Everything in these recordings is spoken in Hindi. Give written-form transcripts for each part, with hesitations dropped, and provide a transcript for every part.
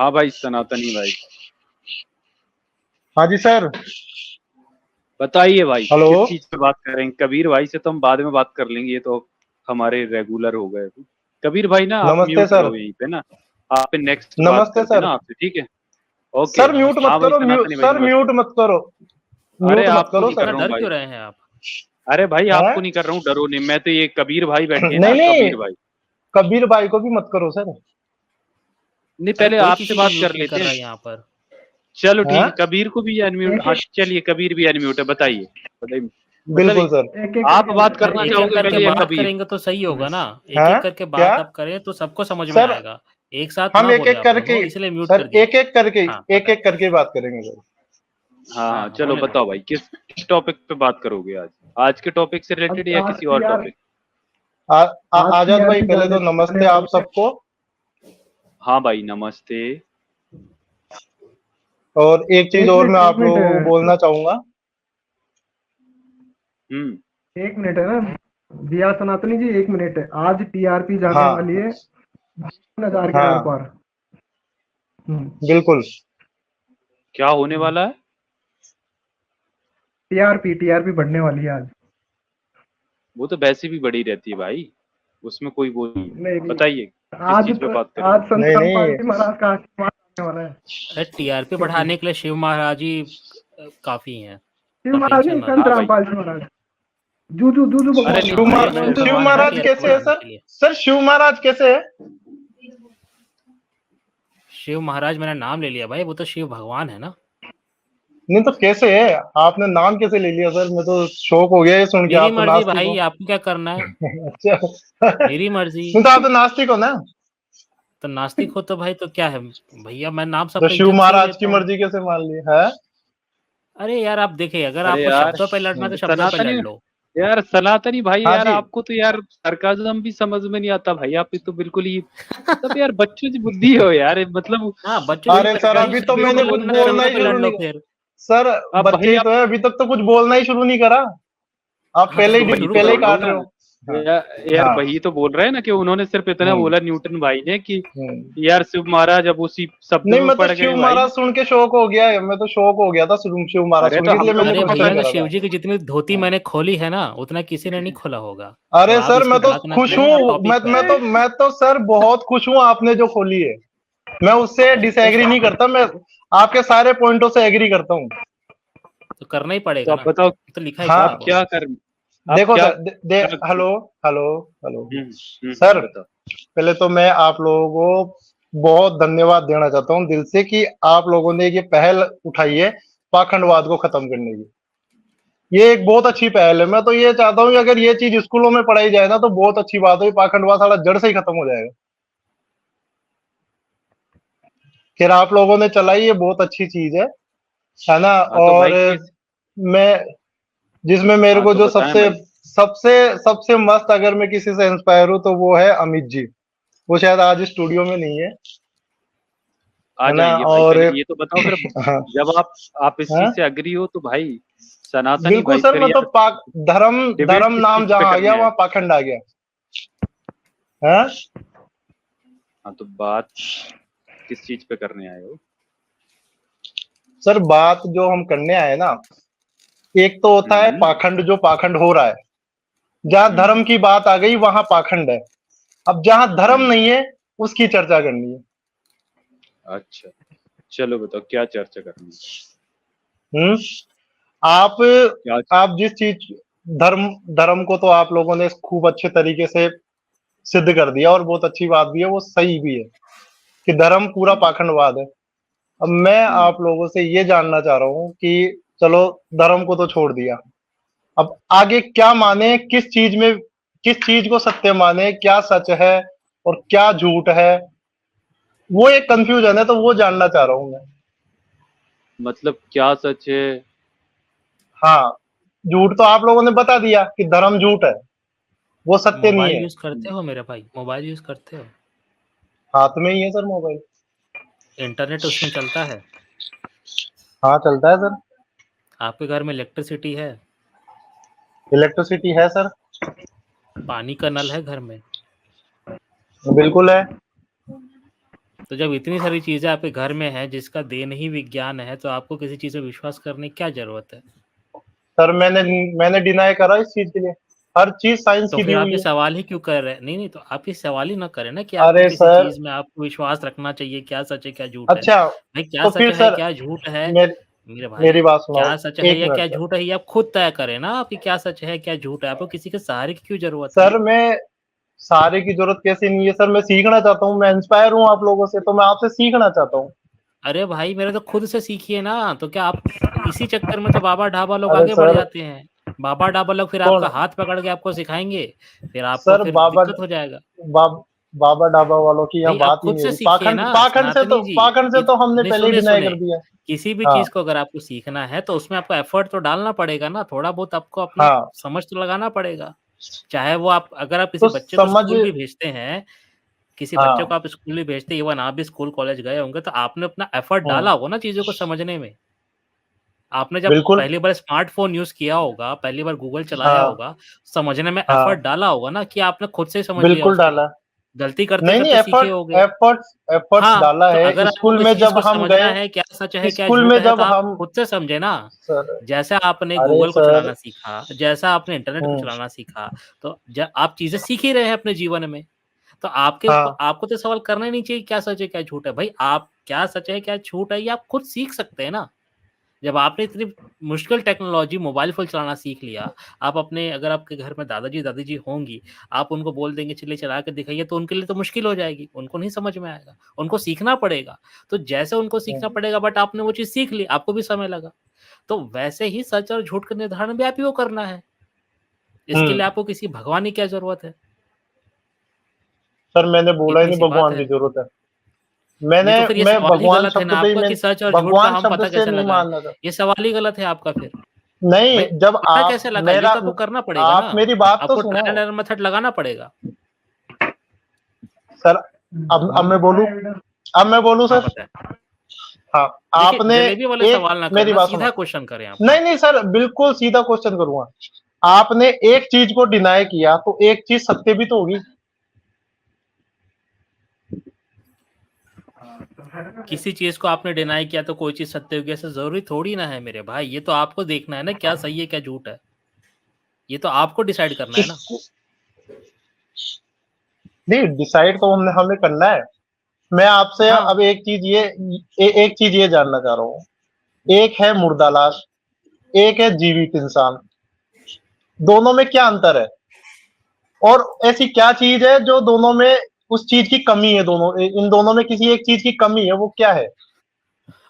हाँ भाई सनातनी भाई, हाँ जी सर। बताइए भाई हेलो। किस चीज पे बात करेंगे। कबीर भाई से तो हम बाद में बात कर लेंगे, ये तो हमारे रेगुलर हो गए। कबीर भाई ना आप नमस्ते म्यूट सर। रहो यहीं पे ना, आप पे नेक्स्ट बात नमस्ते करते हैं सर। ना आपसे, ठीक है। ओके। सर म्यूट मत हाँ भाई करो, सनातनी भाई सर नमस्ते। म्यूट मत करो। अरे म्यूट मत आपको करो नहीं कर सर। रहा इतना हूँ डर भाई। क्यों रहे हैं आप? अरे भाई हैं? आपको नहीं कर रहा हूँ, डरो नहीं। मैं तो ये कबीर भाई बैठे हैं ना, नहीं नहीं, कबीर भाई। कबीर भाई को भी मत करो सर। नहीं अरे पहले कोई आपसे किसी को बात म्यूट कर नहीं लेते कर रहा हैं। है यहाँ पर। चलो ठीक हैं? है, कबीर को भी अनम्यूट। हाँ चलिए, कबीर भी अनम्यूट है, बताइए बताइए। बिल्कुल मतलब सर। आप बात अरे करना एक एक चाहोगे करके पहले या बात कबीर? करेंगे तो सही होगा ना। एक हैं? एक करके क्या? बात आप करें तो सबको समझ में सर आएगा। एक साथ हम ना एक बोले एक आप करके, दोनों, इसलिए म्यूट सर कर दिया। एक एक करके, हाँ एक एक बताएं। करके बात करेंगे सर। हाँ हाँ हाँ, हाँ चलो बोले बताओ बोले। भाई किस टॉपिक पे बात करोगे आज। आज के टॉपिक से रिलेटेड या किसी और टॉपिक? आजाद भाई पहले तो नमस्ते आप सबको। हाँ भाई नमस्ते। और एक चीज और मैं आप लोगों को बोलना चाहूंगा। हम्म। एक मिनट है ना दिया सनातनी जी, एक मिनट है। आज टीआरपी जाने हाँ वाली है 20,000 के आर हाँ पार। बिल्कुल। क्या होने वाला है? टीआरपी बढ़ने वाली है आज। वो तो वैसे भी बड़ी रहती है भाई, उसमें कोई वो नहीं है। नहीं बताइए किस आज चीज पे तो, बात आज करेंगे। संत नहीं रामपाल नहीं जी महाराज का आशीर्वाद आने वाला है। अरे टीआरपी बढ़ाने के लिए शिव महाराज ही काफी हैं। शिव आप महाराज टेंशन नहीं, ना संत लो। हाँ भाई। रामपाल जी महाराज। जूजू जूजू अरे भगवान नहीं शिव भाई, ये महाराज। मैंने शिव भगवान है महाराज टीआरपी कैसे है बढ़ाने सर? के लिए। सर शिव महाराज कैसे है? शिव महाराज मैंने नाम ले लिया भाई, वो तो शिव भगवान है ना। नहीं तो कैसे है? आपने नाम कैसे ले लिया सर? मैं तो शौक हो गया ये सुन के। मेरी आप तो मर्जी नास्तिक भाई, हो। आपको क्या करना है। अच्छा। मेरी मर्जी। नहीं तो आप तो नास्तिक हो ना? तो नास्तिक हो तो भाई तो क्या है भैया, मैं नाम तो सबका शिव इज्जत से ही महाराज की लेता हूँ। मर्जी कैसे मान ली है? अरे यार आप देखिए, अगर अरे आपको यार शब्दों पे लड़ना है तो शब्दों पे सनातनी, लड़ लो। यार सनातनी भाई, हाँ यार जी। आपको तो यार सरकाजम भी समझ में नहीं आता भाई। आप तो बिल्कुल ही मतलब यार बच्चों की बुद्धि हो यार, मतलब हाँ बच्चों की कोई अरे बुद्धि सर भाई, अभी तो शब्दों मैंने को कुछ बोलना है, बोलना शब्दों ही पे शुरू लड़ लो नहीं। फिर। सर अब बच्चे भाई ही आप तो है, अभी तक तो कुछ बोलना ही शुरू नहीं करा। आप हाँ तो पहले तो शुरू ही वही शुरू तो पहले ही बोल करो। रहा हूँ काट रहे हो। ना। हाँ यार हाँ। वही तो बोल रहे हैं ना कि उन्होंने सिर्फ इतना हम्म बोला न्यूटन भाई ने कि हम्म। यार शिव महाराज अब उसी शब्दों नहीं में मैं तो पड़ गए शिव भाई। महाराज सुन के शौक हो गया है। मैं तो शौक हो गया था शिव महाराज अरे सुन तो के, इसलिए हम मैंने लोगों अरे को पता क्वेश्चन भैया, तो करा शिव था। जी की जितनी धोती हाँ। मैंने खोली है ना, उतना किसी ने नहीं खोला होगा। तो अरे आप सर इस मैं पे तो बात ना खुश करें, आप हूँ। टॉपिक पे आए। मैं तो सर बहुत खुश हूँ आपने जो खोली है। मैं उससे अरे तो डिसएग्री नहीं करता। मैं आपके सारे पॉइंटों से एग्री करता हूँ। तो करना ही तो पड़ेगा आप ना, बताओ तो लिखा है हाँ किताब आप में। क्या कर, आप देखो क्या सर क्या हेलो हेलो हेलो सर। बताओ। पहले तो मैं आप लोगों को बहुत धन्यवाद देना चाहता हूँ दिल से कि आप लोगों ने ये पहल उठाई है पाखंडवाद को खत्म करने की। ये एक बहुत अच्छी पहल है। मैं तो ये चाहता हूँ कि अगर ये चीज स्कूलों में पढ़ाई जाए ना तो बहुत अच्छी बात है। पाखंडवाद सारा जड़ से ही खत्म हो जाएगा। फिर आप लोगों ने चलाई, ये बहुत अच्छी चीज है ना? हाँ तो और भाई किस, मैं जिसमें मेरे हाँ को तो जो बताएं सबसे भाई। सबसे सबसे मस्त, अगर मैं किसी से इंस्पायर हूँ तो वो है अमित जी। वो शायद आज स्टूडियो में नहीं आ है ना? जाएंगे भाई, और पहले ये तो बताओ फिर। हाँ जब आप इस चीज हाँ से अग्री हो तो भाई सनातनी बिल्कुल भाई सर। फिर मैं तो यार पाक धर्म डिबेट धर्म किस नाम चीज पे जहां आ करने गया आए? वहां पाखंड आ गया है। हाँ तो बात किस चीज पे करने आए हो? सर बात जो हम करने आए ना, एक तो होता है हम्म पाखंड, जो पाखंड हो रहा है। जहां हम्म धर्म की बात आ गई वहां पाखंड है। अब जहां धर्म हम्म। नहीं है उसकी चर्चा करनी है। अच्छा, चलो बताओ क्या चर्चा करनी है? हम्म। आप क्या? आप जिस चीज धर्म धर्म को तो आप लोगों ने खूब अच्छे तरीके से सिद्ध कर दिया और बहुत अच्छी बात भी है, वो सही भी है कि धर्म पूरा हम्म पाखंडवाद है। अब मैं हम्म। आप लोगों से ये जानना चाह रहा हूँ कि चलो धर्म को तो छोड़ दिया, अब आगे क्या माने, किस चीज में, किस चीज को सत्य माने, क्या सच है और क्या झूठ है, वो एक कंफ्यूजन है, तो वो जानना चाह रहा हूँ मैं। मतलब क्या सच है? हाँ, झूठ तो आप लोगों ने बता दिया कि धर्म झूठ है, वो सत्य नहीं मोबाइल है। यूज करते हो मेरे भाई, मोबाइल यूज करते हो? हाथ में ही है सर मोबाइल। इंटरनेट उसमें चलता है? हाँ चलता है सर। आपके घर में इलेक्ट्रिसिटी है? इलेक्ट्रिसिटी है सर। पानी का नल है घर में? बिल्कुल है। तो जब इतनी सारी चीजें आपके घर में है जिसका देन ही विज्ञान है, तो आपको किसी चीज पे विश्वास करने की क्या जरूरत है? सर मैंने डिनाई करा इस चीज के लिए, हर चीज साइंस तो की दी फिर आप हुई ये है। सवाल ही क्यों कर रहे हैं? नहीं तो आप ये सवाल ही ना करें ना कि आपको अरे किसी सर, चीज में आपको विश्वास रखना चाहिए, क्या सच है क्या झूठ है। अच्छा भाई क्या तो सच फिर है सर क्या झूठ है, मेरी मेरे भाई, मेरी बात सुनाओ, क्या सच है एक या मिनट क्या सर। झूठ है ये आप खुद तय करें ना, आपकी क्या सच है क्या झूठ है, आपको किसी के सहारे की क्यों जरूरत है? सर मैं सारे की जरूरत कैसे नहीं है सर, मैं सीखना चाहता हूँ, मैं इंस्पायर हूँ आप लोगों से, तो मैं आपसे सीखना चाहता हूँ। अरे भाई मेरे तो खुद से सीखिए ना, तो क्या आप इसी चक्कर में तो बाबा ढाबा लोग अरे आगे बढ़ सर, जाते हैं। बाबा ढाबा लोग फिर कौन? आपका हाथ पकड़ के आपको सिखाएंगे, फिर आपको सर फिर बाबा, दिक्कत हो जाएगा। बाबा डाबा वालों की यहाँ भाई आप बात ही खुद नहीं से रही, सीखिए ना सनातनी जी। पाखंड से तो हमने नहीं पहले ही सुने डिनाई सुने, कर दिया। किसी भी हाँ चीज को अगर आपको सीखना है तो उसमें आपको एफर्ट तो डालना पड़ेगा ना, थोड़ा बहुत आपको अपना हाँ, समझ तो लगाना पड़ेगा। चाहे वो आप अगर आप किसी तो बच्चे को समझ, स्कूल भी भेजते हैं, किसी बच्चे को हाँ, आप स्कूल भी भेजते हैं, इवन आप भी स्कूल कॉलेज गए होंगे, तो आपने अपना एफर्ट हम्म, डाला होगा ना चीजों को समझने में। आपने जब बिल्कुल, पहली बार स्मार्टफोन यूज किया होगा, पहली बार गूगल चलाया हाँ, होगा, समझने में एफर्ट हाँ, डाला होगा ना, कि आपने खुद से ही समझ लिया बिल्कुल उसको। डाला। गलती करते नहीं नहीं, करते सीखे होगे। एफर्ट्स हाँ, डाला तो है अगर आपको स्कूल किसी में चीज जब को हम समझना गए, है क्या सच है क्या स्कूल झूठ में है, तो जब आप हम, खुद से समझे ना। सर, जैसा आपने अरे गूगल को सर, चलाना सीखा, जैसा आपने इंटरनेट को हम्म, चलाना सीखा, तो आप चीजें सीख ही रहे हैं अपने जीवन में। तो हाँ, आपको तो सवाल करना ही नहीं चाहिए क्या सच है क्या झूठ है। भाई आप क्या सच है क्या झूठ है ये आप खुद सीख सकते हैं ना। जब आपने इतनी मुश्किल टेक्नोलॉजी मोबाइल फोन चलाना सीख लिया, आप अपने अगर आपके घर में दादाजी दादी होंगी, आप उनको बोल देंगे चलिए चला के दिखाइए, तो उनके लिए तो मुश्किल हो जाएगी, उनको नहीं समझ में आएगा, उनको सीखना पड़ेगा। तो जैसे उनको सीखना हम्म, पड़ेगा, बट आपने वो चीज़ सीख ली, आपको भी समय लगा। तो वैसे ही सच और झूठ का निर्धारण भी आप ही को करना है। इसके लिए हम्म। आपको किसी भगवान की क्या ज़रूरत है? सर मैंने बोला ही नहीं इतनी-सी बात भगवान की है। जरूरत है। नहीं तो फिर ये मैं सवाल ही भगवान गलत है शब्द ना पे ही आपका मैं, कि सच और झूठ का भगवान हम शब्द पता से कैसे नहीं लगाएँ? मानना था। ये सवाल ही गलत है आपका फिर। नहीं, भाई जब पता आप कैसे लगाएँ? ये मेरा, तो आपको करना पड़ेगा ना। आप मेरी बात तो आपको सुनो ट्रायल एंड एरर मेथड लगाना पड़ेगा। सर। अब मैं बोलूं, हाँ, सर। बताएँ। हाँ, देखिए, आपने जलेबी वाले एक, सवाल ना मेरी करना, बात सीधा सुनो। क्वेश्चन करें आप। नहीं हाँ। नहीं सर, बिल्कुल सीधा क्वेश्चन करूंगा। आपने एक चीज को डिनाई किया तो एक चीज सत्य भी तो होगी। किसी चीज़ को आपने डिनाई किया तो कोई चीज़ सत्य होगी, ऐसा ज़रूरी थोड़ी ना है मेरे भाई। ये तो आपको देखना है ना क्या सही है, क्या झूठ है। ये तो आपको डिसाइड करना है ना। किसको नहीं, डिसाइड तो हमें करना है। मैं आपसे हाँ, अब एक चीज ये जानना चाह रहा हूँ। एक है मुर्दा लाश, एक है जीवित इंसान, दोनों में क्या अंतर है? और ऐसी क्या चीज है जो दोनों में, उस चीज की कमी है, इन दोनों में किसी एक चीज की कमी है, वो क्या है?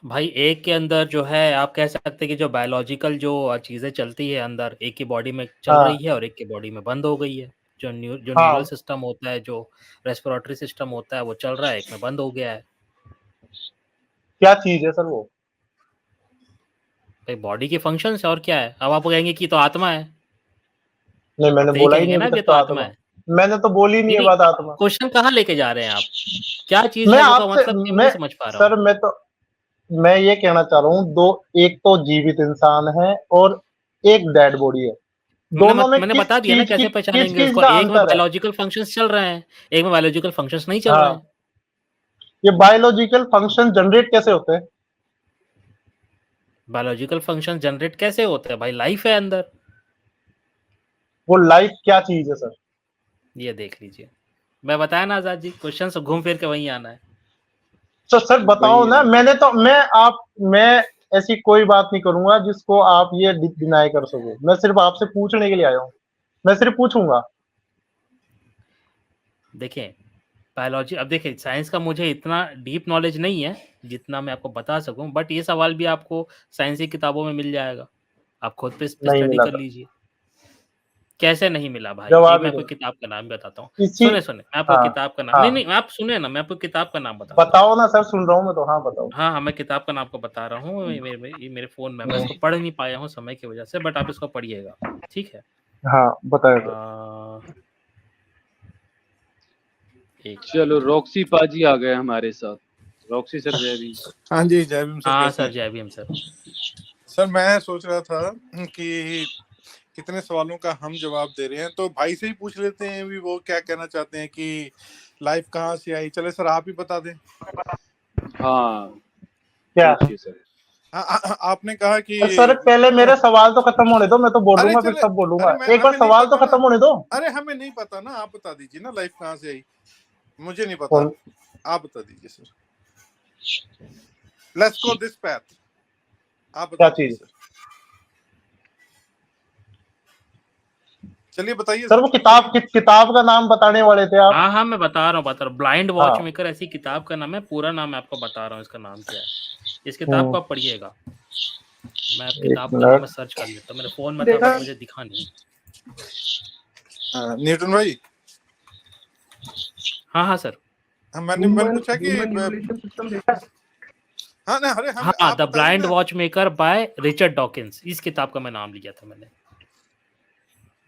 भाई एक के अंदर जो है आप कह सकते हैं कि जो बायोलॉजिकल जो चीज़ें चलती है अंदर, एक की बॉडी में चल रही हाँ, है और एक की बॉडी में बंद हो गई है। जो न्यूरल हाँ, सिस्टम होता है, जो रेस्पिरेटरी सिस्टम होता है, वो चल रहा है, एक में बंद हो गया है। क्या चीज है सर वो? भाई बॉडी के फंक्शंस है और क्या है। अब आप कहेंगे कि तो आत्मा है, नहीं, मैंने तो यही बोला ही कहेंगे नहीं ना अभी कि तक ये तो तो आत्मा आत्मा। है। मैंने तो बोली नहीं नहीं है नहीं, बात अब आत्मा। क्वेश्चन कहाँ लेके जा रहे हैं आप? क्या चीज़ मैं है वो का आपसे, मतलब कि मैं मैं नहीं समझ पा रहा हूँ। सर, मैं ये कहना चाह रहा हूँ, दो, एक तो जीवित इंसान है और एक डेड बॉडी है, दोनों में मैंने बता दिया ना कैसे किस पहचानेंगे चीज उसको। का एक में अंतर है? बायोलॉजिकल फंक्शंस चल रहे हैं, एक में बायोलॉजिकल फंक्शंस नहीं चल रहे हाँ, हैं। ये बायोलॉजिकल फंक्शन जनरेट कैसे होते हैं? बायोलॉजिकल फंक्शन जनरेट कैसे होते हैं? भाई लाइफ है अंदर। वो लाइफ क्या चीज है सर? ये देख लीजिए, मैं बताया ना आजाद जी, क्वेश्चन से घूम फिर के वहीं आना है। तो सर बताओ वही ना, है। मैं ऐसी कोई बात नहीं करूंगा जिसको आप ये डिनाई कर सको। मैं सिर्फ आपसे पूछने के लिए आया हूँ, मैं सिर्फ पूछूंगा। देखें, बायोलॉजी, अब देखिए साइंस का मुझे इतना डीप नॉलेज नहीं है जितना मैं आपको बता सकूं, बट ये सवाल भी आपको साइंस की किताबों में मिल जाएगा, आप खुद पे नहीं स्टडी मिला कर सर, लीजिए। कैसे नहीं मिला भाई? एक जवाब मैं ही आपको नहीं। किताब का नाम बताता हूँ। इसी, सुने मैं आपको हाँ, किताब का नाम, हाँ, नहीं आप सुने ना, मैं आपको किताब का नाम बताता हूँ। बताओ ना सर, सुन रहा हूँ मैं तो, हाँ बताओ। हाँ हाँ, मैं किताब का नाम आपको बता रहा हूँ। ये मेरे फोन में, मैं इसको पढ़ नहीं पाया हूँ समय की वजह से, बट आप इसको पढ़िएगा, ठीक है। हाँ, बताओ सर। आ, एक चलो रॉक्सी पाजी आ गए हमारे साथ। रॉक्सी सर जय भी। हाँ जी, जय भीम सर, हाँ कैसे सर, हैं? जय भीम सर। सर मैं सोच रहा था कि कितने सवालों का हम जवाब दे रहे हैं, तो भाई से ही पूछ लेते हैं भी वो क्या कहना चाहते हैं कि लाइफ कहाँ से आई? चले सर आप ही बता दें। हाँ क्या पूछिए सर। आपने कहा कि सर पहले मेरे सवाल तो खत्म होने दो, मैं तो अरे बोलूंगा फिर चले, सब बोलूंगा। अरे एक बार हमें नहीं सवाल तो पता खत्म ना, होने दो। अरे हमें नहीं पता ना, आप बता दीजिए ना लाइफ कहाँ से आई। मुझे नहीं पता, कौन- आप बता दीजिए sir. Let's go this path, आप क्या बता दीजिए चीज? सर। चलिए बताइए सर सर। वो किताब का नाम बताने वाले थे आप। हाँ हाँ मैं बता रहा हूँ ब्लाइंड वॉच हाँ। मेकर ऐसी किताब का नाम है, पूरा नाम मैं आपको बता रहा हूँ इसका नाम क्या है। इस किताब को आप पढ़िएगा। मैं आप एक किताब का नाम मिनट। में सर्च कर लेता हूँ, मेरे फोन में था देखा बट मुझे दिखा नहीं। न्यूटन भाई, हाँ हाँ सर। मैंने पूछा कि ह्यूमन इवोल्यूशन सिस्टम देखा है? हाँ ना, अरे हम हाँ आप द बताइए ब्लाइंड ना। Watchmaker by Richard Dawkins, इस किताब का मैं नाम लिया था मैंने,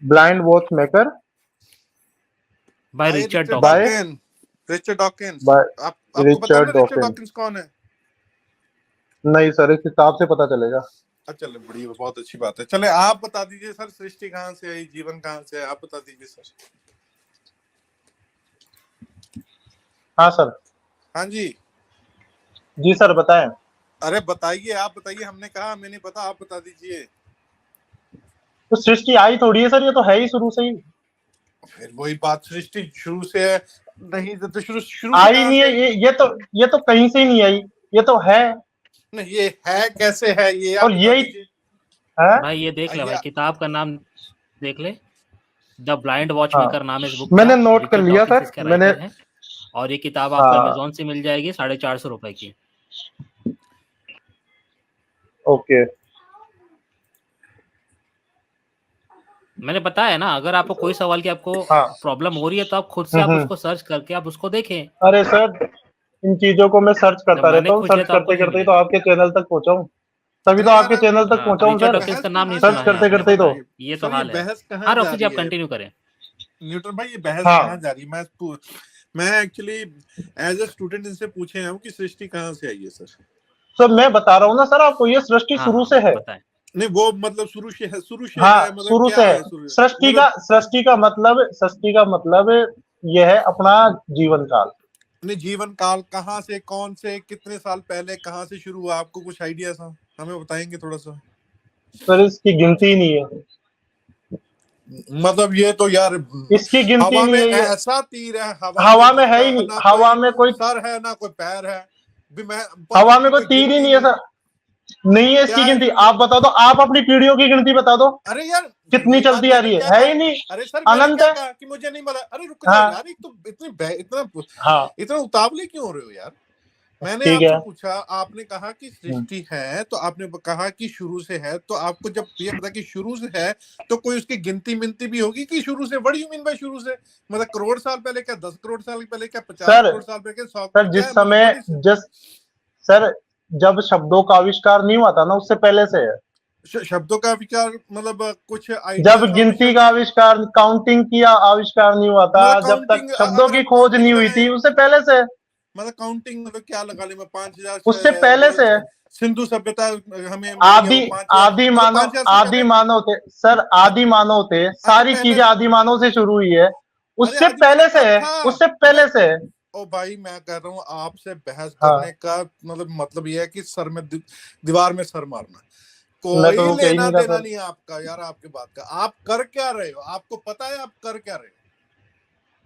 blind watchmaker by by Richard Richard by Dawkins. Richard Dawkins. By आपको पता है ना रिचर्ड रिचर्ड डॉकिंस। डॉकिंस कौन है? नहीं सर, इस किताब से पता चलेगा। अच्छा चलो, बड़ी बहुत अच्छी बात है। चले आप बता दीजिए सर, सृष्टि कहाँ से आई, जीवन कहाँ से है, आप बता दीजिए सर। हाँ सर। हाँ जी जी सर बताएं। अरे बताइए, आप बताइए, हमने कहा हमें नहीं पता, आप बता दीजिए। तो सृष्टि आई थोड़ी है सर, ये तो है ही शुरू से ही। फिर वही बात, सृष्टि शुरू से है नहीं तो शुरू शुरू से आई कहाँ नहीं से? है ये तो कहीं से ही नहीं आई, ये तो है। नहीं ये है कैसे है, ये आप और बता यही दीजिए। है। भाई ये देख ले, आइए। भाई किताब का नाम देख ले, द ब्लाइंड वॉच हाँ मेकर नाम है इस बुक मैंने का। नोट कर रिचर्ड लिया डॉकिंस सर, इसके मैंने। राइटर हैं, और ये किताब आपको हाँ अमेजोन से मिल जाएगी 450 रुपए की। ओके। मैंने बताया ना, अगर आपको कोई सवाल की आपको हाँ। प्रॉब्लम हो रही है तो आप खुद से आप हम्म। उसको सर्च करके आप उसको देखें। अरे सर इन चीजों को मैं सर्च जब करता मैंने रहता हूँ, खोज लिया सर्च तो आपको करते नहीं करते ही तो मिलेगा। आपके चैनल तक पहुंचा हूँ, तभी तो अरे यार आपके चैनल तक हाँ पहुंचा हूँ रिचर्ड सर। डॉकिंस का बहस नाम नहीं कहाँ सुना सर्च है करते आपने, करते ही तो। बताएं, ये तो सर ये हाल है। बहस कहाँ हाँ जा रॉक्सी जी रही आप है? कंटिन्यू करें। न्यूटन भाई ये बहस हाँ कहाँ जा रही है? मैं एक्चुअली एज ए स्टूडेंट इनसे पूछे हूँ कि सृष्टि कहाँ से आई है सर। सर मैं बता रहा हूँ ना सर आपको, ये सृष्टि हाँ शुरू हाँ से है। बताएं। नहीं वो मतलब शुरू से है, शुरू से हाँ है मतलब शुरू क्या से है। है शुरू मतलब? सृष्टि का मतलब यह है अपना जीवन काल। नहीं जीवन काल कहाँ से, कौन से, कितने साल पहले, कहाँ से शुरू हुआ? आपको कुछ आइडिया सा हमें बताएंगे थोड़ा सा? सर इसकी गिनती ही नहीं है, मतलब ये तो यार इसकी गिनती हवा नहीं में है ये। ऐसा तीर है, हवा में हवा में है जिसका ही नहीं, ना हवा कोई में कोई, सर है ना कोई पैर है, भी मैं हवा उसकी में कोई कोई तीर ही गिनती नहीं है नहीं। सर। नहीं है क्या इसकी है गिनती। फिर ये? आप बता दो, आप अपनी पीढ़ियों की गिनती बता दो अरे यार कितनी वही बात चलती आ मैंने रही क्या है कहा। ही नहीं। अरे सर मैंने अनंत क्या है। कहा कि मुझे नहीं मिला? अरे रुक जाओ हाँ यार, एक तो हाँ इतना उतावले क्यों हो रहे हो यार? मैंने ठीक आपसे है। पूछा, आपने कहा कि सृष्टि है, तो आपने कहा कि शुरू से है, तो आपको जब ये पता कि शुरू से है तो कोई उसकी गिनती मिनती भी होगी कि शुरू से? What do you mean by शुरू से? मतलब करोड़ साल पहले, क्या 10 करोड़ साल पहले, क्या 50 सर करोड़ साल पहले, क्या 100 सर करोड़, क्या जिस है मतलब समय व्हाट इज? जिस सर जब शब्दों का आविष्कार नहीं हुआ था ना, उससे पहले से है। शब्दों का विचार मतलब कुछ जब आइडिया था गिनती विषय का में? आविष्कार, काउंटिंग की आविष्कार नहीं हुआ था, मतलब जब तक काउंटिंग, शब्दों अगर की हम खोज काउंटिंग नहीं हुई लगाएं, थी, उससे पहले से है। मतलब काउंटिंग मतलब क्या लगा ले मैं? 5000 उससे पहले से है। सिंधु सभ्यता हमें मिली है वो 5000, मतलब 5000 से आदि पहले। मानव थे सर, आदि मानव थे, अच्छा सारी पहले, चीजें आदि मानव से शुरू हुई है। अरे उससे आदि मानव पहले से कब है, था? उससे ओ भाई, पहले से है। ओ भाई मैं कह रहा हूँ आपसे बहस करने हाँ का मतलब ये है कि सर में दीवार में सर मारना। मैं तो कोई वो कह ही लेना नहीं रहा देना सर। नहीं है आपका यार, आपके बात का। आप कर क्या रहे हो? आपको पता है आप कर क्या रहे हो?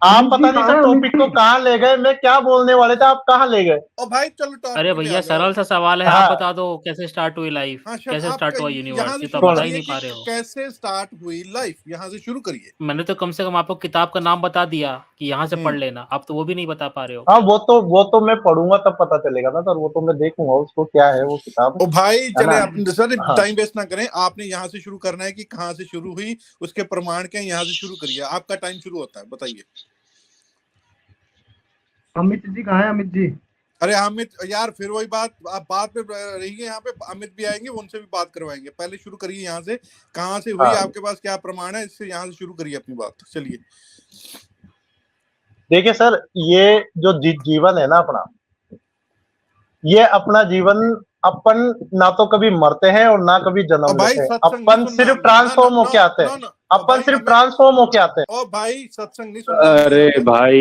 आप अमित जी पता नहीं कहाँ सर है? अमित टॉपिक को जी कहाँ ले गए, मैं क्या बोलने वाले थे आप कहाँ ले गए। ओ भाई चलो अरे टॉपिक पे भैया आ जाओ। सरल सा सवाल है, आप हाँ बता दो कैसे स्टार्ट हुई लाइफ, हाँ कैसे आप स्टार्ट हुआ यहाँ यूनिवर्स, से ये तो आप शुरू कौन? बता ही करिए नहीं कि पा रहे हो। कैसे स्टार्ट हुई लाइफ, यहाँ से शुरू करिए। मैंने तो कम से कम आपको किताब का नाम बता दिया कि यहाँ से पढ़ हम्म लेना, आप तो वो भी नहीं बता पा रहे हो। हाँ वो तो मैं पढ़ूंगा तब पता चलेगा ना सर, वो तो मैं देखूंगा उसको क्या है वो किताब, ओ भाई है चले, ना। आप सर हाँ टाइम वेस्ट ना करें, आपने यहाँ से शुरू करना है कि कहाँ से शुरू हुई, उसके प्रमाण क्या है, यहाँ से शुरू करिए। आपका टाइम शुरू होता है, बताइए। अमित जी कहाँ है? अमित जी अरे अमित यार फिर वही बात, आप बात पे रहिए, यहाँ पे अमित भी आएंगे, उनसे भी बात करवाएंगे। पहले शुरू करिए यहाँ से, कहाँ से हुई, हाँ आपके पास क्या प्रमाण है, इससे यहाँ से शुरू करिए अपनी बात। चलिए। देखिए सर, ये जो जीवन है ना अपना, ये अपना जीवन अपन ना तो कभी मरते हैं और ना कभी और जन्म भाई लेते हैं, सत्संग अपन नहीं सुनना, सिर्फ ट्रांसफॉर्म ना, होके आते ना, हैं, ना, अपन भाई सिर्फ हमें, ट्रांसफॉर्म होके आते हैं। ओ भाई सत्संग नहीं सुनना हमें अरे यहाँ पे। भाई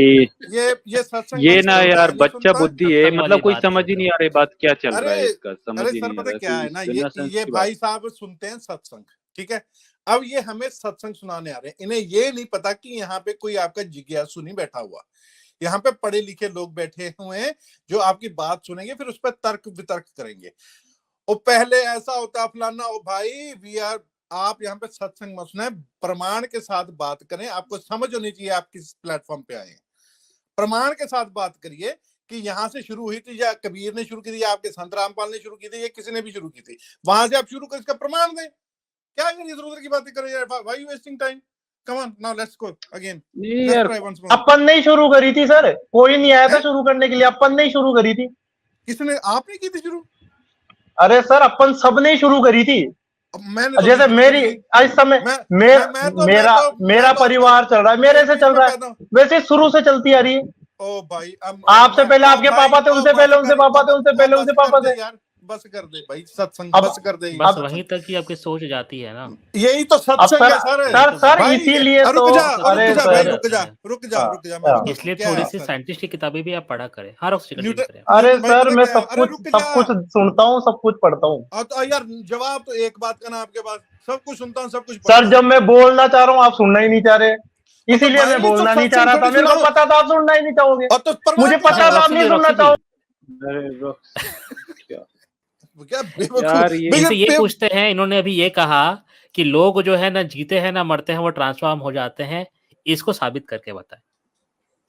ये सत्संग ये बंद ना करो, यार मैं नहीं बच्चा सुनता। बुद्धि है, सत्संग मतलब वाली कोई बात समझ है ही नहीं एकदम। आ रही बात क्या चल रहा है, अरे इसका समझ अरे ही सर नहीं आ पता रहा क्या है कोई ना, बिना सेंस ये की बात। भाई साहब सुनते हैं सत्संग, ठीक है। अब ये हमें सत्संग सुनाने आ रहे हैं, इन्हें ये नहीं पता कि यहाँ पे कोई आपका जिज्ञासु नहीं बैठा हुआ, यहाँ पे पढ़े लिखे लोग बैठे हुए हैं जो आपकी बात सुनेंगे, फिर उस पर तर्क वितर्क करेंगे। और पहले ऐसा होता फलाना, ओ भाई वी आर, आप यहाँ पे सत्संग मत सुने, प्रमाण के साथ बात करें। आपको समझ होनी चाहिए आप किस प्लेटफॉर्म पे आए हैं, प्रमाण के साथ बात करिए कि यहाँ से शुरू हुई थी, या कबीर ने शुरू की थी, या आपके संत रामपाल ने शुरू की थी, या किसी ने भी शुरू की थी, वहां से आप शुरू कर इसका प्रमाण दें। क्या इधर उधर की बातें करें यार, why you wasting time, come on now let's go again, नहीं लेट्स यार ट्राई वंस मोर। अपन नहीं शुरू करी थी सर, कोई नहीं आया था हैं? शुरू करने के लिए, अपन नहीं शुरू करी थी। किसने, आपने की थी शुरू? अरे सर अपन सब ने शुरू करी थी। अब मैंने तो जैसे नहीं मेरी शुरू की। इस समय मैं मेरा तो परिवार चल रहा है, मेरे से 21 चल में रहा है, पैदा, वैसे शुरू से चलती आ रही है। ओ भाई आपसे मैं, पहले ओ आपके भाई, पापा थे, ओ उनसे बस पहले उनसे कर, पापा थे, उनसे पहले बस उनसे कर पापा दे थे। यार, बस कर दे भाई सत्संग, अब बस कर दे बस सत्संग। वहीं तक ही आपकी सोच जाती है ना। यही तो अब सत्संग सर है सर। सर सर भाई इसीलिए तो रुक जा, अरे रुक जा सर भाई, सर रुक जा, हाँ, रुक जा, मैं हाँ, बताता इसलिए हूँ क्या थोड़ी है सी सर। साइंटिस्ट की किताबें भी आप पढ़ा करें। हाँ, उससे कंटिन्यू न्यूटन, करें। अरे भाई सर पता मैं क्या है, अरे रुक जा। सब कुछ सुनता हूँ, सब कुछ पढ़ता हूँ। और तो यार जवाब तो एक बात का ना आपके पास, सब कुछ सुनता हूँ, सब कुछ सर पढ़ता जब हूँ। मैं बोलना चाह रहा हूँ आप सुनना ही नहीं चाह रहे, और तो इसीलिए मैं भाई तो बोलना नहीं चाह सत्संग रहा था। थोड़ी मेरे को सुनाओ, पता था आप सुनना ही नहीं चाहोगे, और तो प्रमाण मुझे के पता साथ था आप रॉक्सी नहीं जी, सुनना रॉक्सी जी, चाहोगे। अरे क्या क्या यार बेवकूफ ये इनसे भैया ये पूछते हैं, इन्होंने अभी ये कहा कि लोग जो है ना जीते हैं ना मरते हैं, वो ट्रांसफॉर्म हो जाते हैं। इसको साबित करके बताएं,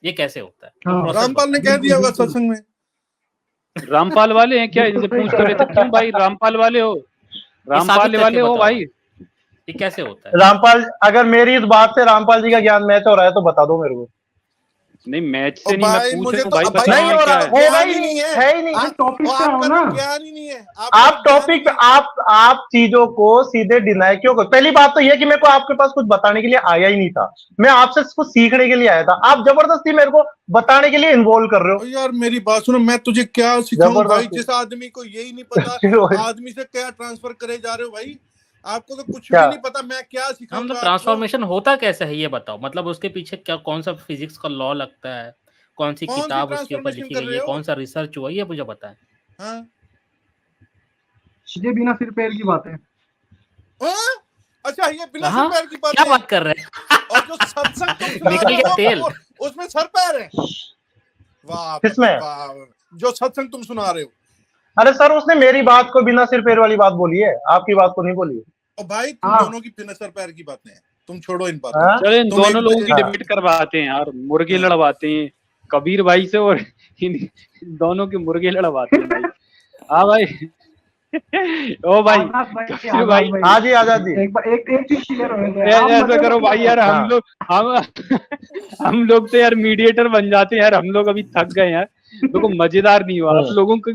ये कैसे होता है, वो हाँ प्रोसेस रामपाल ने बताएं। कह दिया होगा बिल्कुल सत्संग में। रामपाल वाले हैं क्या, बिल्कुल इनसे सही पूछ कह तो रहे लेते। हैं। क्यों भाई रामपाल वाले हो, ये साबित रामपाल करके वाले हो बताओ भाई। आप, ये कैसे होता है। रामपाल, अगर मेरी इस बात से रामपाल जी का ज्ञान मैच हो रहा है तो बता दो मेरे को। नहीं मैच और से नहीं, मैं भाई पूछ मुझे रहा हूँ तो, भाई, अब भाई नहीं बताओ ना हो क्या रहा, है। होगा ज्ञान ही ही नहीं नहीं, है, है ही नहीं। भाई टॉपिक और पे आओ आपका ना। तो ज्ञान ही नहीं है, आपका आप तो ज्ञान ही टॉपिक नहीं है। आप चीजों को सीधे डिनाई क्यों कर। पहली बात तो यह कि मेरे को आपके पास कुछ बताने के लिए आया ही नहीं था, मैं आपसे कुछ सीखने के लिए आया था। आप जबरदस्ती मेरे को बताने के लिए इन्वॉल्व कर रहे हो, और यार मेरी बात सुनो, मैं तुझे क्या सिखाऊं भाई, जबरदस्ती। जिस आदमी को यही नहीं पता, आदमी से क्या ट्रांसफर करे जा रहे हो भाई, आपको तो कुछ क्या भी नहीं पता, मैं क्या हाँ, सिखाऊंगा मतलब आपको। ट्रांसफॉर्मेशन होता कैसे है ये बताओ, मतलब उसके पीछे क्या, कौन सा फिजिक्स का लॉ लगता है, कौन सी कौन सी किताब उसके ऊपर ट्रांसफॉर्मेशन लिखी कर गई रहे है, हो? कौन सा रिसर्च हुआ, ये मुझे बताएं। हाँ? ये बिना सिर पैर की बात है। हाँ? अच्छा ये बिना हाँ, सर पैर की बात क्या है, बात कर रहे हैं। और जो सत्संग तुम सुना निकल रहे गया हो तेल। उसमें सर पैर है। वाह भाई किसमें? वाह, जो सत्संग तुम सुना रहे हो। अरे सर उसने मेरी बात को बिना सिर पैर वाली बात बोली है, आपकी बात को नहीं बोली है। और भाई तुम हाँ दोनों की बिना सर पैर की बातें हैं, तुम छोड़ो इन बातों हाँ? को। चलो इन तुम दोनों लोगों की हाँ। डिबेट करवाते हैं यार, मुर्गे हाँ। लड़वाते हैं कबीर भाई से, और इन दोनों के मुर्गे लड़वाते हैं भाई। हाँ भाई ओ भाई आजाद भाई, कबीर आजाद भाई, भाई, हाँ जी आजाद जी। एक बार एक चीज क्लियर होने दो, आप ऐसा मजे करो मत भाई लो। यार, हाँ। हम लोग तो यार मीडिएटर बन जाते हैं यार, हम लोग अभी थक गए यार, देखो मजेदार नहीं हुआ आप लोगों को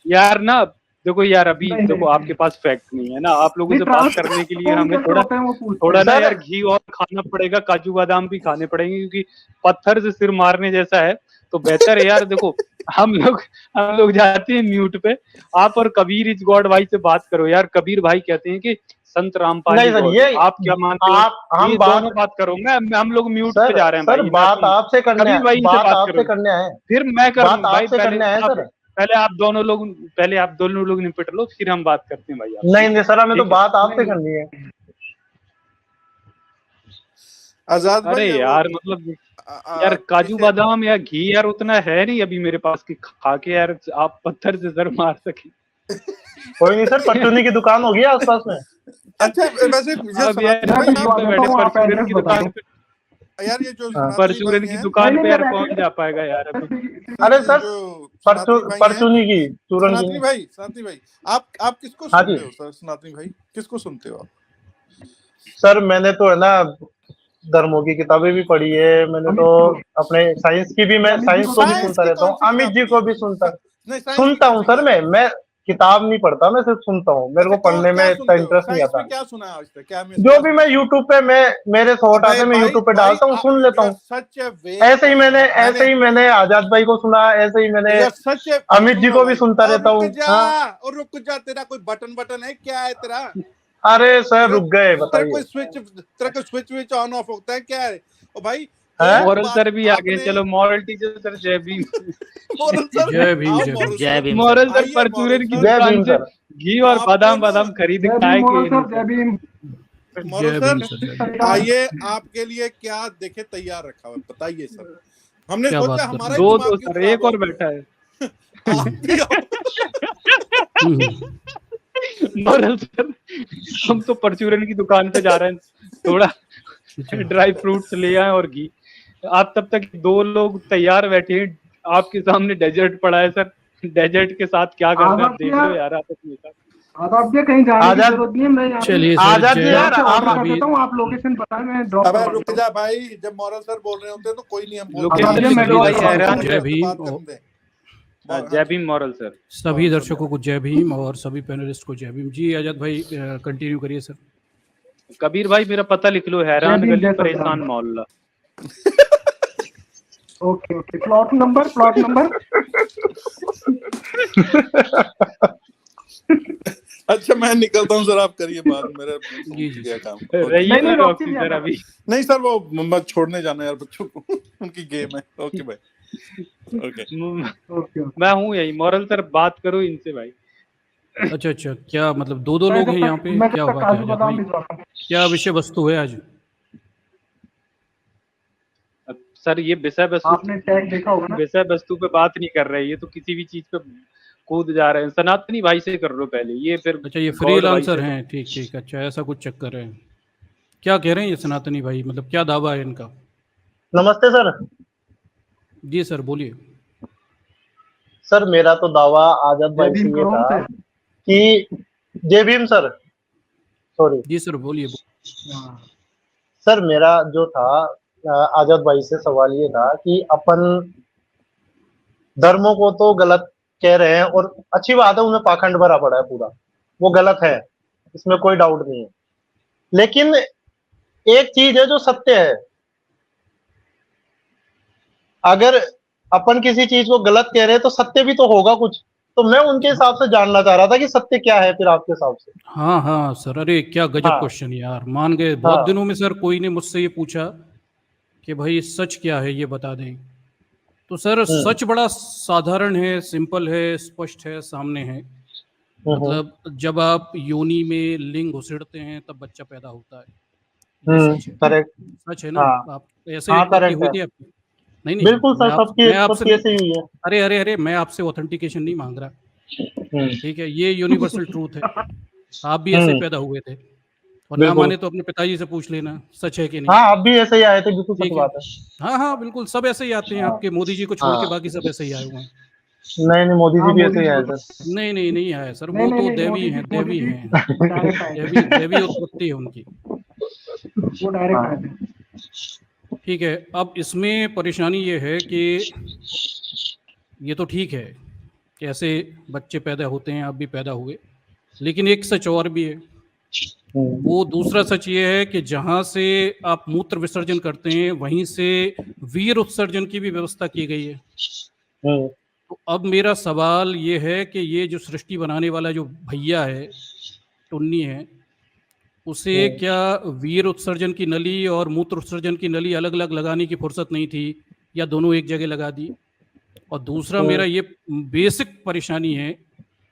यार ना। देखो यार अभी नहीं, देखो नहीं, आपके पास फैक्ट नहीं है ना, आप लोगों नहीं, से बात करने के लिए हमें कैसे होता है वो पूछते थोड़ा हैं। ना सर- यार घी और खाना पड़ेगा, काजू बादाम भी खाने पड़ेंगे, क्योंकि पत्थर से सिर मारने जैसा है। तो बेहतर है यार, देखो हम लोग जाते हैं म्यूट पे, आप और कबीर इज गॉड भाई से बात करो यार। कबीर भाई कहते हैं कि संत रामपाल नहीं ही सर, गॉड ये है, आप क्या मानते हो? आप हम ये दोनों बात करो, हम लोग म्यूट पे सर जा रहे हैं सर भाई, बात आपसे करने कबीर भाई से बात बात आपसे करो, करने आए, फिर मैं कर बात भाई। आपसे करने आए सर। पहले आप दोनों लोग निपट लो, फिर हम बात करते हैं भाई आपसे। नहीं नहीं सर, हमें तो ठीक है? बात आपसे नहीं, करनी है। आजाद अरे भाई यार मतलब यार काजू बादाम या घी यार उतना है नहीं अभी मेरे पास कि खा के यार आप पत्थर से सर मार सके। कोई नहीं सर, परचूनी की दुकान होगी आसपास में। अच्छा वैसे ये अब यार सनातन भाई मैं आप, भिजवा पे देता बैठे हूँ, आप परचूरन एड्रेस की बता दुकान दो। पे, यार ये जो हाँ। सनातनी परचूरन भाई की हैं, दुकान नहीं, पे नहीं, यार मैं कौन जा पाएगा यार अभी। अरे सर जो सनातनी भाई हैं, परचूनी की, चूरन सनातनी की। भाई आप किसको हाँ जी सुनते हो सर? सनातनी भाई किसको सुनते हो आप? सर मैंने तो है ना धर्मों की किताबें भी पढ़ी है, मैंने तो अपने साइंस की भी, मैं अमित जी साइंस को को भी साइंस सुनता की रहता कौन हूँ, सी अमित किताब जी पढ़ी को है? भी सुनता नहीं साइंस की सुनता कौन हूँ सी सर। किताब? मैं किताब नहीं पढ़ता, मैं सिर्फ सुनता हूँ, मेरे को अच्छा, पढ़ने में क्या इतना सुनते हो? इंटरेस्ट नहीं साइंस आता। में क्या सुना है आज तक? क्या जो भी मैं यूट्यूब पे मेरे थॉट आते हैं मैं यूट्यूब पे डालता हूँ, सुन लेता हूँ। ऐसे ही मैंने आजाद भाई को सुना, ऐसे ही मैंने अमित जी को भी सुनता रहता हूँ। हाँ रुक जा, तेरा कोई बटन है क्या है तेरा? अरे सर रुक गए, बताइए। तेरा कोई स्विच ऑन ऑफ होता है क्या है? ओ भाई हैं? मॉरल सर भी आ गए, चलो मॉरल टीचर सर जय भीम। मॉरल सर, जय भीम, आओ जय मॉरल भीम। सर। जय मॉरल सर आइए परचूरन की मॉरल सर। जय दुकान भीम से सर। घी और आपको बादाम ना- बादाम खरीद जय के भीम आए मोहन कि सर, जय भीम। मॉरल जय सर, भीम सर, जय भीम। आइए, आपके लिए क्या देखे तैयार रखा हुआ है, बताइए सर। हमने क्या सोचा बात कर हमारा रहे ही दो दिमाग दो क्यों सर, खराब एक हो? और बैठा है। आप भी आओ। मॉरल सर, हम तो परचूरन की दुकान पे जा रहे हैं, थोड़ा ड्राई फ्रूट्स ले आए और घी। आप तब तक दो लोग तैयार बैठे हैं, आपके सामने डेजर्ट पड़ा है सर। डेजर्ट के साथ क्या करना है आप देख लो यार, आप अपने साथ। आदाब जी, कहीं जाने की आजाद- जरूरत नहीं है, मैं यहाँ चलिए सर, आजाद जी जय यार, से ऑर्डर कर अभी देता हूँ, आप लोकेशन बताएं, मैं ड्रॉप अबे करवा रुक देता हूँ। जा भाई, जब मॉरल सर बोल रहे होते हैं तो कोई नहीं, हम बोल लोकेशन आजाद जी, भी मैं सभी ड्रॉप भाई करवा देता हैरान हूँ। जय है। भीम बात और करने दे। जय भीम मॉरल सर। सभी दर्शकों को जय भीम और सभी पैनलिस्ट को जय भीम। जी आजाद भाई कंटिन्यू करिए सर। कबीर भाई मेरा पता लिख लो, हैरान भीम, गली जय परेशान सतराम। मोहल्ला। Okay okay, plot number. अच्छा मैं निकलता हूँ सर, आप करिए बात, मेरा जी, जी, गया सर। काम। रहिए नहीं, रॉक्सी रॉक्सी सर जी, अभी। नहीं सर, वो मैं छोड़ने जाना है यार बच्चों को, उनकी गेम है। ओके भाई, ओके। ओके। मैं हूँ यही मॉरल सर, बात करो इनसे भाई। अच्छा अच्छा, क्या मतलब दो दो मैं लोग जब हैं यहाँ तक पे? मैं क्या जब तक बात है काजू आजाद बादाम भाई? भिजवाता हूँ। क्या विषय वस्तु है आज? सर ये आपने टैग देखा होगा ना। विषय वस्तु पे बात नहीं कर रहे, ये तो किसी भी चीज पे कूद जा रहे हैं। सनातनी भाई से कर लो पहले, ये फिर अच्छा, ये गॉड भाई फ्रीलांसर से। हैं, ठीक ठीक। अच्छा, ऐसा कुछ चक्कर है। क्या कह रहे हैं ये सनातनी भाई, मतलब क्या दावा है इनका? नमस्ते सर। जी सर बोलिए। सर मेरा तो दावा आजाद जय भाई से भीम ये करो था हमसे। कि जय भीम सर, सॉरी जी सर बोलिए। हाँ, सर, मेरा जो था आजाद भाई से सवाल ये था कि अपन धर्मों को तो गलत कह रहे हैं और अच्छी बात है, उनमें पाखंड भरा पड़ा है पूरा, वो गलत है, इसमें कोई डाउट नहीं है। लेकिन एक चीज है जो सत्य है, अगर अपन किसी चीज को गलत कह रहे हैं तो सत्य भी तो होगा कुछ। तो मैं उनके हिसाब से जानना चाह रहा था कि सत्य क्या है फिर आपके हिसाब से। हाँ हाँ सर, अरे क्या गजब हाँ क्वेश्चन यार, मान गए। बहुत हाँ दिनों में सर कोई ने मुझसे ये पूछा कि भाई सच क्या है ये बता दें। तो सर सच बड़ा साधारण है, सिंपल है, स्पष्ट है, सामने है। मतलब जब आप योनि में लिंग घुसेड़ते हैं तब बच्चा पैदा होता है, ये सच है। करेक्ट। सच है ना? हाँ आप ऐसे हाँ उत्पत्ति करेक्ट हुई है, थी आपकी? नहीं नहीं, बिल्कुल सर, सबकी मैं आपसे सबकी ऐसे ही हुई है। अरे अरे अरे, मैं आपसे ऑथेंटिकेशन नहीं मांग रहा, हम्म, ठीक है? ये यूनिवर्सल ट्रूथ है। आप भी ऐसे ही पैदा हुए थे, और ना बिल्कुल। माने तो अपने पिताजी से पूछ लेना, सच है कि नहीं। हाँ, आप भी ऐसे ही आए थे, बिल्कुल सच ठीक है, बात है। हाँ हाँ बिल्कुल, सब ऐसे ही आते हैं। हाँ आपके मोदी जी को छोड़ के हाँ, बाकी सब ऐसे ही आए हुए हैं। नहीं नहीं, मोदी जी हाँ, भी मोदी ऐसे ही जी आए को थे। नहीं नहीं नहीं आए सर, नहीं वो नहीं तो नहीं, देवी हैं, देवी हैं, वो डायरेक्ट आए देवी थे। देवी उत्पत्ति है उनकी। वो डायरेक्ट आए थे। ठीक है, अब इसमें परेशानी ये है कि ये तो ठीक है कि ऐसे बच्चे पैदा होते हैं, आप भी पैदा हुए, लेकिन एक सच और भी है। वो दूसरा सच ये है कि जहाँ से आप मूत्र विसर्जन करते हैं वहीं से वीर उत्सर्जन की भी व्यवस्था की गई है। तो अब मेरा सवाल ये है कि ये जो सृष्टि बनाने वाला जो भैया है, टुन्नी है, उसे क्या वीर उत्सर्जन की नली और मूत्र उत्सर्जन की नली अलग अलग लगाने की फुर्सत नहीं थी, या दोनों एक जगह लगा दी? और दूसरा मेरा ये बेसिक परेशानी है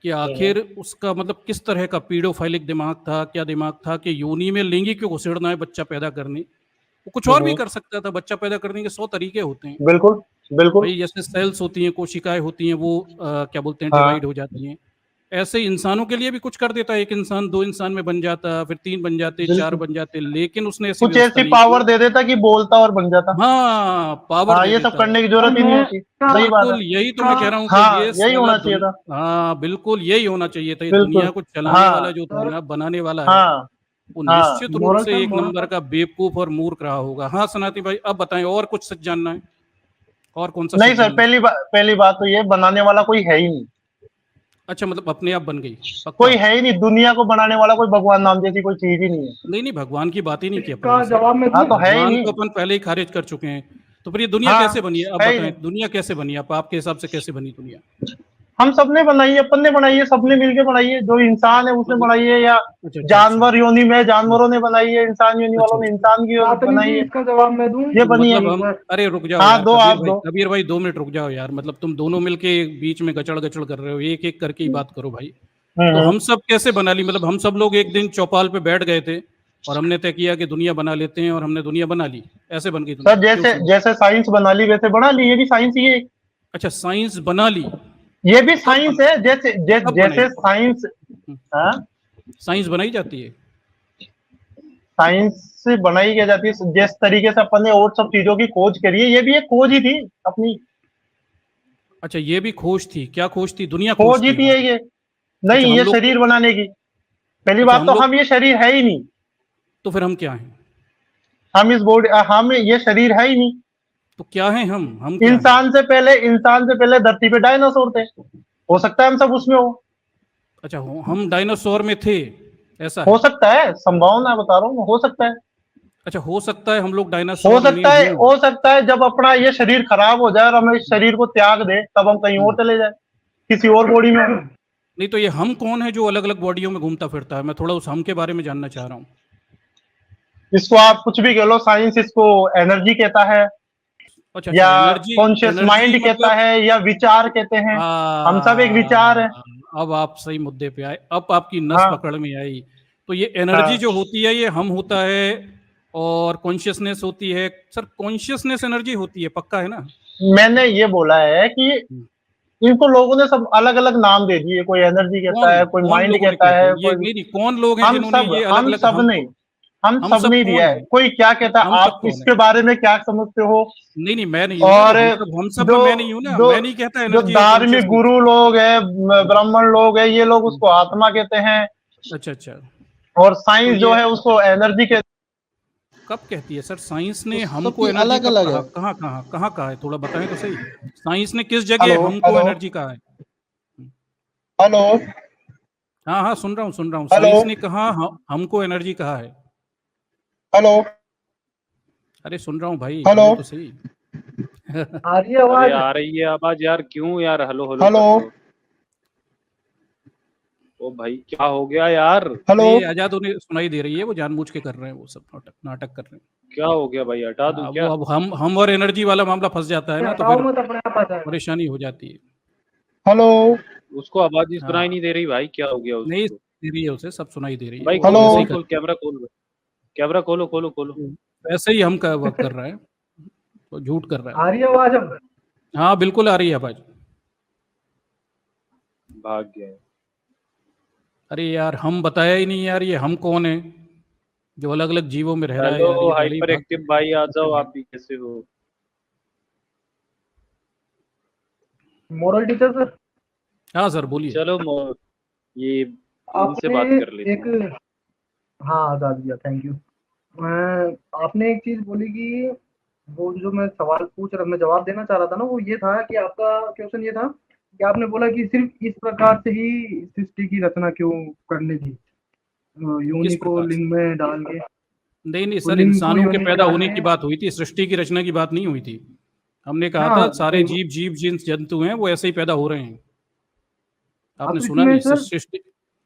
कि आखिर उसका मतलब किस तरह का पीडोफाइलिक दिमाग था, क्या दिमाग था कि योनि में लिंगी क्यों घुसेड़ना है बच्चा पैदा करने? वो कुछ और भी कर सकता था। बच्चा पैदा करने के 100 तरीके होते हैं बिल्कुल बिल्कुल। भाई, जैसे सेल्स होती हैं, कोशिकाएं होती हैं, वो क्या बोलते हैं, हाँ डिवाइड हो जाती हैं। ऐसे इंसानों के लिए भी कुछ कर देता है, एक इंसान 2 इंसान में बन जाता, फिर 3 बन जाते, 4 बन जाते, लेकिन उसने ऐसी कुछ व्यवस्था ऐसी नहीं पावर की। दे देता कि बोलता और बन जाता। हाँ, पावर हाँ, दे ये देता सब है। करने की जरूरत ही नहीं होती। सही बात बिल्कुल है। यही तो मैं कह रहा हूँ कि हाँ, ये यही साला होना चाहिए था। हाँ बिल्कुल यही होना चाहिए था। ये बिल्कुल। दुनिया को चलाने हाँ वाला, जो दुनिया बनाने वाला है, हाँ वो हाँ, निश्चित रूप मोरल से सर, एक नंबर का बेवकूफ और मूर्ख रहा होगा। हाँ सनाती भाई, अब बताएं, और कुछ सच जानना है? और कौन सा नहीं सच सर, जानना है? पहली बात तो ये बनाने वाला कोई है ही नहीं। अच्छा, मतलब अपने आप बन गई, पक्का? कोई है ही नहीं दुनिया को बनाने वाला, कोई भगवान नाम जैसी कोई चीज ही नहीं है। नहीं, भगवान की बात ही नहीं की अपन इसका ने सर। जवाब मैं हाँ दूं? तो है ही भगवान नहीं। को अपन पहले ही खारिज कर चुके हैं। तो फिर ये दुनिया हाँ कैसे बनी है? अब है ही बताएं, नहीं। दुनिया कैसे बनी है? आपके हिसाब से कैसे बनी दुनिया? हम सबने बनाई है, अपन ने बनाई है, सबने मिलके बनाई है। जो इंसान है उसने मतलब बनाई है, या अच्छा, अच्छा, जानवर अच्छा। योनि में जानवरों ने बनाई है, इंसान योनि अच्छा, वालों ने इंसान की सनातनी बनाई जी, है। इसका जवाब मैं दूं? ये तो बनी है। मतलब हम, अरे रुक जाओ हाँ यार दो, आप दो। कबीर भाई 2 मिनट रुक जाओ यार। मतलब तुम दोनों मिलके बीच में गचड़ गचड़ कर रहे हो, एक एक करके ही बात करो भाई। तो हम्म। हम सब कैसे बना ली? मतलब हम सब लोग एक दिन चौपाल पे बैठ गए थे और हमने तय किया कि दुनिया बना लेते हैं, और हमने दुनिया बना ली, ऐसे बन गई सर दुनिया? क्यों जैसे क्यों? जैसे साइंस बना ली वैसे बना ली, ये भी साइंस ही है। अच्छा, साइंस बना ली। ये भी कब साइंस बन है, जैसे कब बनाई? जैसे साइंस। हाँ, साइंस बनाई जाती है? साइंस से बनाई क्या जाती है? जिस तरीके से अपन ने और सब चीजों की खोज करी है, ये भी एक खोज ही थी अपनी। अच्छा, ये भी खोज थी? क्या खोज थी? दुनिया खोज खोज ही थी थी हमारी? ये। अच्छा, नहीं, हम ये लोग, शरीर बनाने की। पहली अच्छा बात हम तो लोग, हम ये शरीर है ही नहीं। तो फिर हम क्या हैं? हम इस बॉडी, हम ये शरीर है ही नहीं। तो क्या हैं हम क्या हैं? इंसान से पहले धरती पे डायनासोर थे। हो सकता है हम सब उसमें अच्छा, हम डायनासोर में थे, ऐसा हो है? सकता है, संभावना बता रहा हूँ, हो सकता है। अच्छा, हो सकता है हम लोग हो डायनासोर में सकता है, हों। हो सकता है जब अपना ये शरीर खराब हो जाए और हम इस शरीर को त्याग दे, तब हम कहीं और हम्म। चले जाए, किसी और बॉडी में हो। नहीं, तो ये हम कौन है जो अलग अलग बॉडियों में घूमता फिरता है? मैं थोड़ा उस हम के बारे में जानना चाह रहा हूँ। इसको आप कुछ भी कह लो, साइंस इसको एनर्जी कहता है, अच्छा, या अच्छा, एनर्जी। कॉन्शियस एनर्जी माइंड कहता मतलब, है, या विचार कहते हैं। हम सब एक विचार है। अब आप सही मुद्दे पे आए, अब आपकी नस हाँ पकड़ में आई। तो ये एनर्जी हाँ। जो होती है, ये हम होता है, और कॉन्शियसनेस होती है। सर, कॉन्शियसनेस एनर्जी होती है, पक्का है ना? मैंने ये बोला है कि हम्म। इनको लोगों ने सब अलग अलग नाम दे दिए, कोई एनर्जी कहता कौन है, कोई कौन माइंड लोगों ने कहता कह दिया है, ये? कोई। नहीं नहीं, कौन लोग हैं हम जिन्होंने सब ये अलग हम अलग सब हमको? नहीं, हम हम सब सब नहीं कौन दिया है। है? कोई क्या कहता है, हम सब आप कौन है? इसके बारे में क्या समझते हो? नहीं नहीं, मैं नहीं हूं ना, वो और हम सब में जो मैं नहीं हूं ना, जो मैं नहीं कहता जो एनर्जी और धार्मिक कॉन्शियसनेस। गुरु लोग हैं, ब्राह्मण लोग हैं, ये लोग उसको आत्मा कहते हैं। अच्छा, अच्छा। और तो साइंस जो ये है उसको एनर्जी कहते कब कहती है सर? साइंस तो ने हमको सबकी एनर्जी अलग कब अलग कहा? है। कहाँ कहाँ कहाँ कहा है? थोड़ा बताएं तो सही। साइंस ने किस हेलो जगह हमको हेलो एनर्जी कहा है? हेलो हाँ हाँ, सुन रहा हूँ। हेलो साइंस ने कहा हमको एनर्जी कहा है। हेलो अरे सुन रहा हूँ भाई, हेलो बोलो तो सही। आ रही है अरे आवाज? आ रही है आवाज यार, क्यों यार हलो हलो हेलो कर रहे हो? ओ भाई क्या हो गया यार? हेलो। नहीं, ये आजाद उन्हें सुनाई दे रही है, वो जानबूझ के कर रहे हैं, वो सब नाटक नाटक कर रहे हैं। क्या हो गया भाई, हटा दूं वो क्या? अब हम और एनर्जी वाला मामला फंस जाता है ना, तो हटाओ फिर मत, अपने आप आ जाएगा। परेशानी हो जाती है। हेलो उसको आवाज ही सुनाई हाँ, नहीं दे रही भाई, क्या हो गया नहीं उसको? दे रही है, उसे सब सुनाई दे रही है, भाई वो हेलो खोल वैसे ही खोल कर, खोल, कैमरा खोल, कैमरा खोलो खोलो खोलो। वैसे ही हम का वर्क कर रहा है, तो झूठ कर रहा है। आ रही है आवाज अब? हाँ, बिल्कुल आ रही है आवाज। भाग गया। अरे यार, हम बताया ही नहीं यार, ये हम कौन है जो अलग अलग जीवों में रह रहा है हेलो यार? ये पहले ही हाइपर भाग एक्टिव भाई, आ जाओ, आप भी कैसे हो? मोरल टीचर सर, हाँ सर, बोलिए। चलो ये इनसे बात कर आपने लेते एक, हैं। हाँ आजाद भैया, थैंक यू। आपने एक चीज बोली कि वो जो मैं सवाल पूछ रहा, मैं जवाब देना चाह रहा था ना, वो ये था कि आपका क्वेश्चन ये था कि आपने बोला कि सिर्फ इस प्रकार से ही सृष्टि की रचना क्यों करनी थी, किस योनि को प्रकार से? लिंग में डाल के, नहीं नहीं वो सर, लिंग को इंसानों के योनि में पैदा डाल होने के। की बात हुई थी, सृष्टि की रचना की बात नहीं हुई थी। हमने कहा था हाँ सारे सही। जीव जीव जंतु हैं, वो ऐसे ही पैदा हो रहे हैं। अब आपने सुना इसमें नहीं? सर, सृष्टि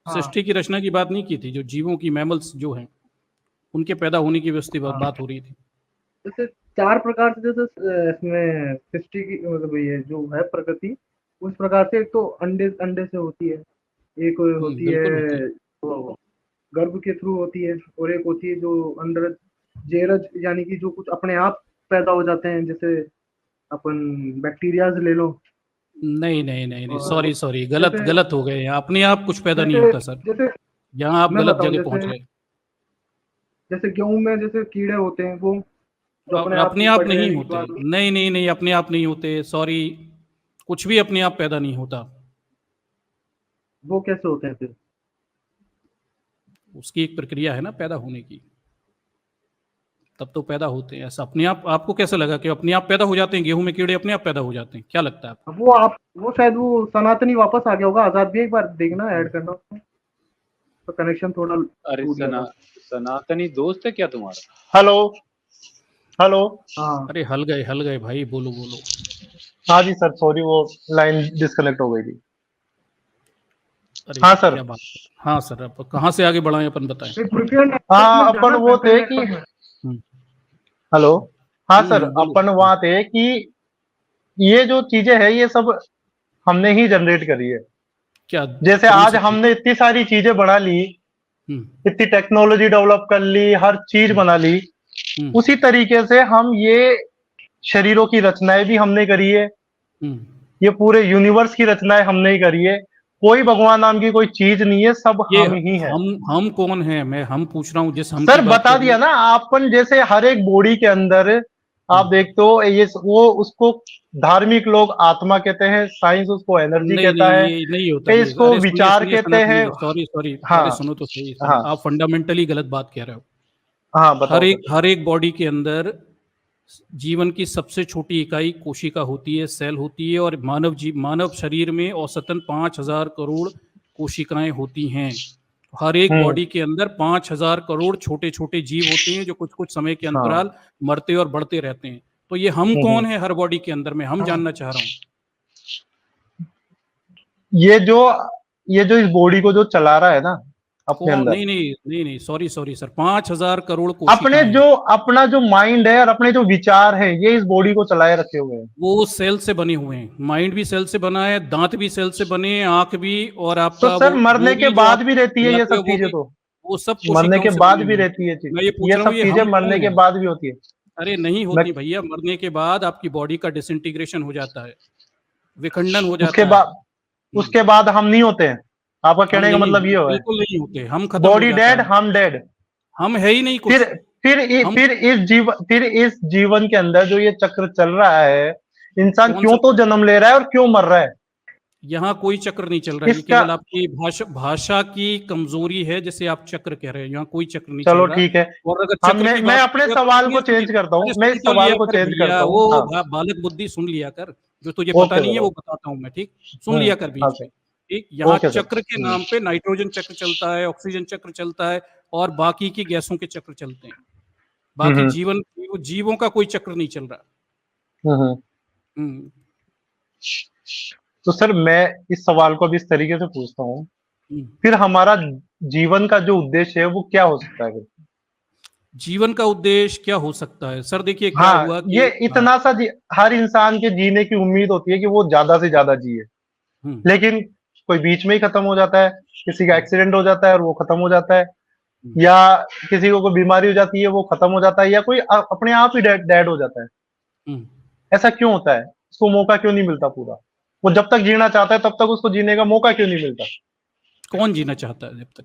हाँ सृष्टि की रचना की बात नहीं की थी। जो जीवों की, मैमल्स जो हैं, उनके पैदा होने की व्यवस्था हाँ, बात हो रही थी। जैसे 4 प्रकार से, जैसे इसमें सृष्टि की मतलब ये जो है प्रकृति, उस प्रकार से एक तो अंडे अंडे से होती है, एक होती बिल्कुल होती है। है वो गर्भ के थ्रू होती है, और एक होती है जो अंडर जेरज, यानी कि जो कुछ अपने आप पैदा हो जाते हैं, जैसे अपन बैक्टीरियाज ले लो। नहीं नहीं नहीं नहीं, और सॉरी सॉरी, गलत जैसे गलत हो गए यहाँ। अपने आप कुछ पैदा नहीं जैसे होता सर, जैसे यहाँ आप मैं गलत बताऊं, जगह जैसे पहुंच गए। जैसे गेहूं में जैसे कीड़े होते हैं, वो जो अपने आप अपने आप नहीं बढ़ने के होते। बाद, नहीं नहीं नहीं, अपने आप नहीं होते, सॉरी। कुछ भी अपने आप पैदा नहीं होता। वो कैसे होते हैं फिर? उसकी एक प्रक्रिया है ना पैदा होने की, तब तो पैदा होते हैं। ऐसा अपने आप आपको कैसा लगा कि अपने आप पैदा हो जाते हैं, गेहूं में कीड़े अपने आप पैदा हो जाते हैं, क्या लगता है आपको? वो शायद वो सनातनी वापस आ गया होगा, आजाद भी एक बार देखना, ऐड करना उसको, तो कनेक्शन थोड़ा अरे टूट गया था। सनातनी दोस्त है क्या तुम्हारा? Hello hello. हाँ अरे हल गए भाई, बोलो बोलो। हाँ जी सर, सॉरी वो लाइन डिस्कनेक्ट हो गई थी। अरे हाँ सर। क्या बात है। हाँ सर, अब कहाँ से आगे बढ़ाएं अपन, बताएं। हाँ अपन वो थे कि हम्म, हेलो। हाँ सर, बोलो। अपन वहाँ थे कि ये जो चीजें है ये सब हमने ही जनरेट करी है। क्या? जैसे कौन आज सी चीज? हमने इतनी सारी चीजें बना ली, इतनी टेक्नोलॉजी डेवलप कर ली, हर चीज बना ली, हम्म, उसी तरीके से हम ये शरीरों की रचनाएं भी हमने करी है, हम्म। ये पूरे यूनिवर्स की रचनाएं हमने ही करी है। कोई भगवान नाम की कोई चीज नहीं है, सब ये हम ही है। हम कौन है? हम पूछ रहा हूँ, जिस हम सर की बात बता कर रहे दिया ना आपन, जैसे हर एक बॉडी के अंदर आप देखते हो ये वो उसको धार्मिक लोग आत्मा कहते हैं, साइंस उसको एनर्जी नहीं कहता नहीं, है, ये नहीं होता, कई नहीं। इसको अरे सुनिए विचार सुनिए कहते सनातनी हैं। जी, सॉरी सॉरी, हाँ अरे सुनो तो सही, हाँ आप फंडामेंटली गलत बात कह रहे हो। हाँ बताओ सर। हर एक बॉडी के अंदर जीवन की सबसे छोटी इकाई कोशिका होती है, सेल होती है, और मानव शरीर में औसतन 5,000 करोड़ कोशिकाएं होती हैं। हर एक हम्म बॉडी के अंदर 5,000 करोड़ छोटे छोटे जीव होते हैं, जो कुछ कुछ समय के हाँ अंतराल मरते और बढ़ते रहते हैं। तो ये हम हम्म। कौन है हर बॉडी के अंदर में, हम जानना चाह रहा हूँ। ये जो ये जो इस बॉडी को जो चला रहा है ना अपने कौन? अंदर, नहीं नहीं नहीं नहीं, सॉरी सॉरी सर, 5,000 करोड़ अपने कोशिकाएं। जो अपना जो माइंड है और अपने जो विचार है, ये इस बॉडी को चलाए रखे हुए हैं। वो सेल से बने हुए हैं, माइंड भी सेल से बना है, दांत भी सेल से बने हैं, आंख भी, और तो आपका सर वो मरने के भी जो बाद आप भी रहती है ये खिलाते सब हो वो चीजें, भी, तो वो सब मरने कोशिकाओं के से बाद बने भी हुए रहती है हैं। चीज, मैं ये पूछ ये रहा हूँ, सब ये चीजें हम मरने कौन के है? बाद भी होती है। अरे नहीं मैं होती भैया, मरने के बाद आपकी बॉडी का डिसइंटीग्रेशन हो जाता है, विखंडन हो उसके जाता है। बाद उसके बाद हम नहीं होते हैं, आपका हम कहने का नहीं, मतलब ये है। बिल्कुल नहीं होते, हम खत्म हो बॉडी जाता डेड, है। हम डेड। हम है ही नहीं फिर कुछ। हम फिर इस जीवन के अंदर जो ये चक्र चल रहा है, इंसान कौन सा? क्यों तो जन्म ले रहा है और क्यों मर रहा है, यहाँ कोई चक्र नहीं चल रहा है, ये इसका। केवल आपकी भाषा की कमजोरी है, जिसे आप चक्र कह रहे हैं। यहाँ कोई चक्र नहीं चल चलो रहा। ठीक है, और अगर हम चक्र की मैं बात अपने करें तो सवाल को सुनिए चेंज सुनिए, करता अरे हूँ, मैं सुन इस तो सवाल लिया को कर चेंज भैया, करता हूँ। वो हाँ बालक बुद्धि सुन लिया कर, जो तुझे पता ओके नहीं है सर। वो बताता हूँ मैं, ठीक? सुन लिया कर हाँ बीच सर। में। ठीक, यहाँ ओके सर। चक्र के नाम पे नाइट्रोजन चक्र चलता है, ऑक्सीजन चक्र चलता है, और बाकी की गैसों के चक्र चलते हैं। बाकी हम्म जीवों का कोई चक्र नहीं चल रहा। हम्म। हम्म, तो सर मैं इस सवाल को अब इस तरीके से पूछता हूँ, हम्म। फिर हमारा जीवन का जो उद्देश्य है वो क्या हो सकता है फिर? जीवन का उद्देश्य क्या हो सकता है सर? देखिए क्या हाँ, हुआ ये कि इतना सा हर इंसान के जीने की उम्मीद होती है कि वो ज्यादा से ज्यादा जिए, हम्म, लेकिन कोई बीच में ही खत्म हो जाता है, किसी का हम्म, एक्सीडेंट हो जाता है और वो खत्म हो जाता है, हम्म। या किसी को कोई बीमारी हो जाती है वो खत्म हो जाता है, या कोई अपने आप ही डेड हो जाता है। हम्म। ऐसा क्यों होता है? उसको मौका क्यों नहीं मिलता पूरा? वो जब तक जीना चाहता है तब तक उसको जीने का मौका क्यों नहीं मिलता? कौन जीना चाहता है जब तक?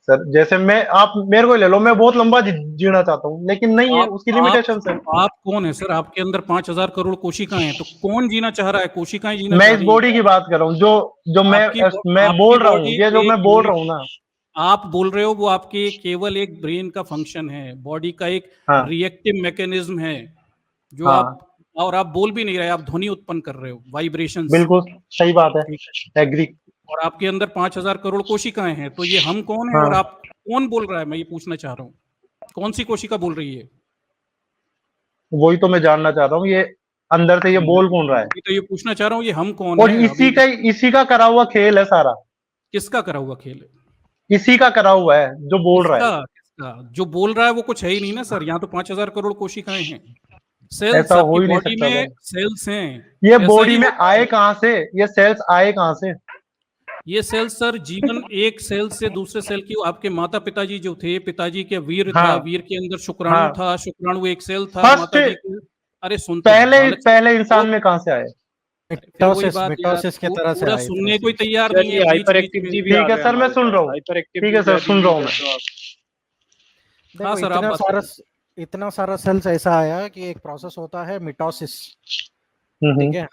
सर जैसे मैं, आप मेरे को ही ले लो, मैं बहुत लंबा जीना चाहता हूँ, लेकिन नहीं है, आप उसकी आप लिमिटेशन है। आप कौन है सर? आपके अंदर 5,000 करोड़ कोशिकाएं हैं, तो कौन जीना चाह रहा है? कोशिकाएं जीना मैं चाह इस रही बॉडी हैं। की बात कर रहा हूँ, जो जो मैं आपकी बोल रहा हूँ, बॉडी ये जो एक मैं बोल रहा यूनिट, हूँ ना। आप बोल रहे हो, वो आपके केवल एक ब्रेन का फंक्शन है, बॉडी का एक हाँ रिएक्टिव मैकेनिज्म है, जो हाँ आप, और आप बोल भी नहीं रहे, आप ध्वनि उत्पन्न कर रहे हो, वाइब्रेशंस। बिल्कुल सही बात है, ठीक है, एग्री। और आपके अंदर 5,000 करोड़ कोशिकाएं हैं, तो ये हम कौन है और हाँ, आप कौन बोल रहा है? मैं ये पूछना चाह रहा हूँ, कौन सी कोशिका बोल रही है? वही तो मैं जानना चाह रहा हूँ, ये अंदर से ये बोल कौन रहा है? मैं तो ये पूछना चाह रहा हूँ, ये हम कौन और है अभी? इसी का करा हुआ खेल है सारा, किसका करा हुआ खेल है? इसी का करा हुआ है जो बोल रहा है। किसका? जो बोल रहा है वो कुछ है ही नहीं ना सर, यहाँ तो 5,000 करोड़ कोशिकाएं हैं, सेल्स ऐसा आपकी हो ही नहीं बॉडी सकता में, सर, सेल्स हैं। ये ऐसा बॉडी ही में होता आए है। कहाँ से, ये सेल्स आए कहाँ से? ये सेल सर, जीवन एक सेल से दूसरे सेल की, आपके माता पिताजी जो थे, पिताजी के वीर था, हाँ वीर के अंदर शुक्राणु हाँ। था, शुक्राणु एक सेल था, फर्स्ट माता जी के, अरे सुन तो लो पहले बालक, पहले वो इंसान में कहाँ से आए? फिर वही मिटोसिस बात यार, मिटोसिस की तरह से पूरा आए सुनने को ही प्रोसेस। तैयार नहीं चलिए है, बीच हाइपर बीच एक्टिव में। जी भी आ ठीक है गए सर, मैं हमारे सुन पास। रहा हूँ। हाइपर एक्टिव ठीक जी है सर, जैदी सुन जी रहा हूँ है, मैं। तो आप हाँ देखो सर, आप इतना सारा सेल्स ऐसा आया कि एक प्रोसेस होता है मिटोसिस, हम्म। ठीक है?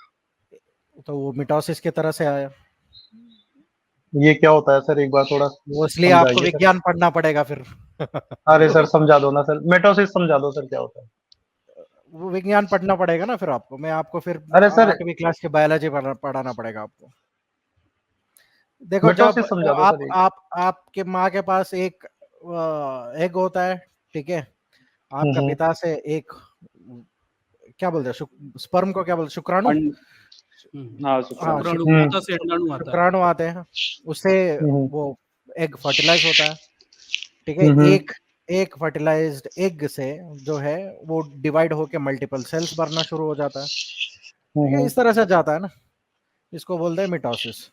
तो वो मिटोसिस की तरह से आया, ये क्या होता है सर, एक बार थोड़ा वो इसलिए आपको समझाइए सर। विज्ञान पढ़ना पड़ेगा फिर। अरे सर समझा दो ना सर, मिटोसिस समझा दो सर क्या होता है। वो विज्ञान पढ़ना पड़ेगा ना फिर आपको, मैं आपको फिर अरे सर 8वीं क्लास की बायोलॉजी पढ़ाना पड़ेगा आपको। देखो जब मिटोसिस समझा दो सर। आपके माँ के पास एक एग होता है, ठीक है, आपका हम्म, पिता से एक, क्या बोलते हैं, स्पर्म को क्या बोलते हैं, शुक्राणु, हाँ हाँ, शुक्राणु, हम्म, माता से अंडाणु आता है। शुक्राणु आते हैं, उससे हम्म, वो एग फर्टिलाइज होता है, ठीक है। हम्म, एक फर्टिलाइज्ड एग से जो है वो डिवाइड होके मल्टीपल सेल्स बनना शुरू हो जाता है, ठीक है, हम्म, इस तरह से जाता है ना, इसको बोलते हैं मिटोसिस,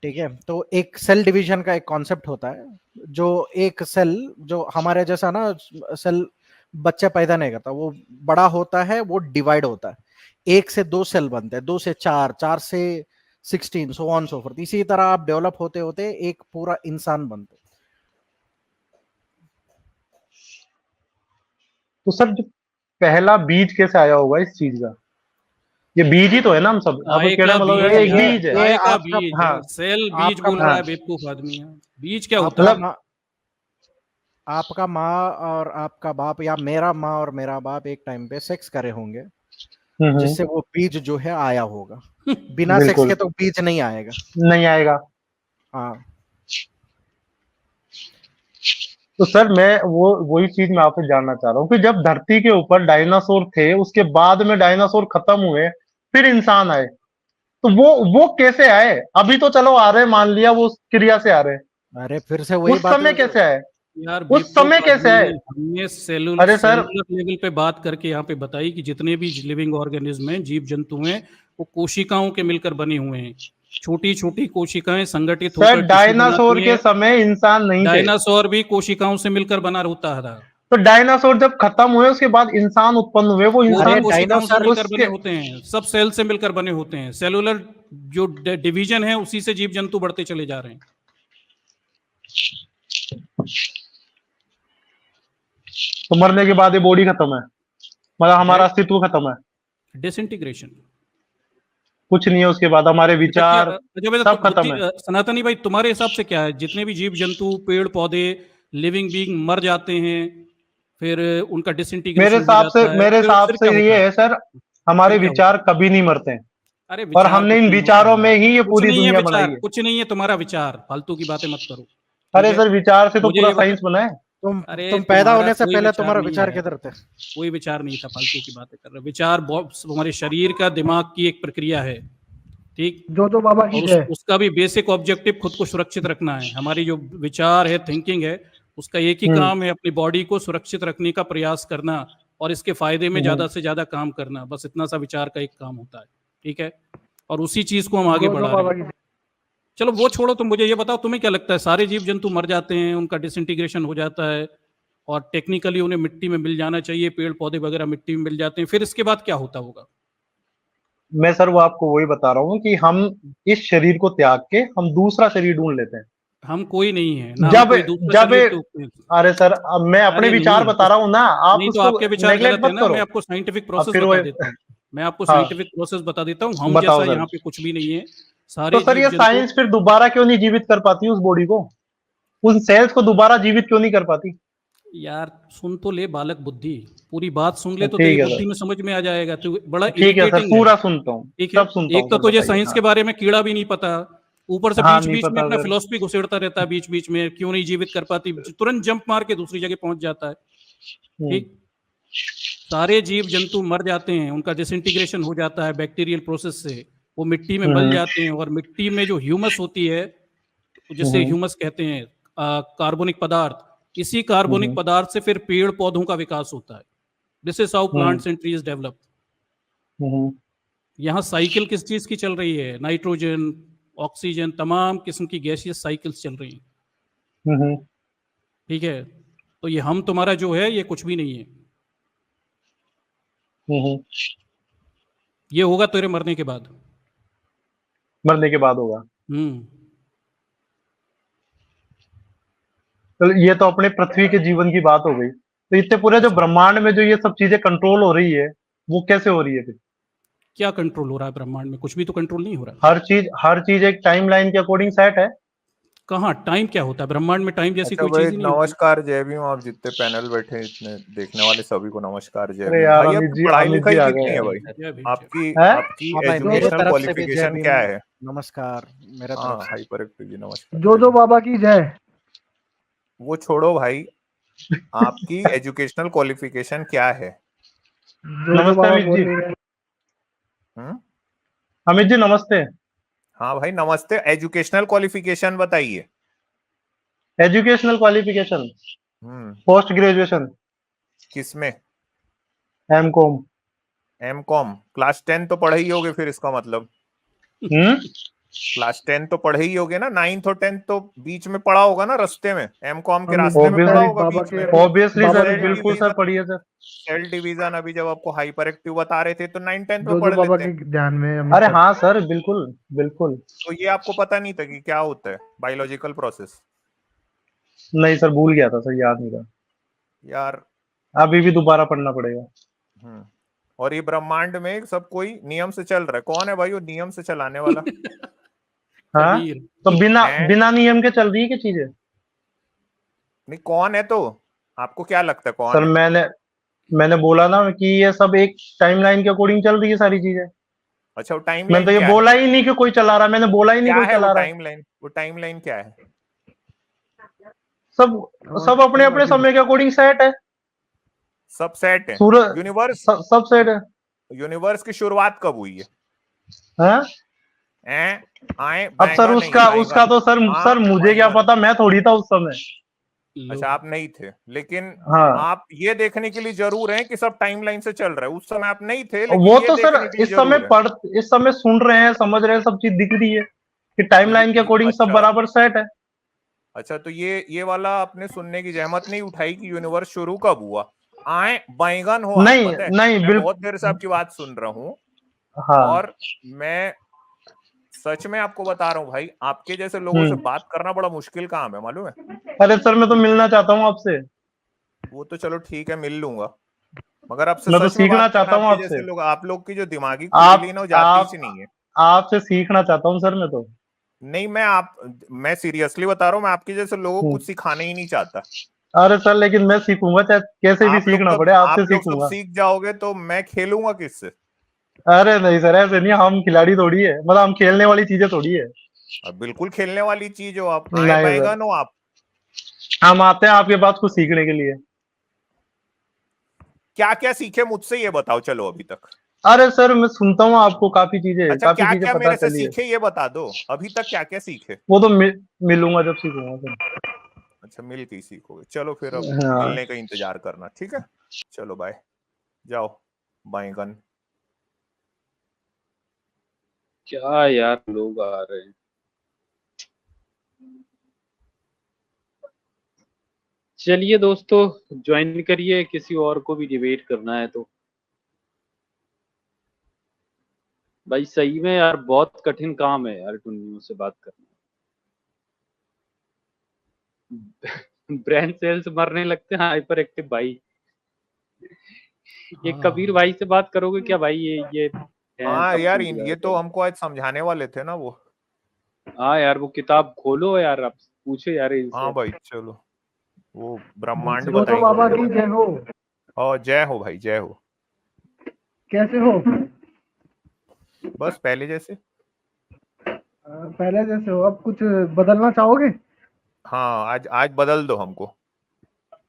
ठीक है। तो एक सेल डिवीजन का एक कॉन्सेप्ट होता है, जो एक सेल जो हमारे जैसा ना सेल बच्चे पैदा नहीं करता, वो बड़ा होता है, वो डिवाइड होता है, 1 से 2 सेल बनते हैं, 2 से 4, 4 से 16, सो ऑन सो फोर्थ, इसी तरह आप डेवलप होते होते एक पूरा इंसान बनते। तो सर जो पहला बीज कैसे आया होगा इस चीज का? ये बीज ही तो है ना, हम सब अब काय कहने का मतलब बीज ये एक है, बीज है। काय का आपका, बीज, हाँ सेल बीज आपका बोल रहा हाँ है बेवकूफ आदमी है। बीज क्या होता आपका है? मतलब माँ आपका माँ और आपका बाप, या मेरा माँ और मेरा बाप एक टाइम पे सेक्स करे होंगे, हम्म, जिससे वो बीज जो है आया होगा। बिना सेक्स बिल्कुल के तो बीज नहीं आएगा। नहीं आएगा। हाँ, तो सर मैं वही चीज मैं आपसे जानना चाह रहा हूँ कि जब धरती के ऊपर डायनासोर थे, उसके बाद में डायनासोर खत्म हुए, फिर इंसान आए, तो वो कैसे आए? अभी तो चलो आ रहे, मान लिया वो उस क्रिया से आ रहे, अरे फिर से वही उस बात समय कैसे आए? यार उस समय बेवकूफ कैसे आदमी आए? है। हमने अरे सर सेलुलर लेवल पे बात करके यहाँ पे बताई कि जितने भी लिविंग ऑर्गेनिज्म हैं, जीव जंतु हैं, वो कोशिकाओं के मिलकर बने हुए हैं। छोटी छोटी कोशिकाएं संगठित सर होकर टिश्यू डायनासोर बनाती के हैं। समय इंसान नहीं थे। डायनासोर भी कोशिकाओं से मिलकर बना होता था। तो डायनासोर जब खत्म हुए उसके बाद इंसान उत्पन्न हुए, वो वो भी अरे इंसान कोशिकाओं से डायनासोर, मिलकर बने उसके होते हैं, सब सेल से मिलकर बने होते हैं। सेलुलर जो डिवीजन है, उसी से जीव जंतु बढ़ते चले जा रहे हैं। तो मरने के बाद ये बॉडी खत्म है, मतलब हमारा अस्तित्व खत्म है, डिसइंटीग्रेशन। कुछ नहीं है उसके बाद, हमारे अच्छा क्या, विचार अच्छा बेटा, सब खत्म है। सनातनी भाई, तुम्हारे हिसाब से क्या है? जितने भी जीव जंतु, पेड़ पौधे, लिविंग बीइंग मर जाते हैं, फिर उनका डिसइंटीग्रेशन हो जाता है, मेरे हिसाब फिर से क्या होता ये है? है सर, फिर हमारे क्या होता विचार है? कभी नहीं मरते हैं, अरे और विचार हमने कुछ इन नहीं होता विचारों है। में ही ये कुछ पूरी नहीं है दुनिया बनाई विचार, है। कुछ नहीं है तुम्हारा विचार। फालतू की बातें मत करो, ठीक अरे है? सर विचार से तो मुझे पूरा ये बता, साइंस बना है। अरे तुम पैदा तुम्हारा होने से कोई पहले विचार तुम्हारा नहीं विचार आया, किधर थे? कोई विचार नहीं था। फालतू की बातें कर रहे हो। विचार बहुत हमारे शरीर का, दिमाग की एक प्रक्रिया है, ठीक। जो बाबा की और जय। उसका भी बेसिक ऑब्जेक्टिव खुद को सुरक्षित रखना है। हमारी जो विचार है, थिंकिंग है, उसका एक ही हम्म, काम है, अपनी बॉडी को सुरक्षित रखने का प्रयास करना और इसके फायदे में ज्यादा से ज्यादा काम करना। बस इतना सा विचार का एक काम होता है, ठीक है। और उसी चीज को हम आगे जो बढ़ा रहे बाबा हैं। की जय। चलो वो छोड़ो, तुम मुझे ये बताओ, तुम्हें क्या लगता है? सारे जीव जंतु मर जाते हैं, उनका डिसइंटीग्रेशन हो जाता है, और टेक्निकली उन्हें मिट्टी में मिल जाना चाहिए, पेड़ पौधे वगैरह मिट्टी में मिल जाते हैं, फिर इसके बाद क्या होता होगा? मैं सर वो आपको वही बता रहा हूँ कि हम इस शरीर को त्याग के हम दूसरा शरीर ढूंढ लेते हैं। हम कोई नहीं है ना, हम जब कोई दूसरा जब शरीर के। अरे सर अब मैं अपने अरे विचार नहीं, बता रहा हूँ ना, आप नहीं तो उसको आपके विचार नेग्लेक्ट गलत है मत ना। करो। मैं आपको साइंटिफिक अब प्रोसेस फिर वो बता देता हूँ। मैं आपको हाँ साइंटिफिक प्रोसेस बता देता हूँ। हम बताओ जैसा सर। यहाँ पे कुछ भी नहीं है। तो सारे सर जीव ये जंतु। साइंस फिर दोबारा क्यों नहीं जीवित कर पाती उस बॉडी को, उन सेल्स को दोबारा जीवित क्यों नहीं कर पाती? यार सुन तो ले बालक बुद्धि, पूरी बात सुन ले तो तेरी ठीक है बुद्धि सर, में समझ में आ जाएगा। तो बड़ा ठीक है सर, इरिटेटिंग है, पूरा सुनता हूँ, ठीक है। सब सुनता हूँ एक तो सर, तुझे बताइए। साइंस हाँ के बारे में कीड़ा भी नहीं पता, ऊपर से हाँ बीच नहीं बीच में पता अपना सर। फिलोसफी घुसेड़ता रहता है, बीच बीच में क्यों नहीं जीवित कर पाती, तुरंत जंप मार के दूसरी जगह पहुंच जाता है, हम्म, ठीक। सारे जीव जंतु मर जाते हैं, उनका डिसइंटीग्रेशन हो जाता है बैक्टीरियल प्रोसेस से, वो मिट्टी में मिल हम्म, जाते हैं। और मिट्टी में जो ह्यूमस होती है, जिसे हम्म, ह्यूमस कहते हैं, कार्बनिक पदार्थ, इसी कार्बनिक हम्म, पदार्थ से फिर पेड़ पौधों का विकास होता है। This is how hmm, plants and trees develop. हम्म, यहाँ साइकिल किस चीज की चल रही है? नाइट्रोजन, ऑक्सीजन, तमाम किस्म की गैसियस साइकिल्स चल रही हैं, हम्म, ठीक है। तो ये हम तुम्हारा जो है, ये कुछ भी नहीं है। हम्म, ये होगा तेरे मरने के बाद। मरने के बाद होगा। हम्म। तो ये तो अपने पृथ्वी के जीवन की बात हो गई, तो इतने पूरे जो अच्छा, ब्रह्मांड में जो ये सब चीजें कंट्रोल हो रही है, वो कैसे हो रही है फिर? क्या कंट्रोल हो रहा है ब्रह्मांड में? कुछ भी तो कंट्रोल नहीं हो रहा। हर चीज एक टाइमलाइन के अकॉर्डिंग सेट है। कहाँ टाइम क्या होता है ब्रह्मांड में? टाइम जैसी अच्छा कोई भाई, चीज ही नहीं होती। नमस्कार, जय भीम। आप जितने पैनल बैठे हैं, इतने देखने वाले सभी को नमस्कार, जय अरे भीम। यार भाई अमित आपकी जी, पढ़ाई अमित जी लिखाई आ कितनी गए है यार। भाई? जय भीम, जय आपकी है आपकी हाँ भाई, मेरे एजुकेशनल तरफ से भी जय क्वालिफिकेशन भीम। क्या है? नमस्कार मेरा हाँ, तरफ से। हाइपर एक्टिव जी, नमस्कार। जो जय जो भीम। बाबा की जय। वो छोड़ो भाई, आपकी एजुकेशनल क्वालिफिकेशन क्या है? जो जो नमस्ते बाबा अमित बोल जी। रहे हैं। हम्म? अमित जी नमस्ते। हाँ भाई नमस्ते, एजुकेशनल क्वालिफिकेशन बताइए। एजुकेशनल क्वालिफिकेशन हम्म, पोस्ट ग्रेजुएशन किसमें? एमकॉम। एमकॉम। क्लास 10 तो पढ़े ही होगे फिर, इसका मतलब क्लास 10 तो पढ़े ही होगे ना। 9th और 10th तो बीच में पढ़ा होगा ना, रास्ते में, एमकॉम के अमित रास्ते में पढ़ा Obviously, होगा बाबा बीच के में। ऑब्वियसली बाबा सर, सेल बिल्कुल सर, डिवीजन, पढ़िए सर। सेल डिवीजन अभी जब आपको हाइपर एक्टिव बता रहे थे तो 9th-10th में जो जो पढ़ बाबा लेते के हैं। ध्यान में अमित अरे सर। हाँ सर, बिल्कुल बिल्कुल। तो ये आपको पता नहीं था कि क्या होता है बायोलॉजिकल प्रोसेस? नहीं सर, भूल गया था सर, याद नहीं था। यार। अभी भी दोबारा पढ़ना पड़ेगा। हम्म। और ये ब्रह्मांड में सब कोई नियम से चल रहा है। कौन है भाई वो नियम से चलाने वाला? हाँ, कबीर। तो बिना हैं? बिना नियम के चल रही है क्या चीजें? नहीं, कौन है तो? आपको क्या लगता है कौन सर है? मैंने बोला ना कि ये सब एक टाइमलाइन के अकॉर्डिंग चल रही है सारी चीजें। अच्छा, वो मैंने टाइमलाइन तो ये क्या है? बोला ही नहीं कि कोई चला रहा, मैंने बोला ही नहीं क्या कोई है वो चला रहा है। टाइमलाइन? वो टाइमलाइन क्या है? सब सब अपने अपने समय के अकॉर्डिंग सेट है। सब सेट है। सूरज यूनिवर्स, सब सेट है। यूनिवर्स की शुरुआत कब हुई है? हाँ? हैं? आए अब सर बाएगा नहीं, उसका आएगा। उसका तो सर मुझे क्या बाएगा। पता, मैं थोड़ी था उस समय। लो। अच्छा, आप नहीं थे, लेकिन हाँ, आप ये देखने के लिए जरूर हैं कि सब टाइमलाइन से चल रहा है। उस समय आप नहीं थे, लेकिन वो ये तो सर देखने के लिए जरूर है। इस समय सुन रहे हैं, समझ रहे हैं, सब चीज दिख रही है कि टाइमलाइन के अकॉर्डिंग सब अच्छा बराबर सेट है। अच्छा, तो ये वाला आपने सुनने की जहमत नहीं उठाई कि यूनिवर्स शुरू कब हुआ? आए बैंगन हो आप, नहीं पता है नहीं, मैं बहुत देर से बिल्कुल। आपकी बात सुन रहा हूँ। हाँ। और मैं सच में आपको बता रहा हूँ भाई, आपके जैसे लोगों से बात करना बड़ा मुश्किल काम है, मालूम है? अरे सर, मैं तो मिलना चाहता हूँ आपसे। वो तो चलो ठीक है, मिल लूंगा, मगर आपसे मैं तो सच में सीखना बात करना, चाहता हूँ आपके आपसे। जैसे लोग, आप लोग की जो दिमागी आप खुजली ना, वो जाती आप सी नहीं है। आपसे सीखना चाहता हूँ सर, मैं तो। नहीं, मैं सीरियसली बता रहा हूँ, मैं आपके जैसे लोगों को कुछ सिखाना ही नहीं चाहता। अरे सर, लेकिन मैं सीखूंगा, चाहे कैसे भी सीखना पड़े, आपसे आप लोग सब सीखूंगा। सीख जाओगे तो मैं खेलूंगा किससे? अरे नहीं सर, ऐसे नहीं, हम खिलाड़ी थोड़ी है, मतलब हम खेलने वाली चीजें थोड़ी है। अब बिल्कुल खेलने वाली चीज हो आप, आए नहीं सर, बैगन हो आप। हम आते हैं आपके पास कुछ सीखने के लिए। क्या क्या सीखे मुझसे ये बताओ, चलो अभी तक। अरे सर, मैं सुनता हूँ आपको, काफी अच्छा, काफी क्या चीजें क्या पता मेरे से चली है। सीखे ये बता दो, अभी तक क्या क्या सीखे? वो तो मिलूंगा जब सीखूंगा सर। अच्छा, मिल के ही सीखोगे, चलो फिर अब हाँ। मिलने का इंतजार करना, ठीक है? चलो बाय, जाओ बैंगन। क्या यार, लोग आ रहे हैं। चलिए दोस्तों, ज्वाइन करिए, किसी और को भी डिबेट करना है तो। भाई सही में यार, बहुत कठिन काम है यार टुन्नियों से बात करना। ब्रेन सेल्स मरने लगते हैं हाइपर एक्टिव भाई। ये कबीर भाई से बात करोगे क्या भाई? ये हाँ सब यार, पूछ रहा ये है तो तो। हमको आज समझाने वाले थे ना वो। हाँ यार, वो किताब खोलो यार, आप पूछो यार इनसे। हाँ भाई चलो, वो ब्रह्मांड जो जो बताएंगे बाबा मुझे। की जय हो। और जय हो भाई, जय हो। कैसे हो? बस पहले जैसे। पहले जैसे हो, अब कुछ बदलना चाहोगे? हाँ, आज आज बदल दो हमको।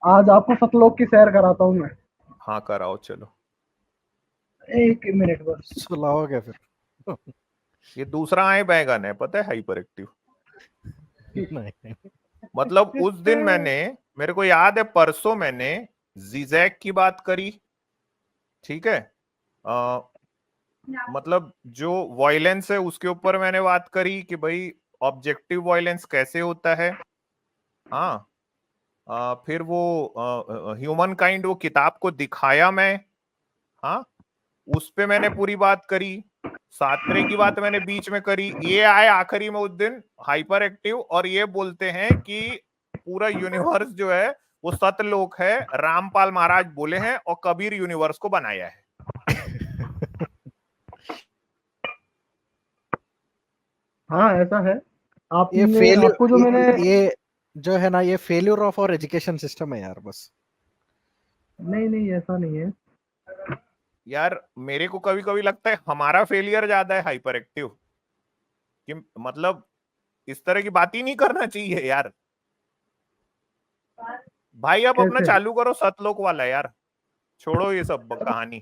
आज आपको सतलोक की सैर कराता हूँ मैं। हाँ कराओ, चलो। एक मिनट बस। सुलाओगे फिर? ये दूसरा आए बैगन है, पता है, हाइपर एक्टिव। नहीं। मतलब उस दिन मेरे को याद है, परसों मैंने जीजैक की बात करी, ठीक है? मतलब जो वायलेंस है उसके ऊपर मैंने बात करी कि भाई ऑब्जेक्टिव वायलेंस कैसे होता है। हाँ। फिर वो ह्यूमन काइंड, वो किताब को दिखाया मैं। हाँ, उस पे मैंने पूरी बात करी। सात्रे की बात मैंने बीच में करी। ये आए आखिरी में उस दिन हाइपर एक्टिव, और ये बोलते हैं कि पूरा यूनिवर्स जो है वो सतलोक है, रामपाल महाराज बोले हैं, और कबीर यूनिवर्स को बनाया है। हाँ ऐसा है। ये आपने फेल्यूर, आपको जो मैंने ये जो है ना, ये failure of our education system है यार, बस। नहीं ऐसा नहीं है। यार मेरे को कभी कभी लगता है हमारा फेलियर ज्यादा है हाइपर एक्टिव, कि मतलब इस तरह की बात ही नहीं करना चाहिए यार। भाई अब अपना कैसे? चालू करो सतलोक वाला यार, छोड़ो ये सब कहानी।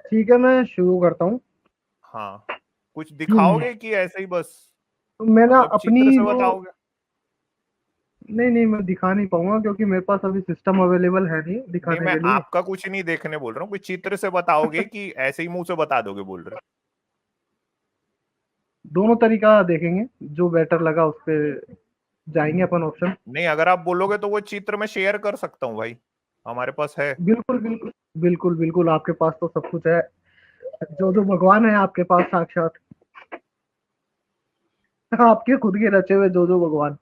ठीक है, मैं शुरू करता हूँ। हाँ, कुछ दिखाओगे कि ऐसे ही बस तो मैं ना मतलब अपनी चित्र से जो बताओगे? नहीं मैं दिखा नहीं पाऊंगा क्योंकि मेरे पास अभी सिस्टम अवेलेबल है नहीं नहीं, दिखाने मैं के लिए। आपका कुछ नहीं देखने बोल रहा हूँ, कोई चित्र से बताओगे कि ऐसे ही मुंह से बता दोगे बोल रहे हो? दोनों तरीका देखेंगे, जो बेटर लगा उस पे जाएंगे अपन ऑप्शन। नहीं, अगर आप बोलोगे तो वो चित्र मैं शेयर कर सकता हूँ भाई, हमारे पास है। बिल्कुल आपके पास तो सब कुछ है, जो जो भगवान है आपके पास साक्षात। आपके खुद के रचे हुए जो जो भगवान।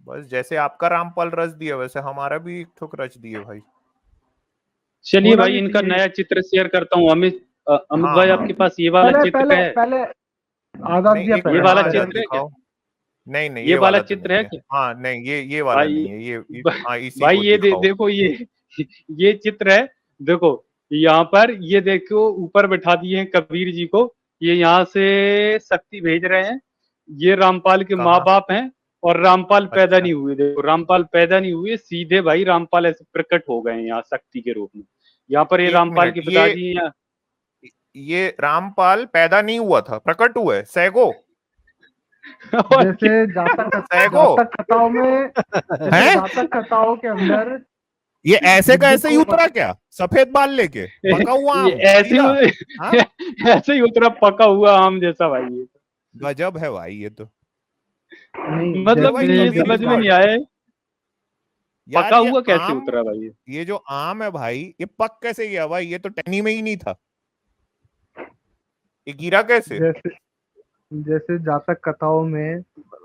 बस जैसे आपका रामपाल रच दिया वैसे हमारा भी एक ठोक रच दिए भाई। चलिए होना भाई, भी इनका चाहिए। नया चित्र शेयर करता हूँ। अमित हाँ भाई, हाँ, आपके पास ये वाला पहले चित्र पहले है? पहले आजाद नहीं दिया एक ये मिनट, पहले वाला हाँ पहले जरा चित्र है क्या? दिखाओ। नहीं नहीं, ये ये वाला वाला तो चित्र नहीं है है। क्या? हाँ नहीं, ये वाला भाई नहीं है, ये हाँ इसी भाई को ये दिखाओ। देखो, ये चित्र है। देखो, यहाँ पर ये देखो, ऊपर बैठा दिए हैं कबीर जी को। ये यहाँ से शक्ति भेज रहे हैं। ये रामपाल के माँ कहाँ? बाप हैं। और रामपाल पैदा अच्छा, नहीं हुए। देखो, रामपाल पैदा नहीं हुए, सीधे भाई रामपाल ऐसे प्रकट हो गए हैं यहाँ शक्ति के रूप में। यहाँ पर ये एक रामपाल मिनट, के पिताजी हैं यहाँ। ये रामपाल पैदा नहीं हुआ था, प्रकट हुआ है। सैगो और जैसे जातक सैगो जातक कथाओं में, जैसे हैं? जातक कथाओं के अंदर ये ऐसे का बुद्धू ऐसे ही को उतरा क्या, सफेद बाल लेके पका हुआ ये आम ऐसे सीधा? हाँ, ऐसे ही उतरा पका हुआ आम जैसा भाई ये। गजब है भाई ये तो। नहीं, चलो मतलब भाई, ये कबीर इज समझ में नहीं गॉड। आया है, यार पका ये हुआ कैसे आम, उतरा भाई। ये जो आम है भाई, ये पक कैसे गया भाई? ये तो टहनी में ही नहीं था, ये गिरा कैसे? जैसे जैसे जातक कथाओं में,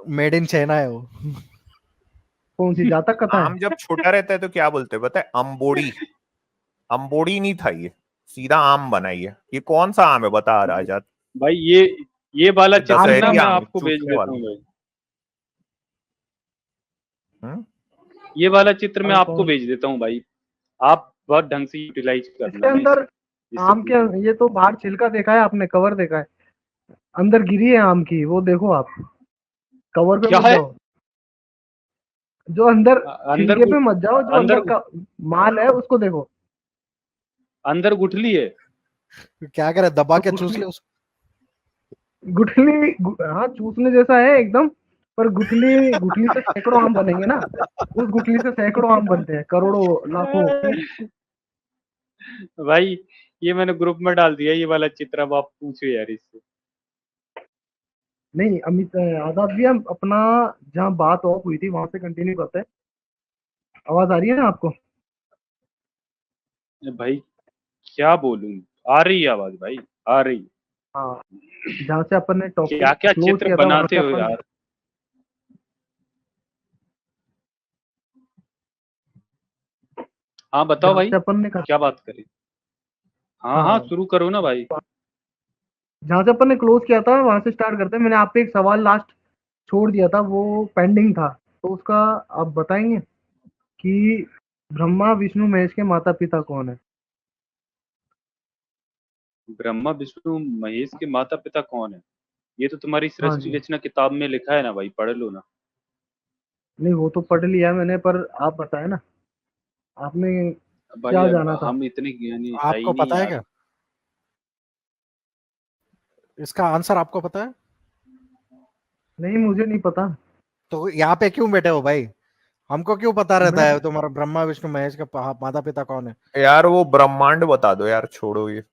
मेड इन चाइना है वो। कौन सी जातक कथा है? आम जब छोटा रहता है तो क्या बोलते हैं पता है? अम्बोड़ी। अम्बोड़ी नहीं था ये, सीधा आम बनाई है। ये कौन सा आम है बता राजा? भाई ये वाला ये चित्र ना दशहरी मैं आम है, आपको भेज चूसने देता वाला। हूँ भाई। हम्म? ये वाला चित्र मैं और आपको कौन? भेज देता हूँ भाई। आप बहुत ढंग से यूटिलाइज इसके करना है अंदर इससे आम के, ये तो बाहर छिलका देखा है आपने, कवर देखा है, अंदर गिरी है आम की, वो देखो आप, कवर पे क्या मत है? जाओ। जो अंदर अंदर छिलके पे मत जाओ, जो अंदर अंदर का माल है उसको देखो। अंदर गुठली है। क्या करे, दबा तो के चूस ले उसको। हाँ चूसने जैसा है एकदम, पर गुठली गुठली से सैकड़ों आम बनेंगे ना। उस गुठली से सैकड़ों आम बनते हैं, करोड़ों, लाखों। भाई ये मैंने ग्रुप में डाल दिया ये वाला चित्र। अब आप पूछो यार इससे। नहीं अमित, आजाद भैया, अपना जहाँ बात ऑफ हुई थी वहां से कंटिन्यू करते हैं। आवाज आ रही है ना आपको? भाई क्या बोलूं, आ रही है आवाज भाई, आ रही है। हाँ, जहाँ से अपन ने टॉपिक क्या क्या क्लोज चित्र किया था वहां बनाते से हो अपन, यार। हाँ बताओ जहाँ भाई, से अपन ने क्या बात करें। हाँ हाँ, हाँ, शुरू करो ना भाई। जहाँ से अपन ने क्लोज किया था वहां से स्टार्ट करते हैं। मैंने आप पे एक सवाल लास्ट छोड़ दिया था, वो पेंडिंग था, तो उसका आप बताएंगे कि ब्रह्मा विष्णु महेश के माता पिता कौन है? ब्रह्मा विष्णु महेश के माता पिता कौन है? ये तो तुम्हारी हाँ सृष्टि जी। रचना किताब में लिखा है ना भाई, पढ़ लो ना। नहीं वो तो पढ़ लिया मैंने, पर आप बताए ना, आपने भाई क्या अब जाना था? हम इतने ज्ञानी है ही आपको नहीं पता है यार। क्या इसका आंसर? आपको पता है? नहीं मुझे नहीं पता। तो यहाँ पे क्यों बैठे हो भाई? हमको क्यों पता रहता मैं है तुम्हारा ब्रह्मा विष्णु महेश का माता पिता कौन है? यार वो ब्रह्मांड बता दो यार, छोड़ो ये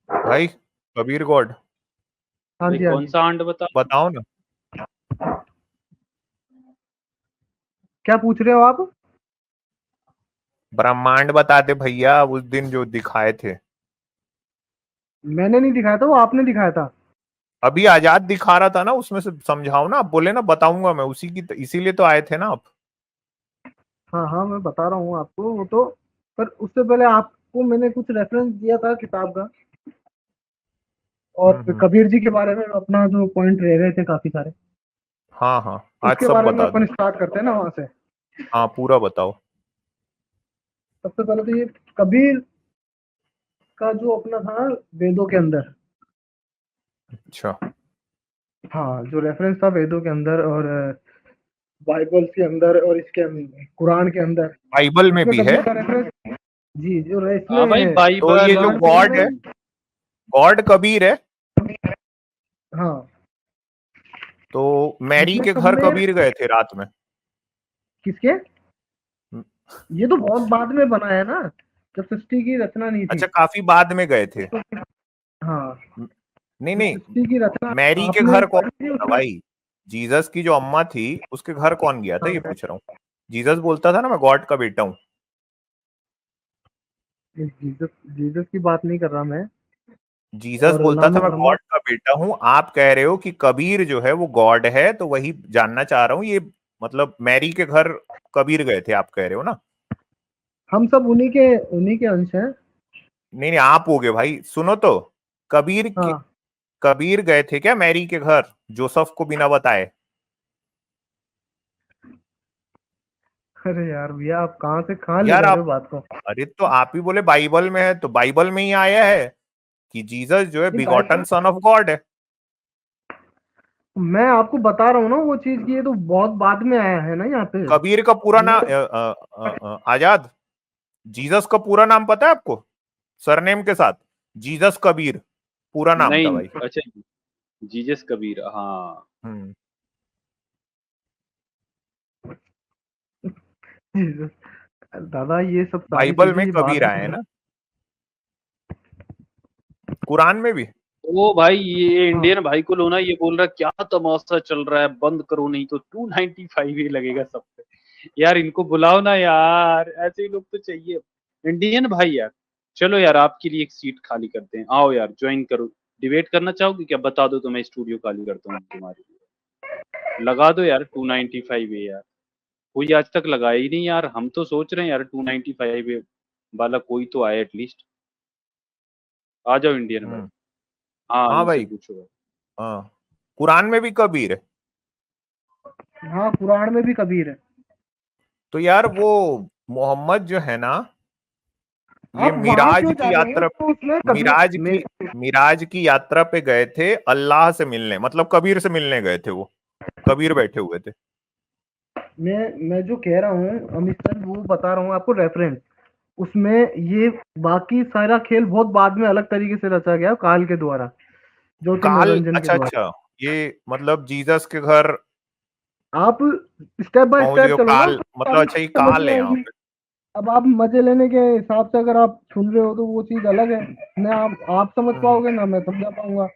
भाई। कबीर गॉड हाँ भाई जी हाँ कौन जी। सा आंड बता। बताओ ना। क्या पूछ रहे हो आप? ब्रह्मांड बता दे भैया, उस दिन जो दिखाए थे। मैंने नहीं दिखाया था, वो आपने दिखाया था। अभी आजाद दिखा रहा था ना, उसमें से समझाओ ना। आप बोले ना बताऊंगा मैं, उसी की इसीलिए तो आए थे ना आप। हाँ हाँ, मैं बता रहा हूँ आपको वो तो, पर उससे पहले आपको मैंने कुछ रेफरेंस दिया था किताब का। और कबीर जी के बारे में अपना जो पॉइंट रह रहे थे काफी सारे, हाँ हाँ आज उसके सब बारे में बता अपन दो। स्टार्ट करते हैं ना वहां से। हाँ पूरा बताओ। सबसे पहले तो ये कबीर का जो अपना था वेदों के अंदर, अच्छा हाँ जो रेफरेंस था वेदों के अंदर और बाइबल के अंदर और इसके कुरान के अंदर, बाइबल में इसमें भी है। कबीर का रेफरेंस, जी जो हाँ भाई इसमें तो ये बाइबल जो कुरान के गॉड है, अंदर, गॉड कबीर है। हाँ तो मैरी जिसमें के सब घर में कबीर गए थे रात में। किसके, ये तो बहुत बाद में बना है ना, जब सृष्टि की रचना नहीं थी। अच्छा काफी बाद में गए थे। हाँ नहीं जब नहीं, सृष्टि की रचना मैरी के आपने घर कौन पढ़ी थी था उसमें, भाई? जीसस की जो अम्मा थी उसके घर कौन गया था, ये हाँ, पूछ रहा हूँ। जीसस बोलता था ना मैं गॉड का बेटा हूँ। जीसस जीसस की बात नहीं कर रहा मैं, जीसस और बोलता ना था मैं मैं मोहम्मद, गॉड का बेटा हूँ। आप कह रहे हो कि कबीर जो है वो गॉड है, तो वही जानना चाह रहा हूँ। ये मतलब मैरी के घर कबीर गए थे आप कह रहे हो ना? हम सब उन्हीं के अंश हैं। नहीं नहीं, आप हो गए भाई। सुनो तो, हाँ कबीर गए थे क्या मैरी के घर जोसेफ को बिना बताए? अरे यार भैया आप कहाँ ले यार जा रहे हो आप, बात को। अरे तो आप ही बोले बाइबल में है, तो बाइबल में ही आया है कि जीसस जो है नहीं begotten Bible, son of God है। मैं आपको बता रहा हूँ ना वो चीज की, ये तो बहुत बाद में आया है ना यहाँ पे। कबीर का पूरा मैं नाम आजाद, जीसस का पूरा नाम पता है आपको? सरनेम के साथ जीसस कबीर पूरा नाम था नहीं, भाई। अच्छा जीसस कबीर, हाँ हम्म। दादा ये सब सारी बाइबल चीजें में ये कबीर बाद आए हैं में, ना, कुरान में भी। वो भाई ये हाँ इंडियन भाई को लो ना, ये बोल रहा क्या तमाशा चल रहा है, बंद करो नहीं तो 295 ही लगेगा सब पे। यार इनको बुलाओ ना यार, ऐसे ही लोग तो चाहिए इंडियन भाई यार। चलो यार आपके लिए एक सीट खाली करते हैं, आओ यार ज्वाइन करो। डिबेट करना चाहोगे क्या? बता दो तो मैं स्टूडियो खाली करता हूँ तुम्हारे लिए। लगा दो यार 295 है यार, कोई आज तक लगाया ही नहीं यार। हम तो सोच रहे हैं यार 295 वाला कोई तो आए एटलीस्ट। आ जाओ इंडियन भाई। हम्म। हाँ हाँ इनसे भाई। पूछो भाई। हाँ कुरान में भी कबीर है। हाँ कुरान में भी कबीर है। तो यार वो मोहम्मद जो है ना, ये आप वहां मिराज क्यों जा की रहे हैं, यात्रा, तो उसमें कबीर मिराज की यात्रा पे गए थे अल्लाह से मिलने, मतलब कबीर से मिलने गए थे वो। कबीर बैठे हुए थे। मैं जो कह रहा हूँ अमित सर, वो बता रहा हूँ आपको रेफरेंस। उसमें ये बाकी सारा खेल बहुत बाद में अलग तरीके से रचा गया काल के द्वारा, ज्योति काल, मनोरंजन के अच्छा द्वारा। अच्छा, ये मतलब जीसस के घर आप स्टेप बाय पहुंच स्टेप गए चलो ना, काल, तो मतलब सारी अच्छा ये समझ काल में है यहाँ आएगी। पे। अब आप मजे लेने के हिसाब से अगर आप सुन रहे हो तो वो चीज अलग है ना, आप समझ हम्म। पाओगे ना मैं समझा पाऊंगा।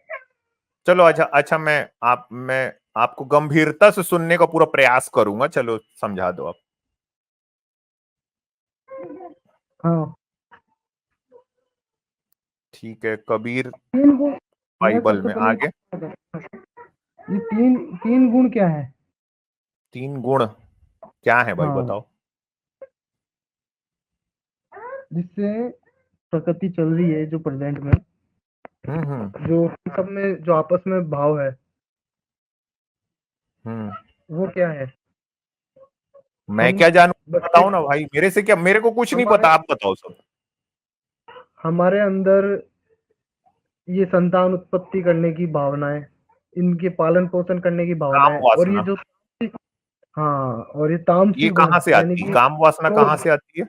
चलो अच्छा अच्छा, मैं आपको गंभीरता से सुनने का पूरा प्रयास करूंगा। चलो समझा दो आप। हाँ ठीक है, कबीर तीन गुण, मैं बाइबल सबसे में पहले आगे। ये तीन तीन गुण क्या है। तीन गुण क्या है भाई हाँ बताओ। जिससे प्रकृति चल रही है जो प्रेजेंट में, हम्म। जो सब में जो आपस में भाव है, हम्म। वो क्या है। मैं हम क्या जानू, बच्चे, बताओ ना भाई। मेरे से क्या, मेरे को कुछ नहीं हमारे पता, आप बताओ सब। हमारे अंदर ये संतान उत्पत्ति करने की भावनाएं, इनके पालन पोषण करने की काम भावनाएं, और ये वासना, जो, हाँ और ये ये तामसिक गुण, कहाँ से यानी आती है? कि काम वासना कहाँ क्रोध, से आती है?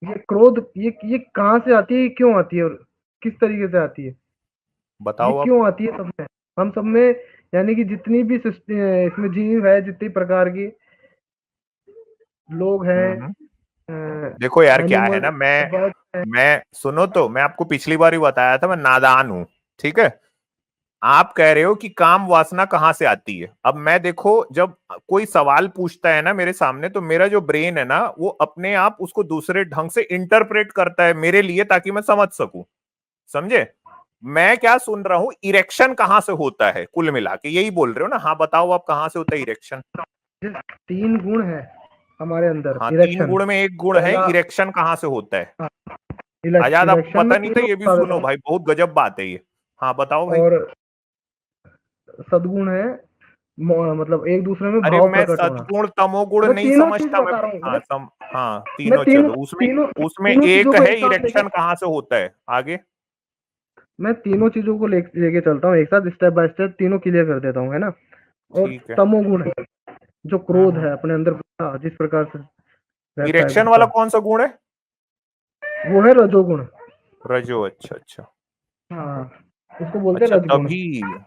ये क्रोध, ये कहाँ से आती है, ये क्यों आती है और किस तरीके से आती है, ये बताओ आप। क्यों आती है सब में, हम सब में, यानी कि जितनी भी इसमें जीव है, जितनी प्रकार की लोग हैं, देखो यार क्या है एनिमल, ना, बर्ड है। मैं सुनो तो, मैं आपको पिछली बार ही बताया था मैं नादान हूं। ठीक है, आप कह रहे हो कि काम वासना कहाँ से आती है। अब मैं देखो, जब कोई सवाल पूछता है ना मेरे सामने, तो मेरा जो ब्रेन है ना वो अपने आप उसको दूसरे ढंग से इंटरप्रेट करता है मेरे लिए, ताकि मैं समझ सकूं। समझे? मैं क्या सुन रहा हूं, इरेक्शन कहाँ से होता है, कुल मिला के यही बोल रहे हो ना? हाँ बताओ आप, कहाँ से होता है इरेक्शन? तीन गुण है हमारे अंदर, हाँ, तीन इरेक्शन, गुण में एक गुण है पहला, इरेक्शन, कहाँ से होता है? हाँ, आजाद आपको इलेक्शन में पता नहीं था, तीनों ये भी बता देता सुनो हूँ। भाई, बहुत गजब बात है ये। हाँ बताओ भाई। और सद्गुण है मतलब एक दूसरे में अरे भाव मैं प्रकट होना। सद्गुण तमोगुण मैं नहीं तीनों चीज समझता मैं। बता रहा हूँ, हाँ हाँ मैं तीनों तीनों चलो उसमें तीनों उसमें तीनों चीजों एक को है एक साथ लेके इरेक्शन कहाँ से होता है आगे। मैं तीनों चीजों को लेके चलता हूँ एक साथ, स्टेप बाय स्टेप तीनों क्लियर कर देता हूँ, है ना। और ठीक है। तमोगुण है जो क्रोध है अपने अंदर जिस प्रकार से रहता है इरेक्शन वाला गुस्सा, कौन सा गुण है। वो है रजोगुण। रजो। अच्छा अच्छा हाँ, उसको बोलते हैं अच्छा। रजगुण।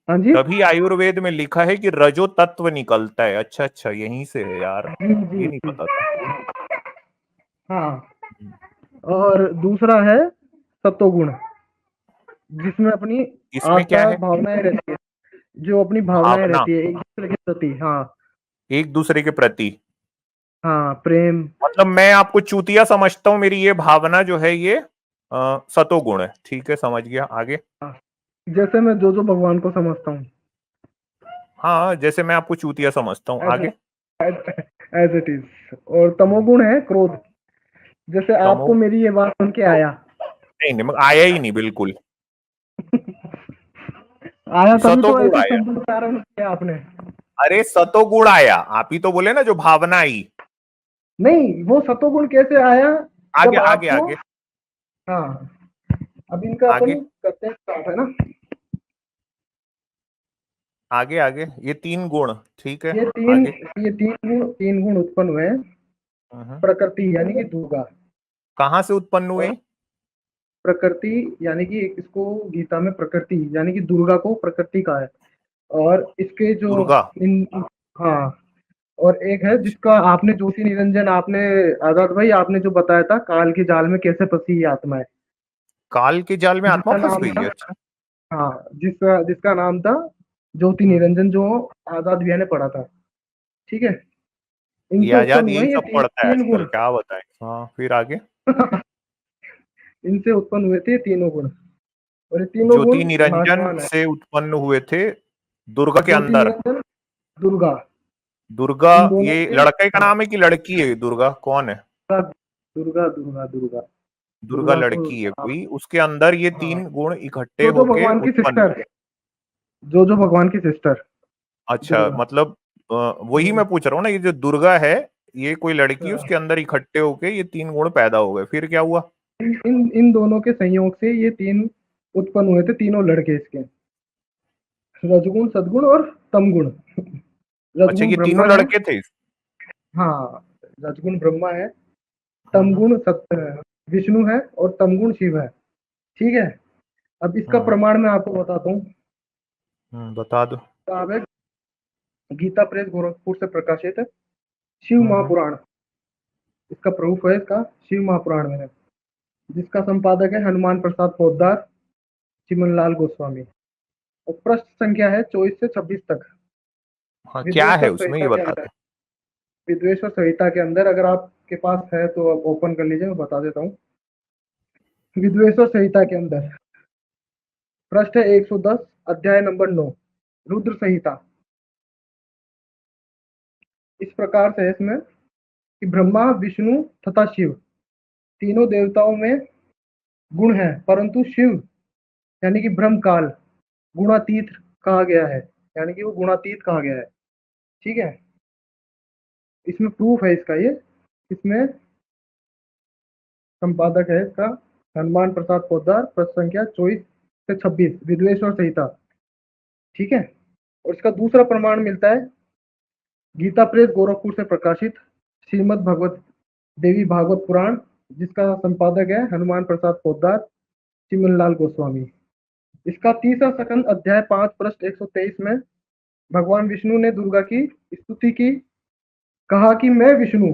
हाँ जी तभी आयुर्वेद में लिखा है कि रजो तत्व निकलता है। अच्छा अच्छा यहीं से है यार, जी जी ये नहीं जी। पता था। हाँ, और दूसरा है सत्वगुण, जिसमें अपनी इसमें क्या आस्था है। भावनाएं रहती है, जो अपनी भावनाएं भावना रहती है एक दूसरे के प्रति। हाँ एक दूसरे के प्रति। हाँ, प्रेम। मतलब मैं आपको चूतिया समझता हूँ, मेरी ये भावना जो है ये सतोगुण है। ठीक है समझ गया, आगे। जैसे मैं जो भगवान को समझता हूँ, हाँ जैसे मैं आपको चूतिया समझता हूँ, आगे। As it is. और तमोगुण है क्रोध, जैसे तमो आपको मेरी ये बात सुन के आया। नहीं नहीं आया ही नहीं बिल्कुल। आया तभी तो सतोगुण ऐसे आया। शब्द उच्चारण किया आपने। अरे सतोगुण आया, आप ही तो बोले ना जो भावना आई। नहीं, वो सतोगुण कैसे आया आगे जब आगे आपको। आगे हाँ, अब इनका आगे अपन करते हैं स्टार्ट, है ना। आगे आगे ये 3 गुण। ठीक है ये आगे। तीन गुण उत्पन्न हुए हैं प्रकृति यानी कि दुर्गा। कहाँ से उत्पन्न हुए। प्रकृति यानी कि इसको गीता में प्रकृति यानी कि दुर्गा को प्रकृति का है। और इसके जो दुर्गा। इन हाँ, और एक है जिसका आपने ज्योति निरंजन, आपने आजाद भाई आपने जो बताया था, काल के जाल में कैसे फंसी ये आत्मा है, काल के जाल में आत्मा जिसका फंस नाम गई है। था। अच्छा हाँ, जिसका नाम था ज्योति निरंजन, जो आजाद भैया ने पढ़ा था। ठीक है, ये इनसे आजाद उत्पन्न हुए यही ये सब पढ़ता है तीन आजकल, गुण। क्या बताएं। हाँ फिर आगे। इनसे उत्पन्न हुए थे तीनों गुण, और ये तीनों गुण ज्योति निरंजन भाग्यवान है। से उत्पन्न हुए थे दुर्गा के ज्योति अंदर। निरंजन, दुर्गा, दुर्गा इन दोनों ये के। लड़के का हाँ, नाम है कि लड़की है। दुर्गा कौन है। दुर्गा दुर्गा दुर्गा दुर्गा दुर्गा को। लड़की है हाँ कोई, उसके अंदर ये हाँ, 3 गुण इकट्ठे जो होके भगवान की उत्पन्न सिस्टर, हुए। जो भगवान की सिस्टर अच्छा दुर्गा। मतलब वही मैं पूछ रहा हूँ ना, ये जो दुर्गा है ये कोई लड़की है, उसके अंदर इकट्ठे होके ये 3 गुण पैदा हो गए। फिर क्या हुआ। इन दोनों के संयोग से ये तीन उत्पन्न हुए थे, तीनों लड़के इसके, रजगुण सदगुण और तमगुण। अच्छा रजगुण ये तीनों ब्रह्मा है। लड़के थे। हाँ, रजगुण ब्रह्मा है, तमगुण विष्णु है, और तमगुण शिव है। ठीक है, अब इसका प्रमाण मैं आपको बताता हूँ। बता दो। किताब है गीता प्रेस गोरखपुर से प्रकाशित है, शिव महापुराण। इसका प्रूफ है, इसका शिव महापुराण में है, जिसका संपादक है हनुमान प्रसाद पोद्दार, चिमनलाल गोस्वामी। और पृष्ठ संख्या है 24 से 26 तक। हाँ क्या है उसमें ये संहिता के बता अंदर, दो। विद्वेश्वर संहिता के अंदर, अगर आपके पास है तो आप ओपन कर लीजिए, मैं बता देता हूँ। विद्वेश्वर संहिता के अंदर पृष्ठ है 110, अध्याय नंबर 9, रुद्र संहिता। इस प्रकार से है इसमें कि ब्रह्मा विष्णु तथा शिव तीनों देवताओं में गुण है, परंतु शिव यानी कि ब्रह्म काल गुणातीत कहा गया है, यानी कि वो गुणातीत कहा गया है। ठीक है, इसमें प्रूफ है इसका, ये इसमें संपादक है इसका हनुमान प्रसाद पोद्दार, पृष्ठ संख्या 24 से 26, विद्वेश्वर संहिता। ठीक है, और इसका दूसरा प्रमाण मिलता है गीता प्रेस गोरखपुर से प्रकाशित श्रीमद् भगवत देवी भागवत पुराण, जिसका संपादक है हनुमान प्रसाद पोद्दार, चिमनलाल गोस्वामी। इसका तीसरा सकंद अध्याय 5 पृष्ठ 123 में भगवान विष्णु ने दुर्गा की स्तुति की, कहा कि मैं विष्णु,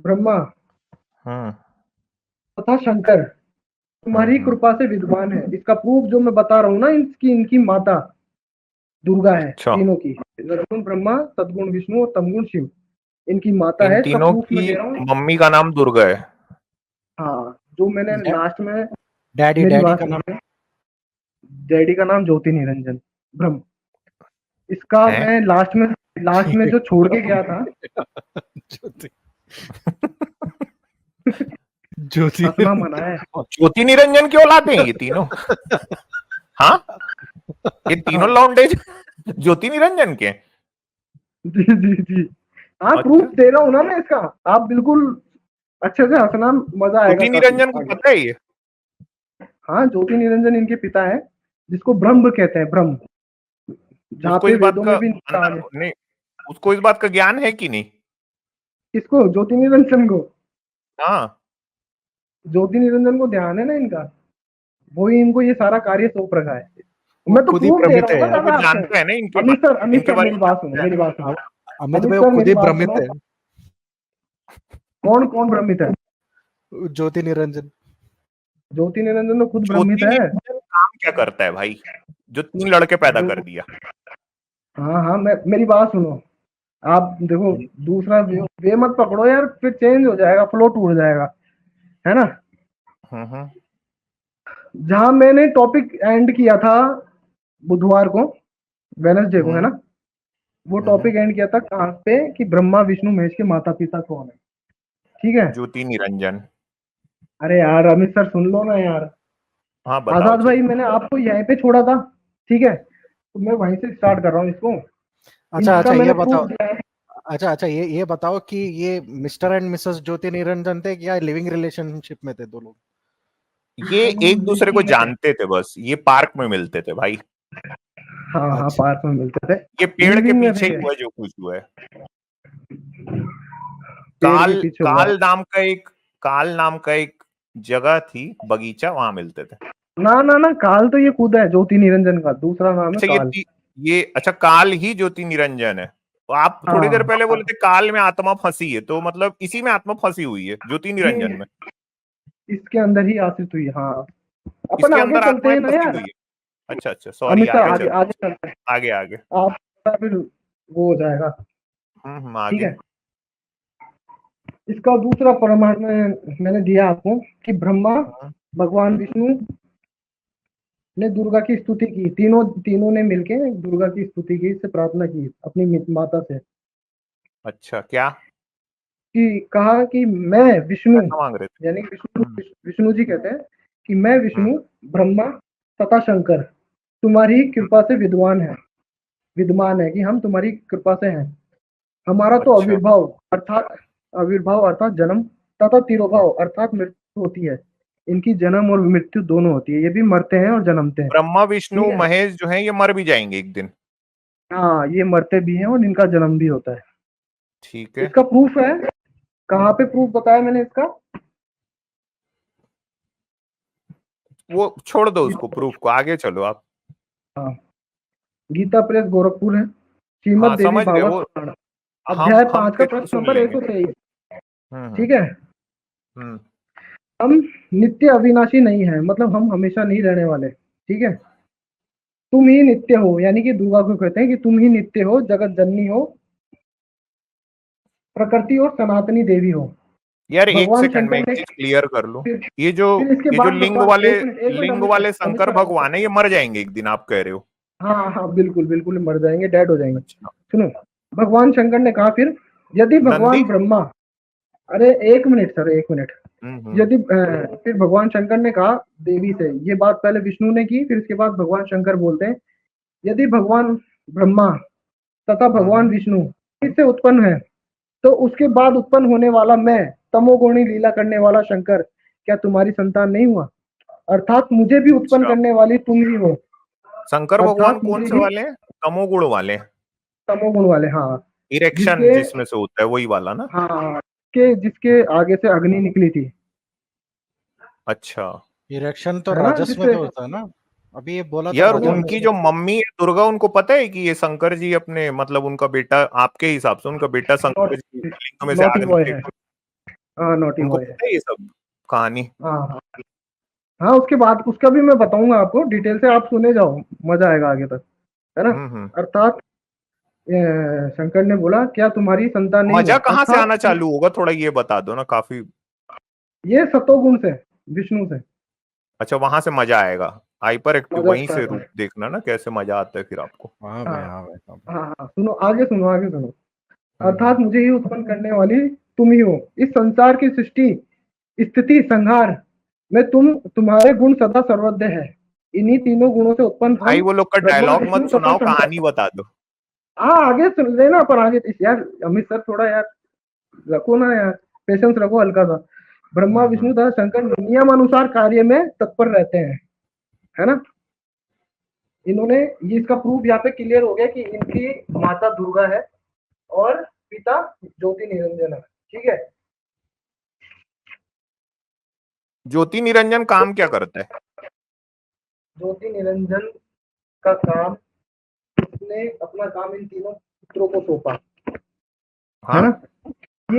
ब्रह्मा तथा शंकर तुम्हारी कृपा से विद्वान है। इसका प्रूफ जो मैं बता रहा हूँ ना, इनकी माता दुर्गा है। अच्छा। तीनों की, रजगुण ब्रह्मा, सदगुण विष्णु और तमगुण शिव, इनकी माता इन है। इसका तीनों प्रूफ मैं की दे रहा हूँ। मम्मी का नाम दुर्गा है। हाँ, जो मैंने लास्ट में डैडी मेरी डैडी बात का नाम सुनिए। डैडी का नाम ज्योति निरंजन ब्रह्म। इसका है? मैं लास्ट में जो छोड़ के गया था ज्योति हंसना मना है। ज्योति निरंजन क्यों लाते हैं ये तीनों। हाँ, ये तीनों लौंडे ज्योति निरंजन के। जी जी जी, हाँ अच्छा। प्रूफ दे रहा हूँ ना मैं इसका, आप बिल्कुल अच्छे से हंसना, मजा आएगा ज्योति काफी निरंजन को आगे। पता है ये? हाँ, ज्योति निरंजन इनके पिता है, जिसको ब्रह्म कहते हैं, ब्रह्म, जहाँ उसको पे इस बात वेदों का में भी कहा गया। नहीं, उसको इस बात का ज्ञान है कि नहीं? किसको? ज्योति निरंजन को? हाँ, ज्योति निरंजन को ध्यान है ना इनका, वही इनको ये सारा कार्य सौंप रखा है। वो मैं तो खुद ही प्रूफ दे भ्रमित रहा हूँ है ना यार। वो दादा आपको। जानते हैं ना इनके अमित सर, अमित इनके सर बारे मेरी में बात सुनो, मेरी बात सुनो। अमित अमित भाई सर वो खुद मेरी ही बात भ्रमित सुनो। है, कौन कौन भ्रमित है? ज्योति निरंजन। ज्योति निरंजन तो खुद भ्रमित ज्योति है। निरंजन काम क्या करता है भाई, जो 3 लड़के पैदा कर दिया? हाँ हाँ, मेरी बात सुनो, आप देखो, दूसरा वे मत पकड़ो यार, फिर चेंज हो जाएगा, फ्लो टूट जाएगा, है ना। हम्म। जहां मैंने टॉपिक एंड किया था बुधवार को, वेनसडे को, है ना, वो टॉपिक एंड किया था कहाँ पे, कि ब्रह्मा विष्णु महेश के माता पिता कौन है, ठीक है। ज्योति निरंजन। अरे यार अमित सर सुन लो ना यार। हाँ बताओ आजाद भाई, चलो। मैंने आपको यहीं पे छोड़ा था, ठीक है, तो मैं वहीं से स्टार्ट कर रहा हूँ इसको। अच्छा इसका अच्छा, मैंने ये proof बताओ, दिया है। अच्छा अच्छा, ये बताओ कि ये मिस्टर एंड मिसेस ज्योति निरंजन थे क्या लिविंग रिलेशनशिप में थे दो लोग? ये एक दूसरे को जानते थे, बस ये पार्क में मिलते थे भाई। हाँ हाँ, अच्छा। पार्क में मिलते थे, ये पेड़ के लिविंग में पीछे ही थे, हुआ जो कुछ हुआ है। पेड़ के काल पीछे हुआ है। काल नाम का एक जगह थी, बगीचा, वहां मिलते थे। ना ना ना, काल तो ये खुद है, ज्योति निरंजन का दूसरा नाम है अच्छा, काल। ये अच्छा, काल ही ज्योति निरंजन है। तो आप थोड़ी देर हाँ पहले बोले थे काल में आत्मा फंसी है, तो मतलब इसी में आत्मा फंसी हुई है, ज्योति निरंजन में। इसके अंदर ही आश्रित हुई, हाँ। अपन इसके आगे अंदर चलते आत्माएं हैं ना फंसी यार। हुई है। अच्छा अच्छा, सॉरी, अमित सर आगे आगे चलो। आगे चलते हैं, आगे आगे। आप फिर वो हो जाएगा, ठीक आगे। है। इसका दूसरा प्रमाण मैंने दिया आपको, कि ब्रह्मा, भगवान विष्णु ने दुर्गा की स्तुति की, तीनों ने मिलके दुर्गा की स्तुति की, से प्रार्थना की अपनी माता से, अच्छा, क्या कि कहा कि मैं विष्णु, पैसा मांग रहे थे? यानी विष्णु जी कहते हैं कि मैं विष्णु, ब्रह्मा तथा शंकर तुम्हारी कृपा से विद्वान है, कि हम तुम्हारी कृपा से हैं। हमारा तो अच्छा। आविर्भाव अर्थात जन्म, तथा तिरोभाव अर्थात मृत्यु होती है। इनकी जन्म और मृत्यु दोनों होती है, ये भी मरते हैं और जन्मते हैं। ब्रह्मा विष्णु ठीक है। महेश जो है ये मर भी जाएंगे एक दिन। हाँ, ये मरते भी हैं और इनका जन्म भी होता है। ठीक है। इसका प्रूफ है, कहाँ पे प्रूफ बताया मैंने इसका? वो छोड़ दो उसको, प्रूफ को, आगे चलो आप। हाँ, गीता प्रेस गोरखपुर है, हाँ, श्रीमद देवी समझ गए वो। भागवत पुराण, अध्याय 5 का फिर तो प्रश्न सुन नंबर लेंगे। 123, ठीक है। हम्म। हम नित्य अविनाशी नहीं है, मतलब हम हमेशा नहीं रहने वाले, ठीक है। तुम ही नित्य हो, यानी कि दुर्गा को कहते हैं कि तुम ही नित्य हो, जगत जननी हो, प्रकृति और सनातनी देवी हो। यार एक भगवान सेकंड में शंकर एक ने चीज क्लियर कर लो। फिर ये जो इसके बाद लिंग भगवान, वाले एक मिनट लिंग अमित वाले सर, शंकर भगवान है, ये मर जाएंगे एक दिन, आप कह रहे हो? हाँ हाँ, बिल्कुल बिल्कुल मर जाएंगे, डेड हो जाएंगे। अच्छा। सुनो, भगवान शंकर ने कहा फिर, यदि नंदी। भगवान ब्रह्मा, अरे एक मिनट सर, एक मिनट, यदि फिर भगवान शंकर ने कहा देवी से, ये बात पहले विष्णु ने की, फिर इसके बाद भगवान शंकर बोलते हैं, यदि भगवान ब्रह्मा तथा भगवान विष्णु फिर से उत्पन्न है, तो उसके बाद उत्पन्न होने वाला मैं, तमोगुणी लीला करने वाला शंकर, क्या तुम्हारी संतान नहीं हुआ? अर्थात मुझे भी उत्पन्न अच्छा। करने वाली तुम ही हो। शंकर भगवान अर्थात कौन मुझे से भी वाले हैं? तमोगुण वाले? तमोगुण वाले, हाँ। इरेक्शन जिसके, जिसमें से होता है वही वाला ना? हाँ, जिसके आगे से अग्नि निकली थी। अच्छा। इरेक्शन तो है ना, राजस में जिससे तो होता है ना, अभी ये बोला था यार राजस में उनकी जो मम्मी है दुर्गा, उनको पता है कि ये शंकर जी अपने, मतलब उनका बेटा, आपके हिसाब से उनका बेटा शंकर जी लिंग में से आग नॉटी बॉय है, निकलेगा? हाँ नॉटी उनको बॉय है, पता है ये सब कहानी? हाँ हाँ हाँ। उसके बाद उसका भी मैं बताऊंगा आपको डिटेल से, आप सुने जाओ, मजा आएगा आगे तक, है ना। अर्थात शंकर ने बोला, क्या तुम्हारी संतान नहीं मजा हुआ? कहाँ से आना अर्थात चालू होगा, थोड़ा ये बता दो ना, काफी। ये सतोगुण से, विष्णु से अच्छा, वहां से मजा आएगा, हाइपर एक्टिव, मजा वहीं से स्टार्ट रूप देखना ना कैसे मजा आता है फिर आपको। हाँ भाई, हाँ भाई, हाँ भाई। हाँ, सुनो आगे, सुनो आगे, सुनो। अर्थात मुझे ही उत्पन्न करने वाली तुम ही हो। इस संसार की सृष्टि, स्थिति, संहार में तुम्हारे गुण सदा सर्वज्ञ है। इन्हीं तीनों गुणों से उत्पन्न भाई वो लोग का ब्रह्मा, डायलॉग विष्णु मत तथा सुनाओ, शंकर। कहानी बता दो। हाँ आगे सुन लेना, पर आगे यार अमित सर थोड़ा यार रखो ना यार, पेशेंस रखो हल्का सा। ब्रह्मा विष्णु तथा शंकर नियम अनुसार कार्य में तत्पर रहते हैं, है ना। इन्होंने ये इसका प्रूफ यहाँ पे क्लियर हो गया कि इनकी माता दुर्गा है और पिता ज्योति निरंजन है, ठीक है। ज्योति निरंजन काम क्या करता है? ज्योति निरंजन का काम, उसने अपना काम इन तीनों पुत्रों को सौंपा, है ना।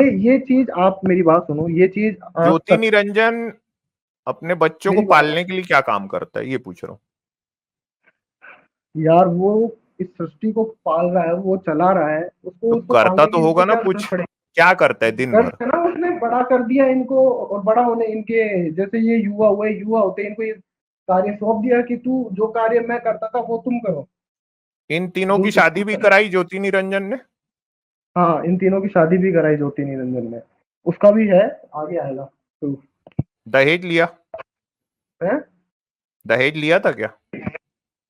ये चीज आप मेरी बात सुनो, ये चीज ज्योति निरंजन अपने बच्चों को मेरी बात- पालने के लिए क्या काम करता है, ये पूछ रहा हूँ। यार वो इस सृष्टि को पाल रहा है, वो चला रहा है, उसको करता पालने तो की होगा ना क्या कुछ, जरूरत पड़ेगी? क्या करता है दिन भर? ना उसने बड़ा कर दिया इनको, और बड़ा होने इनके जैसे ये युवा हुए, युवा होते इनको ये कार्य सौंप दिया कि तू जो कार्य मैं करता था वो तुम करो। इन तीनों की शादी भी कराई ज्योति निरंजन ने? हाँ इन तीनों की शादी भी कराई ज्योति निरंजन ने, उसका भी है, आगे आएगा तो। दहेज लिया है? दहेज लिया था क्या?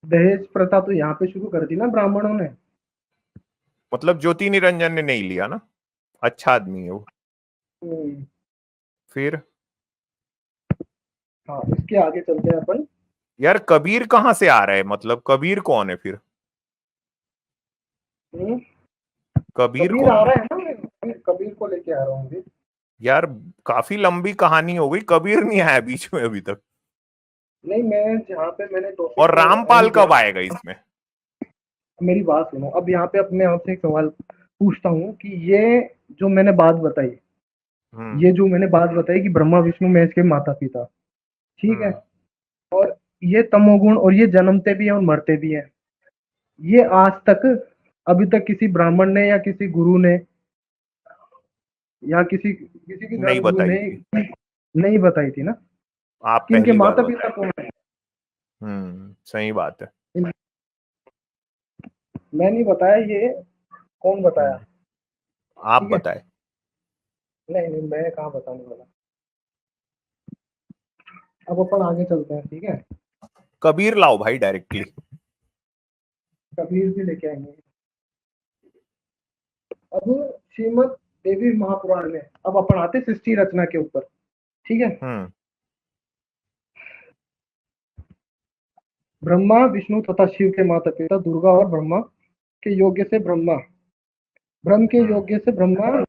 दहेज प्रथा तो यहाँ पे शुरू कर दी ना ब्राह्मणों ने। मतलब ज्योति निरंजन ने नहीं लिया ना, अच्छा आदमी है वो। फिर हाँ इसके आगे चलते हैं अपन। यार कबीर कहाँ से आ रहा है, मतलब कबीर कौन है फिर? कबीर कबीर कौन आ है? रहा है ना, मैं कबीर को लेके आ रहा हूँ अभी। यार काफी लंबी कहानी हो गई, कबीर नहीं आया बीच में अभी तक। नहीं मैं जहाँ पे मैंने topic और को रामपाल end किया- कब आएगा इसमें? मेरी बात सुनो, अब यहाँ पे अब मैं आपसे एक सवाल पूछता हूँ कि ये जो मैंने बात बताई, ये जो मैंने बात बताई कि ब्रह्मा विष्णु महेश के माता पिता, ठीक है, और ये तमोगुण और ये जन्मते भी हैं और मरते भी हैं, ये आज तक अभी तक किसी ब्राह्मण ने या किसी गुरु ने या किसी की नहीं गुरु बताई ने नहीं बताई थी ना आप कि इनके पहली बार माता बताए। पिता कौन है। सही बात है। मैं नहीं बताया, ये कौन बताया? आप ठीक है? बताए। नहीं मैं कहाँ बताने वाला। अब अपन आगे चलते हैं, ठीक है। कबीर लाओ भाई डायरेक्टली। कबीर भी लेके आएंगे। अब श्रीमद देवी महापुराण में अब अपन आते सृष्टि रचना के ऊपर, ठीक है। ब्रह्मा विष्णु तथा शिव के माता पिता दुर्गा और ब्रह्म के योग्य से ब्रह्मा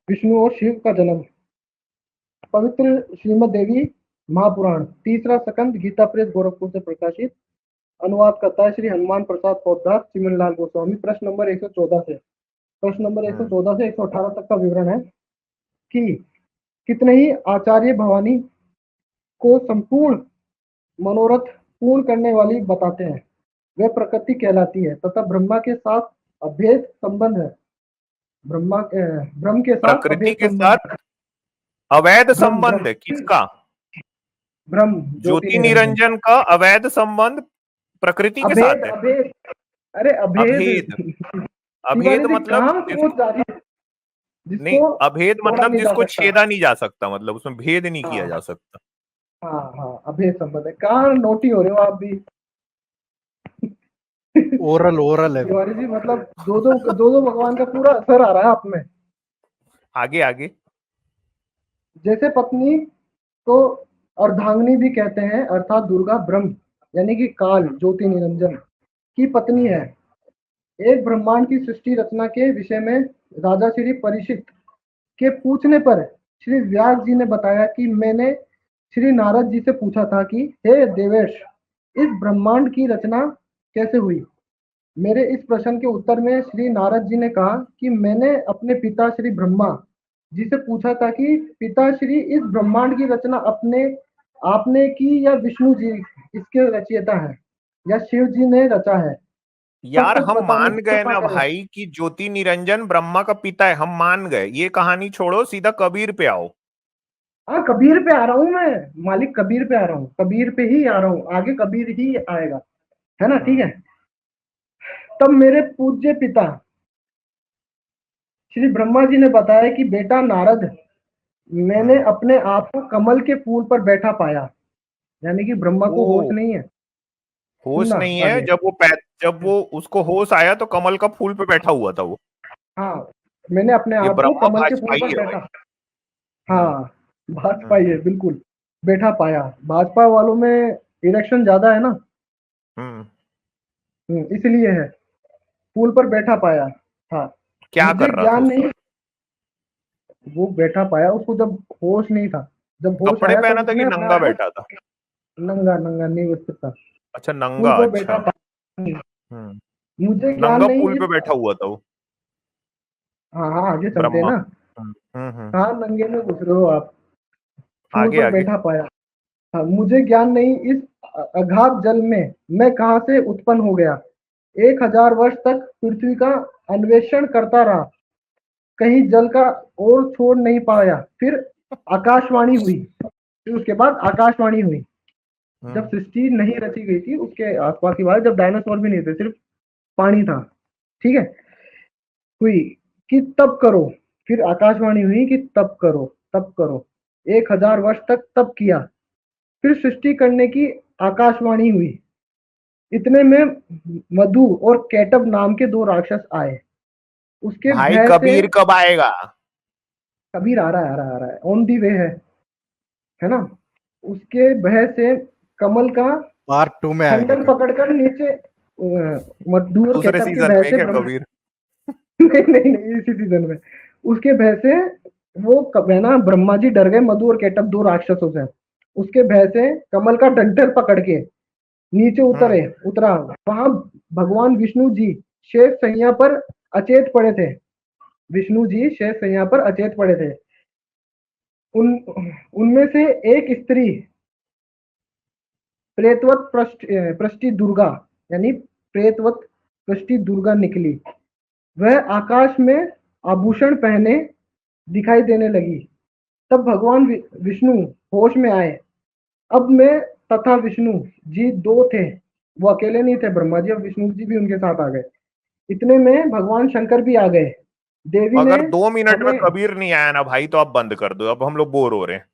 विष्णु और शिव का जन्म। पवित्र श्रीमद देवी महापुराण, तीसरा स्कंद, गीता प्रेस गोरखपुर से प्रकाशित। अनुवाद करता है श्री हनुमान प्रसाद पोद्दार, चिमनलाल गोस्वामी। प्रश्न नंबर 114 से 118 तक का विवरण है कि कितने ही आचार्य भवानी को संपूर्ण मनोरथ पूर्ण करने वाली बताते हैं, वे प्रकृति कहलाती है तथा ब्रह्मा के साथ अभेद संबंध है। ब्रह्म के साथ प्रकृति के साथ अवैध संबंध है। किसका? ब्रह्म ज्योति निरंजन का अवैध संबंध प्रकृति के साथ है। अभेद, अरे अभेद मतलब नहीं, अभेद मतलब जिसको छेदा नहीं जा सकता, मतलब उसमें भेद नहीं किया जा सकता। हाँ अभेद संबंध है। कहाँ नोटी हो रहे हो आप भी? ओरल है तिवारी जी, मतलब दो भगवान का पूरा असर आ रहा है आप में। आगे जैसे पत्नी को अर्धांगिनी भी कहते हैं, अर्थात दुर्गा ब्रह्म यानी कि काल ज्योति निरंजन की पत्नी है। एक ब्रह्मांड की सृष्टि रचना के विषय में राजा श्री परीक्षित के पूछने पर श्री व्यास जी ने बताया कि मैंने श्री नारद जी से पूछा था कि हे देवेश, इस ब्रह्मांड की रचना कैसे हुई। मेरे इस प्रश्न के उत्तर में श्री नारद जी ने कहा कि मैंने अपने पिता श्री ब्रह्मा जी से पूछा था कि पिताश्री, इस ब्रह्मांड की रचना आपने की या विष्णु जी इसके रचयिता है या शिव जी ने रचा है। यार हम मान गए ना भाई कि ज्योति निरंजन ब्रह्मा का पिता है, हम मान गए। ये कहानी छोड़ो, सीधा कबीर पे आओ। हाँ कबीर पे आ रहा हूँ मैं, मालिक कबीर पे आ रहा हूँ, कबीर पे ही आ रहा हूँ, आगे कबीर ही आएगा, है ना, ठीक है। तब मेरे पूज्य पिता श्री ब्रह्मा जी ने बताया कि बेटा नारद, मैंने अपने आप को कमल के फूल पर बैठा पाया, यानी कि ब्रह्मा को होश नहीं है। होश सुनना नहीं है, आगे। जब वो उसको होश आया तो कमल का फूल पे बैठा हुआ था वो। हाँ, मैंने अपने ये आप को ब्रह्मा कमल के भाजपा फूल ही पर है बैठा, भाई। हाँ भाजपा ही है बिल्कुल, बैठा पाया। भाजपा वालों में इलेक्शन ज्यादा है ना, इसलिए है, फूल पर बैठा पाया। हाँ, क्या मुझे कर रहा था ज्ञान उसमें? नहीं, वो बैठा पाया, उसको जब होश नहीं था, जब होश कपड़े आया पहना तो था कि उसने अपने नंगा आप को, बैठा था? नंगा नंगा नहीं उठ सकता, अच्छा फूल नंगा, पर अच्छा। बैठा पाया। हम्म, मुझे ज्ञान नंगा नहीं फूल पे बैठा हुआ था वो हाँ हाँ, आगे चलते हैं ब्रह्मा। ना। हम्म। हाँ, नंगे में घुस रहे हो आप, फूल आगे पर आगे। बैठा पाया। हाँ, मुझे ज्ञान नहीं इस अगाध जल में मैं कहाँ से उत्पन्न हो गया। 1000 वर्ष तक पृथ्वी का अन्वेषण करता रहा, कहीं जल का और छोड़ नहीं पाया। फिर आकाशवाणी हुई, फिर उसके बाद आकाशवाणी हुई, जब सृष्टि नहीं रची गई थी, उसके आसपास की बात, जब डायनासोर भी नहीं थे, सिर्फ पानी था, ठीक है, हुई कि तब करो। फिर आकाशवाणी हुई कि तब करो, तब करो। 1000 वर्ष तक तब किया, फिर सृष्टि करने की आकाशवाणी हुई। इतने में मधु और केटब नाम के 2 राक्षस आए, उसके भाई भय से। कबीर कब आएगा? कबीर आ रहा है, आ रहा है, आ रहा है, ऑन दी वे है ना। उसके भय से कमल का पार्ट 2 में आएगा खंडन कभी। पकड़कर नीचे मधु और दूसरे केटब के सीजन भय में से क्या ब्रह्मा कबीर? नहीं, इसी सीजन में। उसके भय से वो है ना, ब्रह्मा जी डर गए, मधु और केटब 2 राक्षसों से। उसके भय से कमल का डंठल पकड़ के नीचे उतरा। वहां भगवान विष्णु जी शेष सैया पर अचेत पड़े थे। विष्णु जी शेष सैया पर अचेत पड़े थे। उनमें से एक स्त्री प्रेतवत पृष्टि दुर्गा, यानी प्रेतवत पृष्टि दुर्गा निकली। वह आकाश में आभूषण पहने दिखाई देने लगी। तब भगवान विष्णु होश में आए। अब मैं तथा विष्णु जी 2 थे, वो अकेले नहीं थे, ब्रह्मा जी और विष्णु जी भी उनके साथ आ गए। इतने में भगवान शंकर भी आ गए। देवी ने अगर 2 मिनट में हमें, कबीर नहीं आया ना भाई तो आप बंद कर दो, अब हम लोग बोर हो रहे हैं।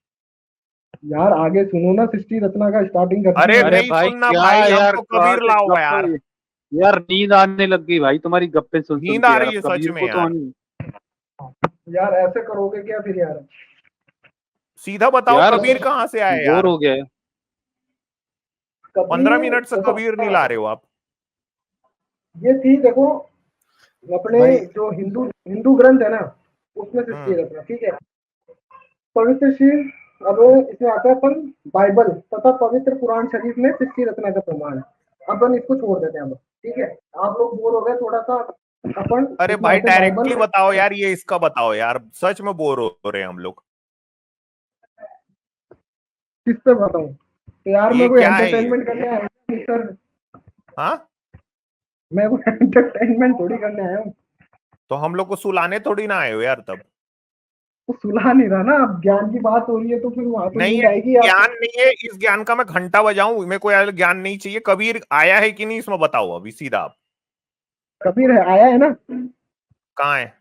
यार आगे सुनो ना, सृष्टि रचना का स्टार्टिंग करते अरे हैं। अरे नहीं भाई सुनना क्या भाई, यार, हमको कबीर लाओ यार। यार नींद आने लग गई भाई तुम्हारी गप्पे सुन सुन नींद के आ यार। रही है अब सच कबीर में को तो यार। यार ऐसे करोगे क्या फिर यार? सीधा बताओ यार कबीर कहाँ से आए बोर यार? हो गया है। 15 मिनट से देखो, कबीर नहीं ला रहे हो आप। ये थी, देखो अपने भाई जो हिंदू ग्रंथ है ना, उसमें सृष्टि रचना, ठीक है। पवित्र श्री, अब इसमें आता है अपन बाइबल तथा पवित्र पुराण शरीफ में सृष्टि रचना का प्रमाण है। अपन इसको छोड़ देते हैं अब, ठीक है। आप लोग बोर हो गए थोड़ा सा, अपन अरे इसमें भाई आते हैं बाइबल। डायरेक्टली बताओ यार, ये इसका बताओ यार, सच में बोर हो रहे हैं हम लोग। किस पे बताऊं? तो यार ये मैं कोई क्या है ये? एंटरटेनमेंट करने आया हूँ सर, हाँ मैं कोई एंटरटेनमेंट थोड़ी करने आया हूँ। तो हम लोग को सुलाने थोड़ी ना आए हो यार तब। तो सुलह नहीं रहा ना, अब ज्ञान की बात हो रही है तो फिर वहां तो नहीं नींद है, आएगी आप। ज्ञान नहीं है, इस ज्ञान का मैं घंटा बजाऊं, मेरे को यार ज्ञान नहीं चाहिए। कबीर आया है कि नहीं इसमें बताओ अभी सीधा आप। कबीर है, आया है ना, कहाँ है?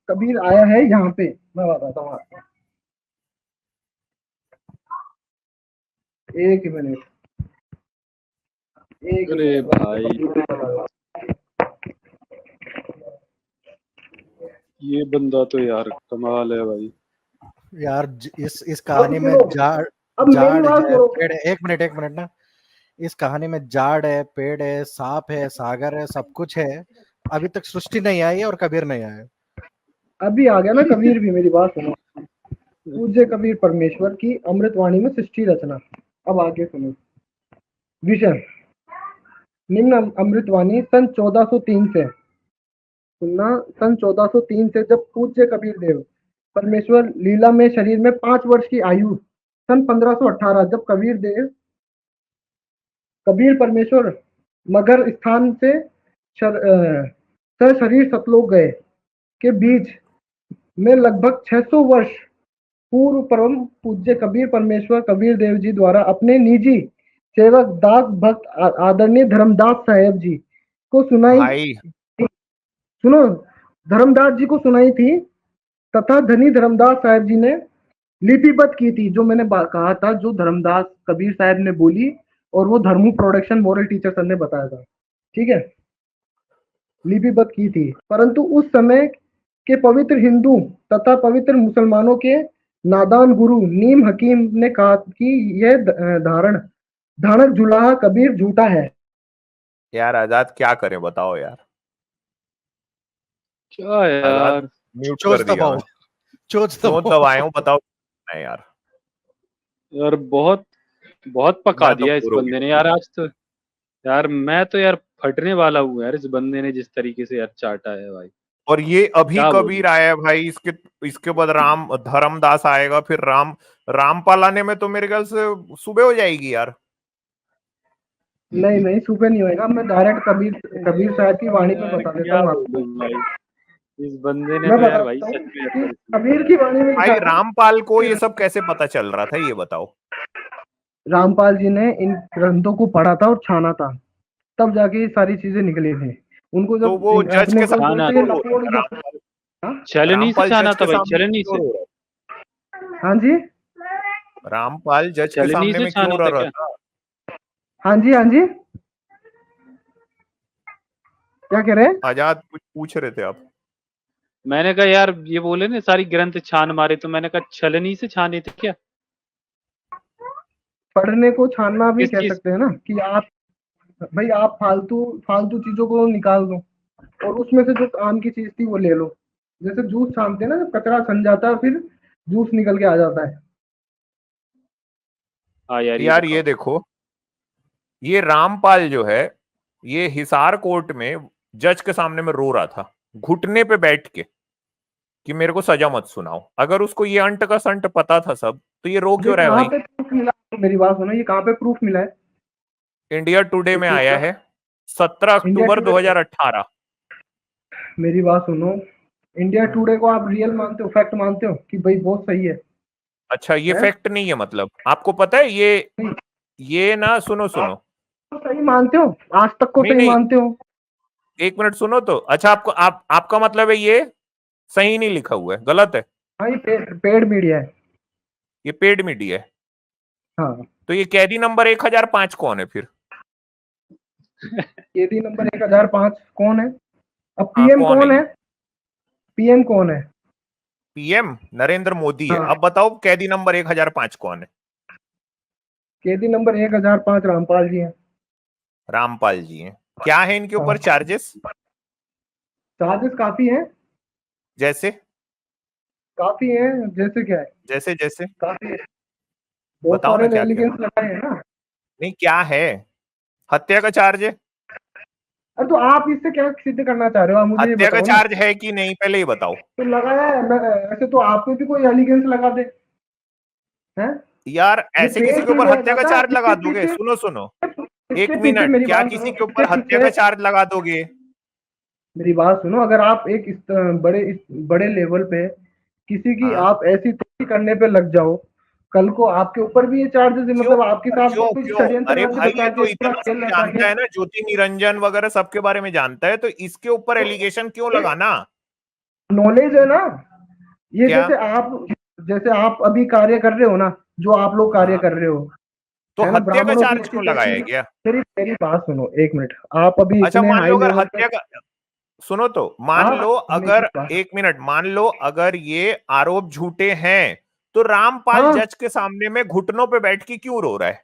कबीर आया है यहाँ पे, मैं बताता हूँ आपको, 1 मिनट, 1 अरे मिनट। भाई ये बंदा तो यार कमाल है भाई। यार इस कहानी में सुनो, जाड़ अब मेरी जाड़ बात है, करो। पेड़ है। एक मिनट ना, इस कहानी में जाड़ है, पेड़ है, सांप है, सागर है, सब कुछ है। अभी तक सृष्टि नहीं आई है और कबीर नहीं आया है। अभी आ गया ना कबीर भी, मेरी बात सुनो। पूज्य कबीर परमेश्वर की अमृतवाणी में सृष्टि रचना। अब आगे सुनो। विषय निम्न अमृतवाणी सन 1403 से सुनना, सन 1403 से जब पूज्य कबीर देव परमेश्वर लीला में शरीर में 5 वर्ष की आयु, सन 1518 जब कबीर परमेश्वर मगर स्थान से शरीर सतलोक गए के बीच में लगभग 600 वर्ष पूर्व परम पूज्य कबीर परमेश्वर कबीर देव जी द्वारा अपने निजी सेवक दास भक्त आदरणीय धर्मदास साहेब जी को सुनाई, भाई सुनो, धर्मदास जी को सुनाई थी, तथा धनी धर्मदास साहेब जी ने लिपिबद्ध की थी। जो मैंने कहा था, जो धर्मदास कबीर साहब ने बोली और वो धर्मू प्रोडक्शन मॉरल टीचर सर ने बताया था, ठीक है, लिपिबद्ध की थी। परंतु उस समय के पवित्र हिंदू तथा पवित्र मुसलमानों के नादान गुरु नीम हकीम ने कहा कि यह धारणक जुलाहा कबीर झूठा है। यार आजाद क्या करें बताओ यार, क्या आजाद यार, म्यूट चोच कर दिया दबाओ, मैं। चोच क्यों दबाओ। दबाए हूँ बताओ नहीं यार, यार बहुत बहुत पका मैं तो दिया इस बोर हो बंदे गया। ने यार आज तो। यार मैं तो यार फटने वाला हूँ यार, इस बंदे ने जिस तरीके से यार चाटा है भाई, और ये अभी क्या बोलूं। कबीर आया है भाई, इसके बाद राम धर्मदास आएगा, फिर रामपाल आने में तो मेरे ख्याल से सुबह हो जाएगी यार। नहीं नहीं, सुबह नहीं होएगा, मैं डायरेक्ट कबीर साहब की वाणी में बता देता क्या हूँ आपको। बोलूं भाई, इस बंदे ने मैं तो बता यार भाई देता हूँ सच में यार कि परेशान कबीर कर की वाणी में भाई लिखा है रामपाल को कि ये सब कैसे पता चल रहा था ये बताओ। रामपाल जी ने इन ग्रंथों को पढ़ा था और छाना था, तब जाके ये सारी चीजें निकली थी। उनको तो जब वो जज अपने के को सामने छाना जैसे क्यों रो लपोड़ रहा है? के- छलनी से रामपाल छाना जज था के भाई, सामने छलनी क्यों से, रो रहा है? हाँ जी, रामपाल जज के छलनी सामने से में क्यों छाना रो था रहा क्या? था? हाँ जी, हाँ जी, क्या कह रहे हैं? आजाद कुछ पूछ रहे थे आप? मैंने कहा यार ये बोले ना सारी ग्रंथ छान मारे, तो मैंने कहा छलनी से छाने थे क्या? पढ़ने को छानना भी किस कह चीज? सकते हैं ना, कि आप भाई आप फालतू फालतू चीजों को निकाल दो और उसमें से जो काम की चीज थी वो ले लो। जैसे जूस छानते हैं ना, जब कचरा सन जाता है फिर जूस निकल के आ जाता है। हाँ यार ये यार ये बताओ। देखो, ये रामपाल जो है ये हिसार कोर्ट में जज के सामने में रो रहा था घुटने पे बैठ के कि मेरे को सजा मत सुनाओ। अगर उसको ये अंट का संट पता था सब तो ये रो ये क्यों रहा है कहाँ भाई? पे प्रूफ मिला? मेरी बात सुनो, ये कहाँ पे प्रूफ मिला है? इंडिया टुडे में ये आया है 17 इंडिया अक्टूबर टुडे, 2018। मेरी बात सुनो, इंडिया हम्म। टुडे को आप रियल मानते हो, फैक्ट मानते हो कि भाई बहुत सही है? अच्छा ये है? फैक्ट नहीं है मतलब आपको पता है ये ना सुनो सुनो। तो सही मानते हो? आज तक को नहीं सही नहीं, मानते हो? एक मिनट सुनो तो। अच्छा आपका मतलब है ये सही नहीं लिखा हुआ है, गलत है? हाँ, ये पेड मीडिया है। ये पेड मीडिया है। हाँ, तो ये कैदी नंबर 1005 कौन है फिर? केदी नंबर 1005 कौन है? अब हाँ पीएम कौन कौन है है? ये? पीएम कौन है? पीएम नरेंद्र मोदी है। हाँ, अब बताओ कैदी नंबर 1005 कौन है? केदी नंबर 1005 रामपाल जी हैं। रामपाल जी हैं। क्या है इनके ऊपर हाँ, चार्जेस? चार्जेस काफी हैं, जैसे काफी हैं। जैसे क्या है? जैसे जैसे काफी है। बहुत बताओ ना सारे क्या क्या। एलिगेंस लगाए हैं ना। नहीं क्या है? हत्या का चार्ज है? अरे तो आप इससे क्या सिद्ध करना चाह रहे हो? आप मुझे ये हत्या का बताओ ना। चार्ज है कि नहीं पहले ही बताओ। तो लगाया है ऐसे तो आप पे भी कोई एलिगेंस लगा दे, हैं? यार ये ऐसे किसी पेड के ऊपर मीडिया है हत्या का दादा, चार्ज लगा इसके दोगे? पीछे सुनो सुनो, इसके एक पीछे मिनट, मेरी क्या बात किसी सुनो, के इसके ऊपर हत्या का पीछे चार्ज लगा दोगे? मेरी बात सुनो, अगर आप एक बड़े लेवल पे किसी की हाँ आप ऐसी तोड़ी करने पे लग जाओ, कल को आपके ऊपर भी ये चार्जेस, क्यों मतलब आपके पर साथ क्यों कुछ क्यों? षड्यंत्र अरे रच भाई बचा ये के तो पूरा इतना खेल सब रचा के। जानता है ना, ज्योति निरंजन वगैरह सबके बारे में जानता है, तो इसके ऊपर एलिगेशन क्यों लगाना? नॉलेज है ना ये। क्या? जैसे आप अभी कार्य कर रहे हो ना, जो आप लोग कार्य हाँ कर रहे हो, तो है ना, हत्या का ब्राह्मणों की चार्ज क्यों लगाया गया? मेरी बात सुनो एक मिनट। आप अभी अच्छा इतने मान हाई लो अगर लेवल पे, हत्या का, सुनो तो, मान लो मेरी अगर, बात, एक मिनट, मान लो अगर ये आरोप झूठे हैं तो रामपाल हाँ, जज के सामने में घुटनों पे बैठ के क्यों रो रहा है?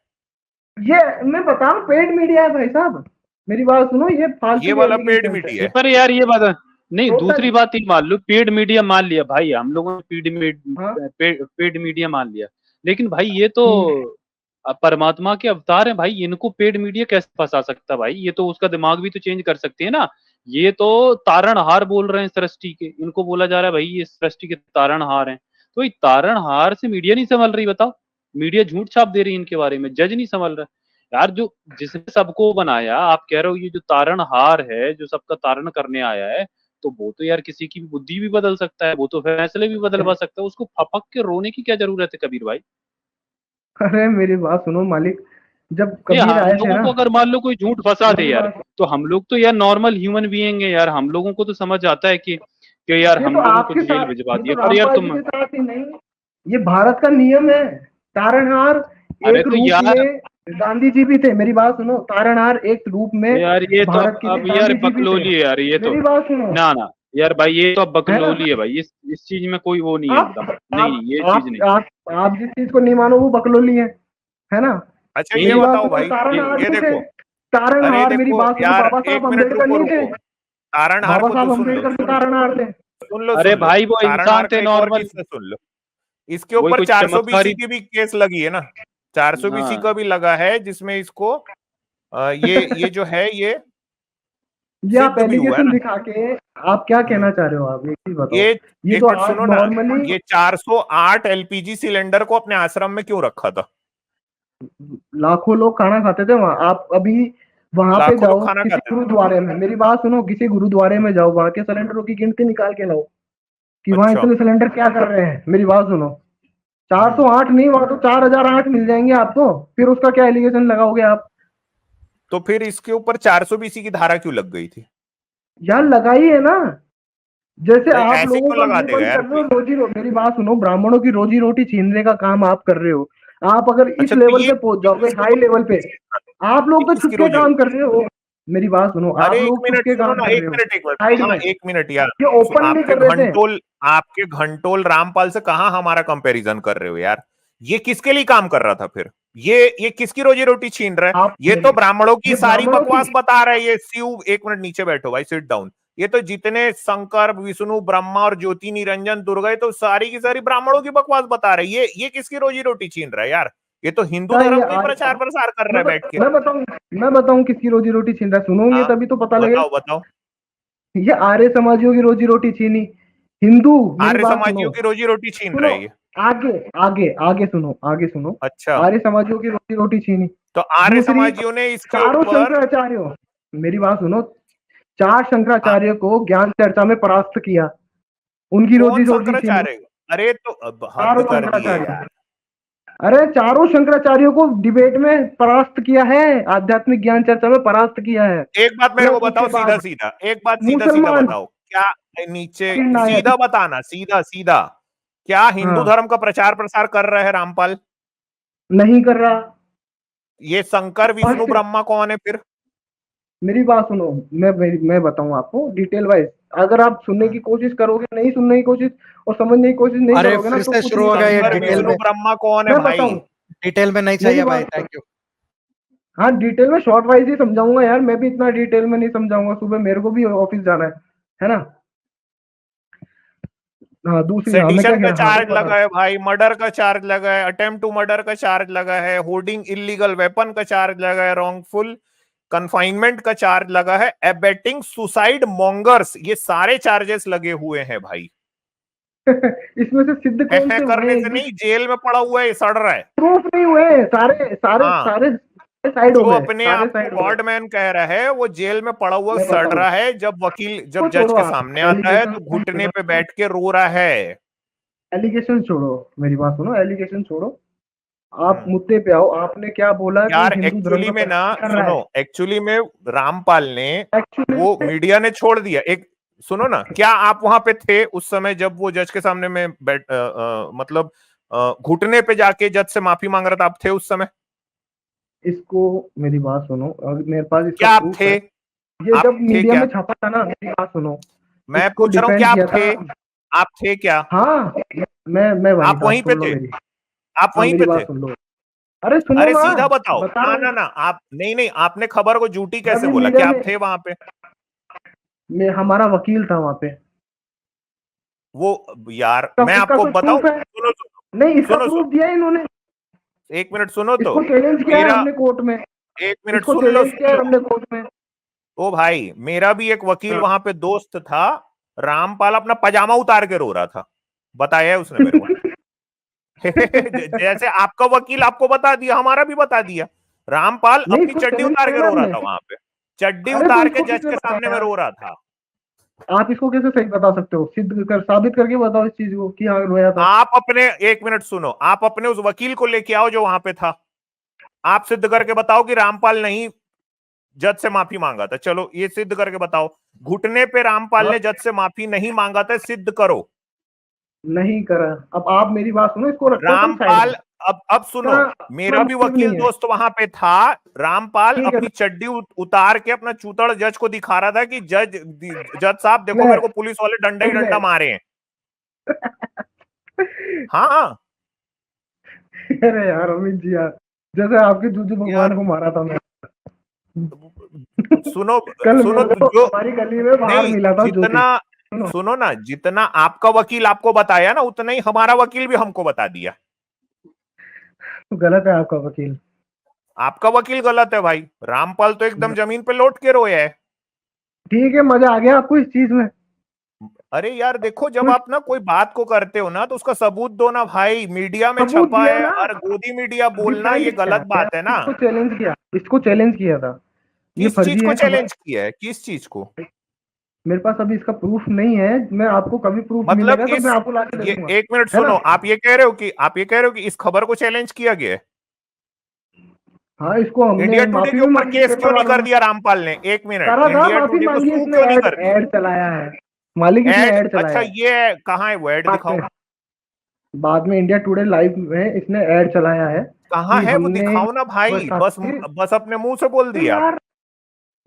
ये मैं बता रहा हूँ, पेड मीडिया है भाई साहब। मेरी बात सुनो, ये फालतू ये के वाला पेड एलिगेशन है मीडिया है? पर यार ये बात नहीं, टोटल। दूसरी बात ये मान लो, पेड मीडिया मान लिया भाई, हम लोगों ने हाँ, पेड मीडिया मान लिया, लेकिन भाई ये तो हम्म, परमात्मा के अवतार हैं भाई, इनको पेड मीडिया कैसे फंसा सकता भाई? ये तो उसका दिमाग भी तो चेंज कर सकते हैं ना। ये तो तारणहार बोल रहे हैं सृष्टि के, इनको बोला जा रहा है भाई ये सृष्टि के तारणहार हैं, तो ये तारणहार से मीडिया नहीं संभल रही, बताओ। मीडिया झूठ छाप दे रही है इनके बारे में, जज नहीं संभल रहा यार। जो जिसने सबको बनाया, आप कह रहे हो ये जो तारणहार है, जो सबका तारण करने आया है, तो वो तो यार किसी की भी बुद्धि भी बदल सकता है, वो तो फैसले भी बदलवा सकता है, उसको फपक के रोने की क्या जरूरत है कबीर भाई? अरे मेरी बात सुनो मालिक, जब ये कबीर हम आए थे लोगों ना, को अगर मान लो कोई झूठ फंसा दे मेरी यार, बात, तो हम लोग तो यार नॉर्मल ह्यूमन बीइंग है यार, हम लोगों को तो समझ आता है कि यार ये हम तो लोगों को आपके जेल साथ, भिजवा ये तो दिया, पर यार रामपाल जी तुम, के साथ ही नहीं, ये भारत का नियम है। तारणहार अरे एक तो रूप यार में गांधी जी भी थे, मेरी बात सुनो, तारणहार एक रूप में यार ये तो भारत के अब लिए यार गांधी जी भी बकलोली थे। है यार, ये तो मेरी बात सुनो, ना यार भाई, ये तो अब है ना? बकलोली है भाई, इस चीज में कोई वो नहीं है आप एकदम, नहीं ये चीज नहीं। आप जिस चीज को नहीं मानो वो बकलोली है ना? अच्छा ये मेरी बात बताओ सुनो, भाई, तारणहार ये तो थे, देखो, अरे तारणहार, मेरी देखो बात सुनो, यार, बाबा एक साहब मिनट अम्बेडकर रुको नहीं थे? रुको, तारणहार बाबा को साहब तो सुन लो, अम्बेडकर तो सुन लो, तारणहार थे। अरे सुन लो, भाई वो तारणहार इंसान का थे एक और नॉर्मल, किस्सा सुन लो। इसके वही ऊपर कुछ 400 बीसी चमत्कारी। की भी केस लगी है ना, 400 बीसी हाँ का भी लगा है, जिसमें इसको ये जो है ये ये आप सिद्ध भी हुआ है एलिगेशन ना। दिखा के आप क्या कहना चाह रहे हो? आप एक चीज बताओ, ये ये एक तो मिनट आज सुनो ना, नॉर्मली ये 408 एलपीजी सिलेंडर को अपने आश्रम में क्यों रखा था? लाखों लोग खाना खाते थे वहां। आप अभी वहां पे लाखों जाओ लोग खाना किसी खाते थे। गुरुद्वारे में, मेरी बात सुनो, किसी गुरुद्वारे में जाओ, वहां के सिलेंडरों की गिनती निकाल के लाओ कि वहां अच्छा इतने सिलेंडर क्या कर रहे हैं। मेरी बात सुनो, 408 नहीं, वहां तो 4008 मिल जाएंगे आपको, फिर उसका क्या एलिगेशन लगाओगे आप? तो फिर इसके ऊपर 400 बीसी की धारा क्यों लग गई थी? यार लगाई है ना, जैसे नहीं, आप ऐसे लोगों क्यों का लगा मुंह देगा बंद यार कर रहे हो, कोई? मेरी बात सुनो, ब्राह्मणों की रोजी रोटी छीनने का काम आप कर रहे हो। आप अगर इस अच्छा तो लेवल ये पे पहुंच जाओगे, किसकी हाई लेवल पे, आप ये लोग तो किसकी छुपके रोजी काम रोटी? कर रहे हो। मेरी बात सुनो, अरे आप एक लोग मिनट छुपके सुनो काम ना, कर एक रहे हो मिनट, एक मिनट, साइड हाँ में, एक मिनट यार, ये ओपनली कर रहे थे। आपके घंटोल रामपाल से कहाँ हमारा कंपैरिजन कर रहे हो यार? ये किसके लिए काम कर रहा था फिर? ये किसकी रोजी रोटी छीन रहा है? आप ये तो ब्राह्मणों की ये सारी ब्राह्मणों बकवास की, बता रहा है ये शिव। एक मिनट नीचे बैठो भाई, सिट डाउन। ये तो जितने शंकर, विष्णु, ब्रह्मा और ज्योति निरंजन दुर्गा, ये तो सारी की सारी ब्राह्मणों की बकवास बता रहे हैं। ये किसकी रोजी रोटी छीन रहा है यार? ये तो हिंदू क्या ये धर्म का ही प्रचार प्रसार कर रहा है बैठ के। मैं बताऊं किसकी रोजी रोटी छीन रहा है? सुनोगे हाँ तभी तो पता लगेगा। बताओ बताओ। ये आर्य समाजियों की रोजी रोटी छीनी। हिंदू, मेरी आर्य बात सुनो, समाजियों की रोजी रोटी छीन सुनो, रहा है ये? आगे आगे आगे सुनो, आगे सुनो। अच्छा, आर्य समाजियों की रोजी रोटी छीनी। तो आर्य दूसरी, समाजियों ने इसके चारों ऊपर शंकराचार्यों, मेरी बात सुनो, 4 शंकराचार्य को ज्ञान चर्चा में परास्त किया, उनकी रोजी कौन रोटी छीनी। शंकराचार्य? अरे तो अब हद चारों कर दिए शंकराचार्य, यार। अरे चारों शंकराचार्यों को डिबेट में परास्त किया है, आध्यात्मिक ज्ञान चर्चा में परास्त किया है। एक बात मेरे को प्लस बताओ उसके सीधा बाद सीधा, एक बात सीधा सीधा मुसलमान बताओ, क्या नीचे नायक, सीधा बताना, सीधा सीधा, क्या हिंदू हाँ, धर्म का प्रचार प्रसार कर रहे हैं रामपाल? नहीं कर रहा। ये शंकर विष्णु फर्स्ट, ब्रह्मा कौन है फिर? मेरी बात सुनो, मैं बताऊं आपको डिटेल वाइज। अगर आप सुनने की कोशिश करोगे, नहीं सुनने की कोशिश और समझने की कोशिश नहीं अरे करोगे ना, फिर तो से कुछ शुरू नहीं हो गया ये शंकर समझ में डिटेल आएगा। विष्णु में, ब्रह्मा कौन है मैं भाई? बताऊं, डिटेल में नहीं मेरी चाहिए भाई, बात, थैंक यू। हाँ डिटेल में शॉर्ट वाइज ही समझाऊंगा यार, मैं भी इतना डिटेल में नहीं समझाऊंगा, सुबह मेरे को भी ऑफिस जाना है ना? हाँ दूसरी, हाँ मैं क्या सेडिशन कह का रहा, हाँ चार्ज मैं बता लगा है भाई, मर्डर का चार्ज लगा है, अटेम्प्ट टू मर्डर का चार्ज लगा है, होर्डिंग इलीगल वेपन का चार्ज लगा है, रॉन्गफुल कन्फाइनमेंट का चार्ज लगा है, एबेटिंग सुसाइड मॉन्गर्स, ये सारे चार्जेस लगे हुए हैं भाई। इसमें से सिद्ध कौन से करने हुए? से नहीं, जेल में पड़ा हुआ है, सड़ रहा है। प्रूफ नहीं हुए, सारे सारे हाँ, सारे साइड हो जो गए, अपने सारे आप को साइड हो गए। गॉडमैन कह रहा है, वो जेल में पड़ा हुआ मैं सड़ बताऊं, रहा है। जब वकील, तो जब जज छोड़ो के आप सामने आता है तो घुटने पे बैठ के रो रहा है। एलिगेशन छोड़ो, मेरी बात सुनो, एलिगेशन छोड़ो, आप हम्म। मुद्दे पे आओ। आपने क्या बोला कि यार हिंदू धर्म एक्चुअली का में ना, प्रचार कर रहा सुनो, है? एक्चुअली में रामपाल ने, एक्चुअली वो मीडिया ने छोड़ दिया। एक सुनो ना, क्या आप वहां पे थे उस समय जब वो जज के सामने में मतलब घुटने पे जाके जज से माफी मांग रहा था? आप थे उस समय? इसको, मेरी बात सुनो, अगर मेरे पास इसका क्या आप प्रूफ थे? है, ये आप जब थे मीडिया क्या? में छपा था ना, मेरी बात सुनो, मैं इसको पूछ रहा हूँ, क्या डिफेंड आप किया था। थे? आप थे क्या? हाँ, मैं वहीं आप था, वहीं पे सुन लो थे? मेरी, आप हाँ वहीं मेरी पे बात थे? सुन लो, अरे सुनो अरे ना, सीधा बताओ। बता ना रहा ना हूँ। ना, आप नहीं नहीं, आपने खबर को झूठी कैसे अभी बोला? मीडिया क्या आप में, थे वहां पे? हमारा वकील था वहां पे। वो यार मैं इसका आपको कोई बताऊं, प्रूफ है? सुनो सुनो नहीं, इसका सुनो प्रूफ सुनो, दिया है इन्होंने, एक मिनट सुनो तो। इसको चैलेंज किया है मेरा, हमने कोर्ट में, एक मिनट इसको सुन लो, चैलेंज किया सुन है लो। हमने कोर्ट में। ओ भाई, मेरा भी एक वकील हाँ। वहां पे दोस्त था। रामपाल अपना पजामा उतार के रो रहा था, बताया है उसने मेरे को। जैसे आपका वकील आपको बता दिया, हमारा भी बता दिया। रामपाल नहीं, अपनी इसको चड्डी चैलेंज उतार किया के ना रो रहा हमने। था वहां पे, चड्डी अरे तो उतार के इसको जज किसने के सामने में बताया? रो रहा था। आप इसको कैसे सही बता सकते हो? सिद्ध कर, साबित करके बताओ इस चीज को कि हाँ रोया था। आप अपने, एक मिनट सुनो, आप अपने उस वकील को लेके आओ जो वहां पे था। आप सिद्ध करके बताओ कि रामपाल नहीं जज से माफी मांगा था। चलो ये सिद्ध करके बताओ, घुटने पे रामपाल ने आप जज से माफी नहीं मांगा था, सिद्ध करो। नहीं करा। अब आप मेरी बात सुनो, इसको रखो अपन साइड रामपाल, में। अब सुनो, मेरा भी वकील नहीं है। दोस्त वहां पे था, रामपाल ठीक है। अपनी चड्डी उतार के अपना चूतड़ जज को दिखा रहा था कि जज साहब देखो मैं- मेरे को पुलिस वाले डंडा ही डंडा मारे हैं। हाँ अरे यार अमित जी यार, जैसे आपके दूधू भगवान को मारा था मैं सुनो कल सुनो, मेरे को जो हमारी गली में बाहर नहीं, मिला था ज्योति। जितना सुनो। सुनो ना, जितना आपका वकील आपको बताया ना, उतना ही हमारा वकील भी हमको बता दिया। गलत है आपका वकील। आपका वकील गलत है भाई, रामपाल तो एकदम जमीन पे लौट के रोया है। ठीक है, मजा आ गया आपको इस चीज में। अरे यार देखो, जब आप ना कोई बात को करते हो ना तो उसका सबूत दो ना भाई, मीडिया में सबूत छपा दिया है ना। और गोदी मीडिया बोलना ये डिफेंड गलत किया, बात है ना। इसको चैलेंज किया था। ये किस फर्जी चीज को है चैलेंज किया है, किस चीज को? मेरे पास अभी इसका प्रूफ नहीं है, मैं आपको कभी प्रूफ मतलब मिलेगा तो मैं आपको ला के दे ये दूंगा। एक मिनट है ना? सुनो, आप ये कह रहे हो कि इस खबर को चैलेंज किया गया है? हाँ, इसको हमने इंडिया टुडे माफी के भी ऊपर मांगी केस पेपर क्यों नहीं वालों कर ने। दिया रामपाल ने? एक मिनट, करा था, इंडिया माफी टुडे को मांगी सू इसने, क्यों नहीं कर दिया? ऐड चलाया है मालिक, इसने ऐड चलाया अच्छा, है। ये कहाँ है वो ऐड? बाद दिखाओ में- बाद में इंडिया टुडे लाइव में इसने ऐड चलाया है। कहाँ कि है वो, हमने दिखाओ ना भाई। बस अपने मुंह से बोल दिया। यार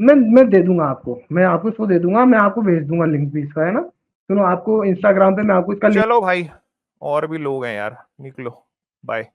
मैं दे दूंगा आपको, मैं आपको इसको दे दूंगा, मैं आपको भेज दूंगा लिंक भी इसका, है ना? सुनो, आपको इंस्टाग्राम पे मैं आपको इसका लिंक चलो भाई, और भी लोग हैं यार, निकलो, बाय।